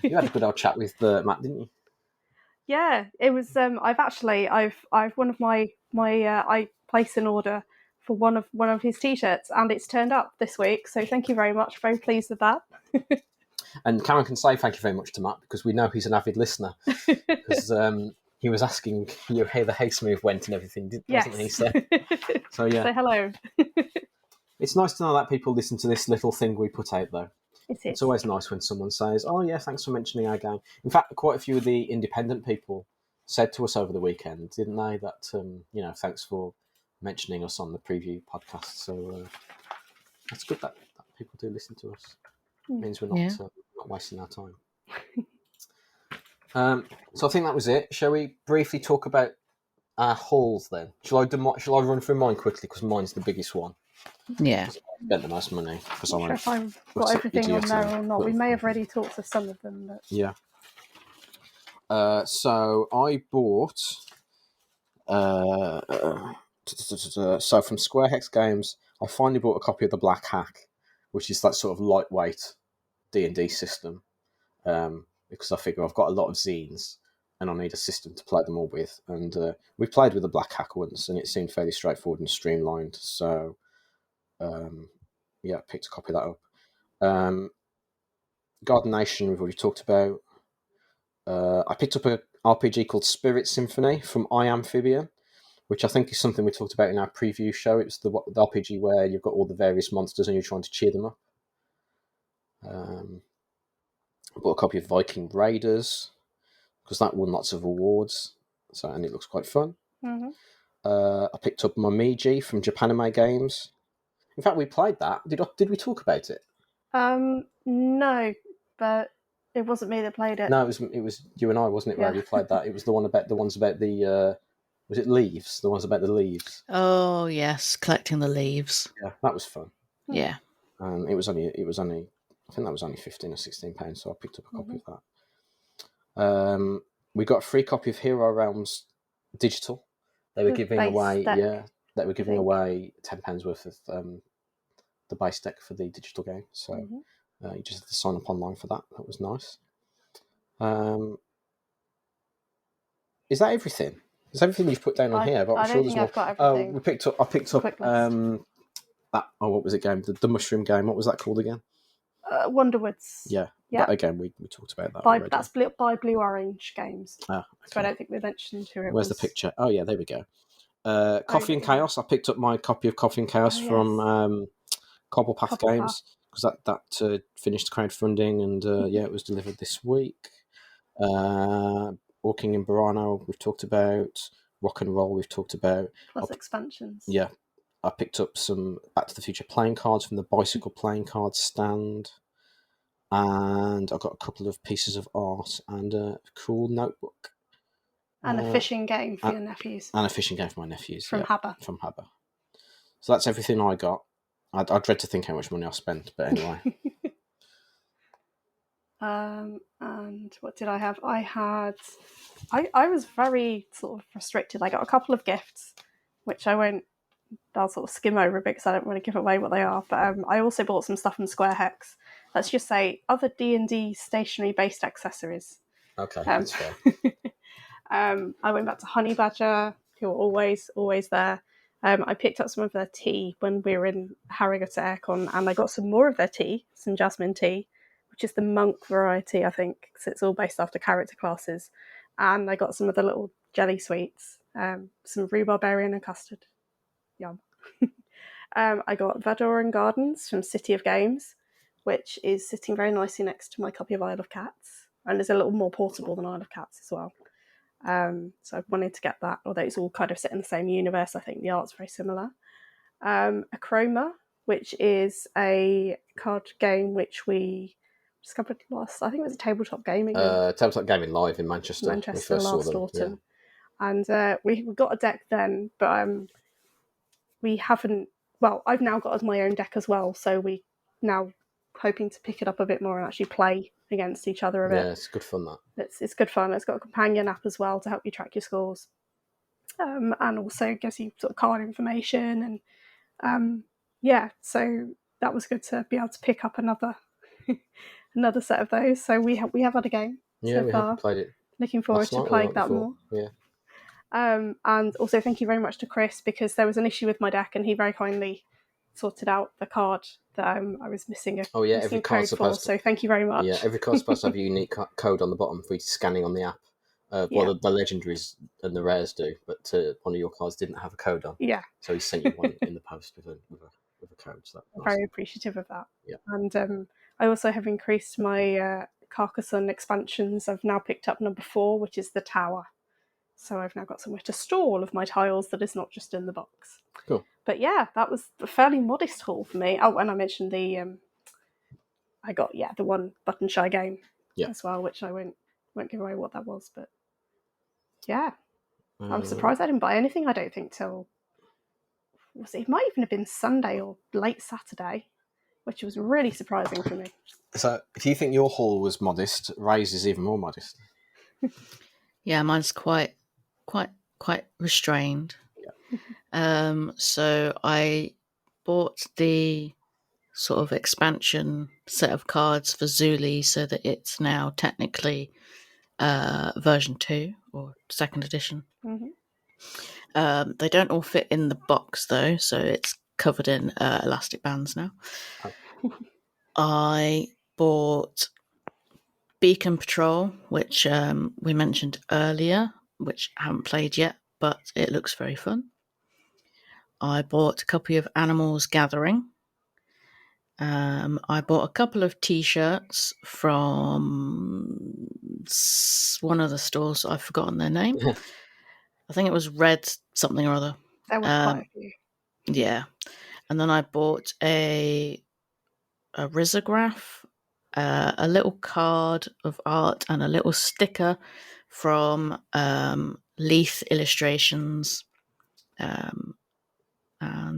You had a good old chat with Matt, didn't you? Yeah, it was. I've one of my I placed an order for one of his t-shirts, and it's turned up this week. So thank you very much. Very pleased with that. And Karen can say thank you very much to Matt because we know he's an avid listener. Because he was asking you how the house move went and everything, wasn't he? So yeah. Say hello. It's nice to know that people listen to this little thing we put out, though. It's always nice when someone says, "Oh yeah, thanks for mentioning our game." In fact, quite a few of the independent people said to us over the weekend, didn't they? That thanks for mentioning us on the preview podcast. So that's good that people do listen to us. It means we're not wasting our time. So I think that was it. Shall we briefly talk about our hauls then? Shall I run through mine quickly because mine's the biggest one? Yeah. I spent the most money because I'm not sure if I've got everything on there or not. We may have already talked to some of them. But... Yeah. So I bought. So from Square Hex Games, I finally bought a copy of The Black Hack, which is that sort of lightweight D&D system, because I figure I've got a lot of zines and I need a system to play them all with. And we played with the Black Hack once, and it seemed fairly straightforward and streamlined. So, I picked a copy of that up. Garden Nation, we've already talked about. I picked up an RPG called Spirit Symphony from iAmphibian, which I think is something we talked about in our preview show. It's the RPG where you've got all the various monsters and you're trying to cheer them up. I bought a copy of Viking Raiders, because that won lots of awards, and it looks quite fun. Mm-hmm. I picked up Momiji from Japanime Games. In fact, we played that. Did we talk about it? No, but it wasn't me that played it. No, it was you and I, wasn't it? Ray? We played that. It was the ones about the was it leaves? The ones about the leaves. Oh yes, collecting the leaves. Yeah, that was fun. Yeah, it was only I think that was only £15 or £16, so I picked up a copy of that. We got a free copy of Hero Realms digital. They were giving away they were giving away £10 worth of the base deck for the digital game. So you just have to sign up online for that. That was nice. Is that everything? Is everything you've put down on here? But I'm sure there's more. Got everything. I picked up that. Oh, what was it game? The mushroom game. What was that called again? Wonderwoods. Yeah. That, again, we talked about that already. That's by Blue Orange Games. Okay. So I don't think we mentioned who it was. Where's the picture? Oh yeah, there we go. Coffee and Chaos. I picked up my copy of Coffee and Chaos from Cobblepath Games, because that finished crowdfunding, and it was delivered this week. Walking in Burano, we've talked about. Rock and Roll, we've talked about. Plus expansions. Yeah. I picked up some Back to the Future playing cards from the Bicycle playing cards stand. And I got a couple of pieces of art and a cool notebook. And a fishing game for your nephews. And a fishing game for my nephews. From Haber. From Haber. So that's everything I got. I dread to think how much money I spent, but anyway. And what did I have? I was very sort of restricted. I got a couple of gifts, which I'll sort of skim over a bit because I don't want to give away what they are. But I also bought some stuff from Square Hex. Let's just say other D&D stationery-based accessories. Okay, that's fair. I went back to Honey Badger, who are always there. I picked up some of their tea when we were in Harrogate Aircon, and I got some more of their tea, some jasmine tea, which is the monk variety, I think, because it's all based after character classes. And I got some of the little jelly sweets, some rhubarbarian and custard. Yum. I got Vadoran Gardens from City of Games, which is sitting very nicely next to my copy of Isle of Cats, and is a little more portable than Isle of Cats as well. So I wanted to get that, although it's all kind of set in the same universe. I think the art's very similar. Acroma, which is a card game which we discovered I think it was a tabletop gaming. Tabletop gaming live in Manchester. Last autumn. Yeah. And we got a deck then, but we haven't. Well, I've now got my own deck as well, so we now hoping to pick it up a bit more and actually play against each other a bit. Yeah, it's good fun, that. It's good fun. It's got a companion app as well to help you track your scores. And also gives you sort of card information, and so that was good to be able to pick up another set of those. So we have had a game so far. Haven't played it. Looking forward to playing that more. Yeah. And also thank you very much to Chris, because there was an issue with my deck and he very kindly sorted out the card that I was missing every card's supposed to. So thank you very much. Yeah, every card's supposed to have a unique code on the bottom for you scanning on the app. The legendaries and the rares do, but one of your cards didn't have a code on. Yeah. So he sent you one in the post with a code. So I'm very appreciative of that. Yeah. And I also have increased my Carcassonne expansions. I've now picked up number 4, which is the tower. So I've now got somewhere to store all of my tiles that is not just in the box. Cool. But yeah, that was a fairly modest haul for me. Oh, and I mentioned I got the one Button Shy game as well, which I won't give away what that was. But yeah, I'm surprised I didn't buy anything. I don't think till it might even have been Sunday or late Saturday, which was really surprising for me. So if you think your haul was modest, Ray's is even more modest. Yeah, mine's quite restrained. Yeah. So I bought the sort of expansion set of cards for Zuli, so that it's now technically version 2 or 2nd edition. Mm-hmm. They don't all fit in the box though, so it's covered in elastic bands now. Oh. I bought Beacon Patrol, which we mentioned earlier, which I haven't played yet, but it looks very fun. I bought a copy of Animals Gathering. I bought a couple of T-shirts from one of the stores. I've forgotten their name. I think it was Red something or other. There were quite a few. Yeah. And then I bought a risograph, a little card of art, and a little sticker from Leith Illustrations. And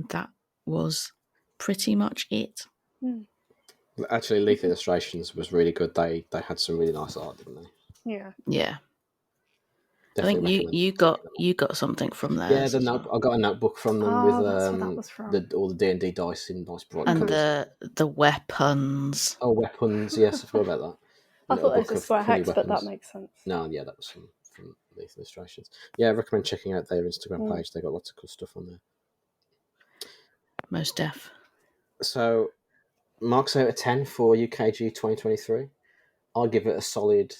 that was pretty much it. Actually, Leith Illustrations was really good. They had some really nice art, didn't they? Yeah. Yeah. Definitely I think you got something from there. Yeah, I got a notebook from them with that's what that was from. all the D&D dice in nice bright and colours. the weapons. Oh, weapons! Yes, I forgot about that. I thought it was a square hex, but that makes sense. No, yeah, that was from Leith Illustrations. Yeah, I recommend checking out their Instagram page. They got lots of cool stuff on there. Most deaf. So, marks out of 10 for UKGE 2023. I'll give it a solid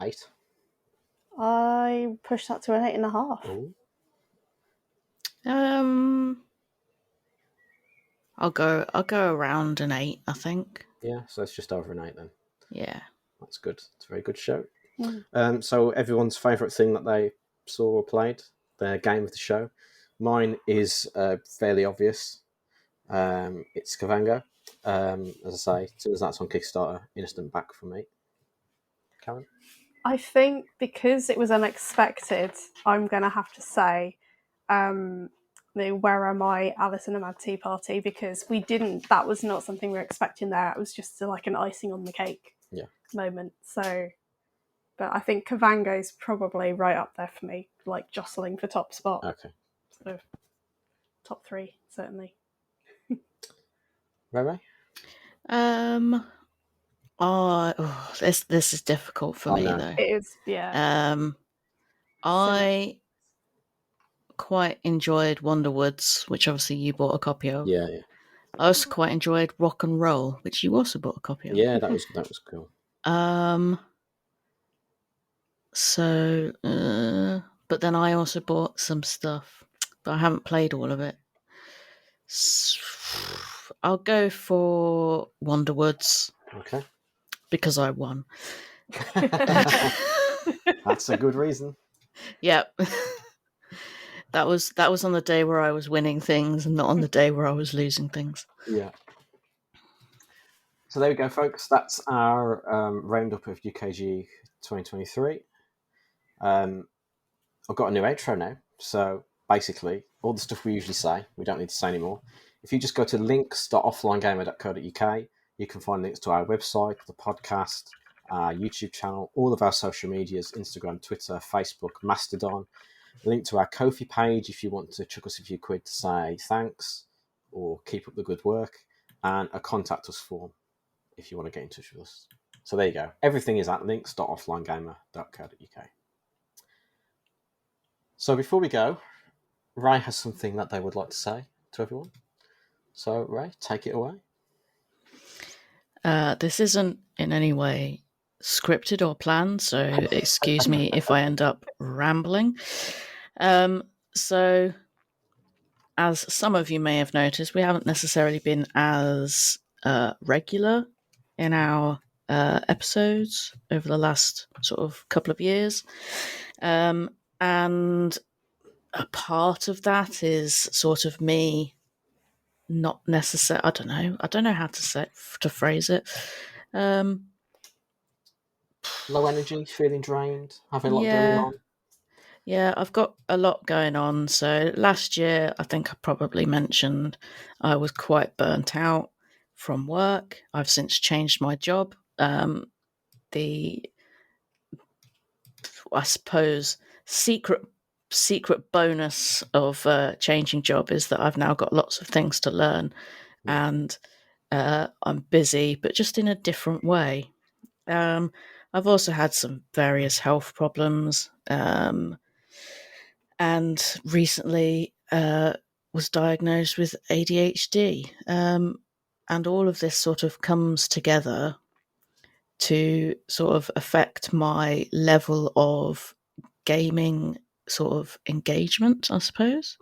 8. I pushed that to an 8.5. Ooh. I'll go around an 8, I think. Yeah, so it's just over an 8 then. Yeah. That's good. It's a very good show. Mm. So everyone's favourite thing that they saw or played, their game of the show. Mine is fairly obvious. It's Kavango. As I say, as soon as that's on Kickstarter, instant back for me. Karen? I think because it was unexpected, I'm going to have to say, Where Am I, Alice in a Mad Tea Party, because that was not something we were expecting there. It was just like an icing on the cake moment. So, but I think Kavango's probably right up there for me, like jostling for top spot. Okay. Sort of top 3, certainly. Rai? This is difficult for me though. It is, yeah. I quite enjoyed Wonderwoods, which obviously you bought a copy of. Yeah. I also quite enjoyed Rock and Roll, which you also bought a copy of. Yeah, that was cool. So, but then I also bought some stuff, but I haven't played all of it. I'll go for Wonderwoods. Okay. Because I won. That's a good reason. Yep. That was on the day where I was winning things and not on the day where I was losing things. Yeah. So there we go, folks. That's our roundup of UKGE 2023. I've got a new outro now. So basically, all the stuff we usually say, we don't need to say anymore. If you just go to links.offlinegamer.co.uk, you can find links to our website, the podcast, our YouTube channel, all of our social medias, Instagram, Twitter, Facebook, Mastodon. A link to our Ko-fi page if you want to chuck us a few quid to say thanks or keep up the good work, and a contact us form if you want to get in touch with us. So there you go. Everything is at links.offlinegamer.co.uk. So before we go, Rai has something that they would like to say to everyone. So Rai, take it away. This isn't in any way scripted or planned, so excuse me if I end up rambling. So, as some of you may have noticed, we haven't necessarily been as regular in our episodes over the last sort of couple of years. And a part of that is sort of me not necessarily, I don't know how to phrase it. Low energy, feeling drained, having a lot going on. Yeah, I've got a lot going on. So last year, I think I probably mentioned I was quite burnt out from work. I've since changed my job. I suppose, secret secret bonus of changing job is that I've now got lots of things to learn, and I'm busy, but just in a different way. I've also had some various health problems, and recently was diagnosed with ADHD. And all of this sort of comes together to sort of affect my level of gaming sort of engagement, I suppose.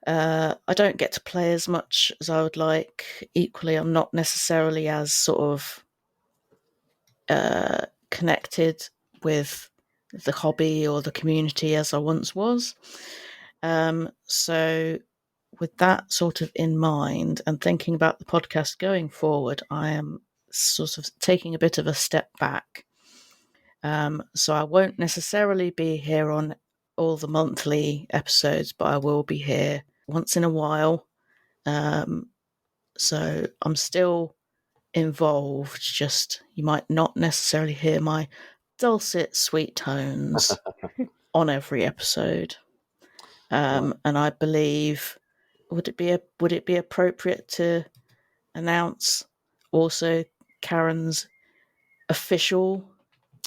I don't get to play as much as I would like. Equally, I'm not necessarily as sort of connected with the hobby or the community as I once was. So with that sort of in mind and thinking about the podcast going forward, I am sort of taking a bit of a step back. So I won't necessarily be here on all the monthly episodes, but I will be here once in a while. So I'm still involved, just you might not necessarily hear my dulcet, sweet tones on every episode. And I believe, would it be appropriate to announce also Karen's official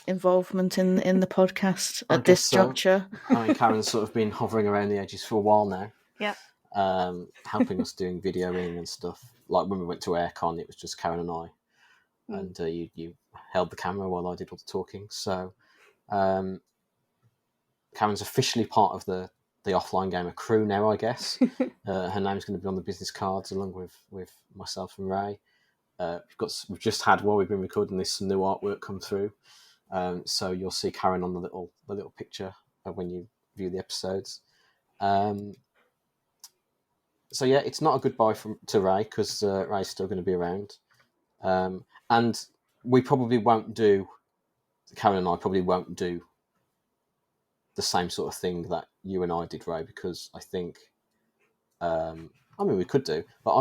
involvement in the podcast at this juncture? I mean, Karen's sort of been hovering around the edges for a while now. Yeah. Helping us doing videoing and stuff. Like when we went to Aircon, it was just Karen and I, and you held the camera while I did all the talking. So Karen's officially part of the offline gamer crew now, I guess. Her name's going to be on the business cards along with myself and Ray. We've just had, while we've been recording this, some new artwork come through. So you'll see Karen on the little picture when you view the episodes. So yeah, it's not a goodbye to Ray, because Ray's still going to be around. And we probably won't do, Karen and I probably won't do the same sort of thing that you and I did, Ray, because I think, I mean, we could do, but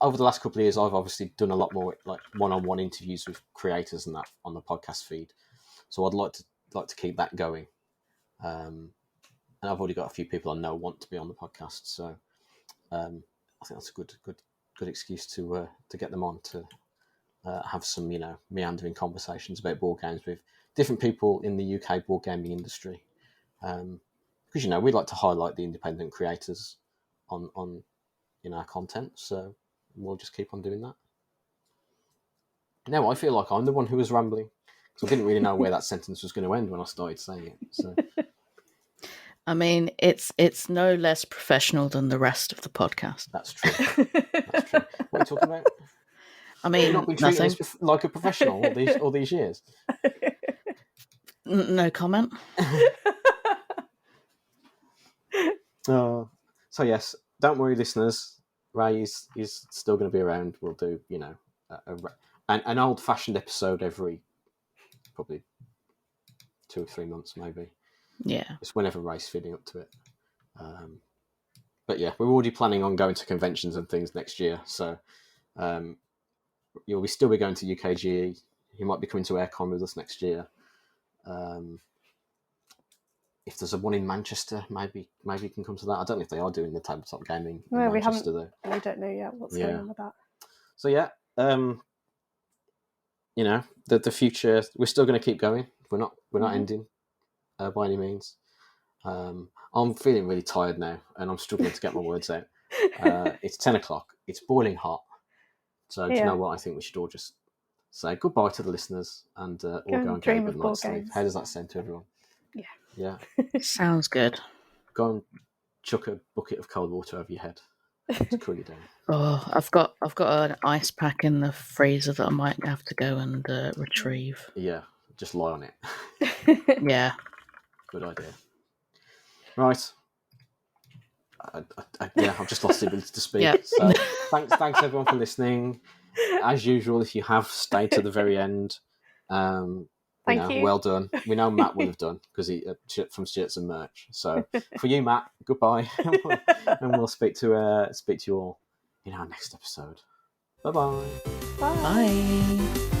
over the last couple of years, I've obviously done a lot more like one-on-one interviews with creators and that on the podcast feed. So I'd like to keep that going. And I've already got a few people I know want to be on the podcast, so I think that's a good excuse to get them on to have some, meandering conversations about board games with different people in the UK board gaming industry. Because we like to highlight the independent creators on our content, so we'll just keep on doing that. Now I feel like I'm the one who was rambling, because I didn't really know where that sentence was going to end when I started saying it. So. I mean, it's no less professional than the rest of the podcast. That's true. That's true. What are you talking about? I mean, you've not been treated like a professional all these years. No comment. So yes, don't worry, listeners. Ray is still going to be around. We'll do, an old-fashioned episode every probably 2 or 3 months, maybe. Yeah. Just whenever Ray's feeling up to it. But yeah, we're already planning on going to conventions and things next year. So you'll still be going to UKGE. You might be coming to Aircon with us next year. If there's a one in Manchester, maybe you can come to that. I don't know if they are doing the tabletop gaming in Manchester, though. We don't know yet what's going on with that. So yeah, the future, we're still going to keep going. We're not ending by any means. I'm feeling really tired now, and I'm struggling to get my words out. It's 10 o'clock. It's boiling hot. So do you know what? I think we should all just say goodbye to the listeners and all go and get a good night's sleep. How does that sound to everyone? Yeah. Sounds good. Go and chuck a bucket of cold water over your head to cool you down. Oh, I've got an ice pack in the freezer that I might have to go and retrieve. Yeah, just lie on it. Yeah. Good idea. Right. I've just lost the ability to speak. Yeah. So thanks everyone for listening. As usual, if you have stayed to the very end, Thank you. Well done. We know Matt would have done because he from Shirts and Merch. So for you, Matt, goodbye, and we'll speak to you all in our next episode. Bye-bye. Bye. Bye.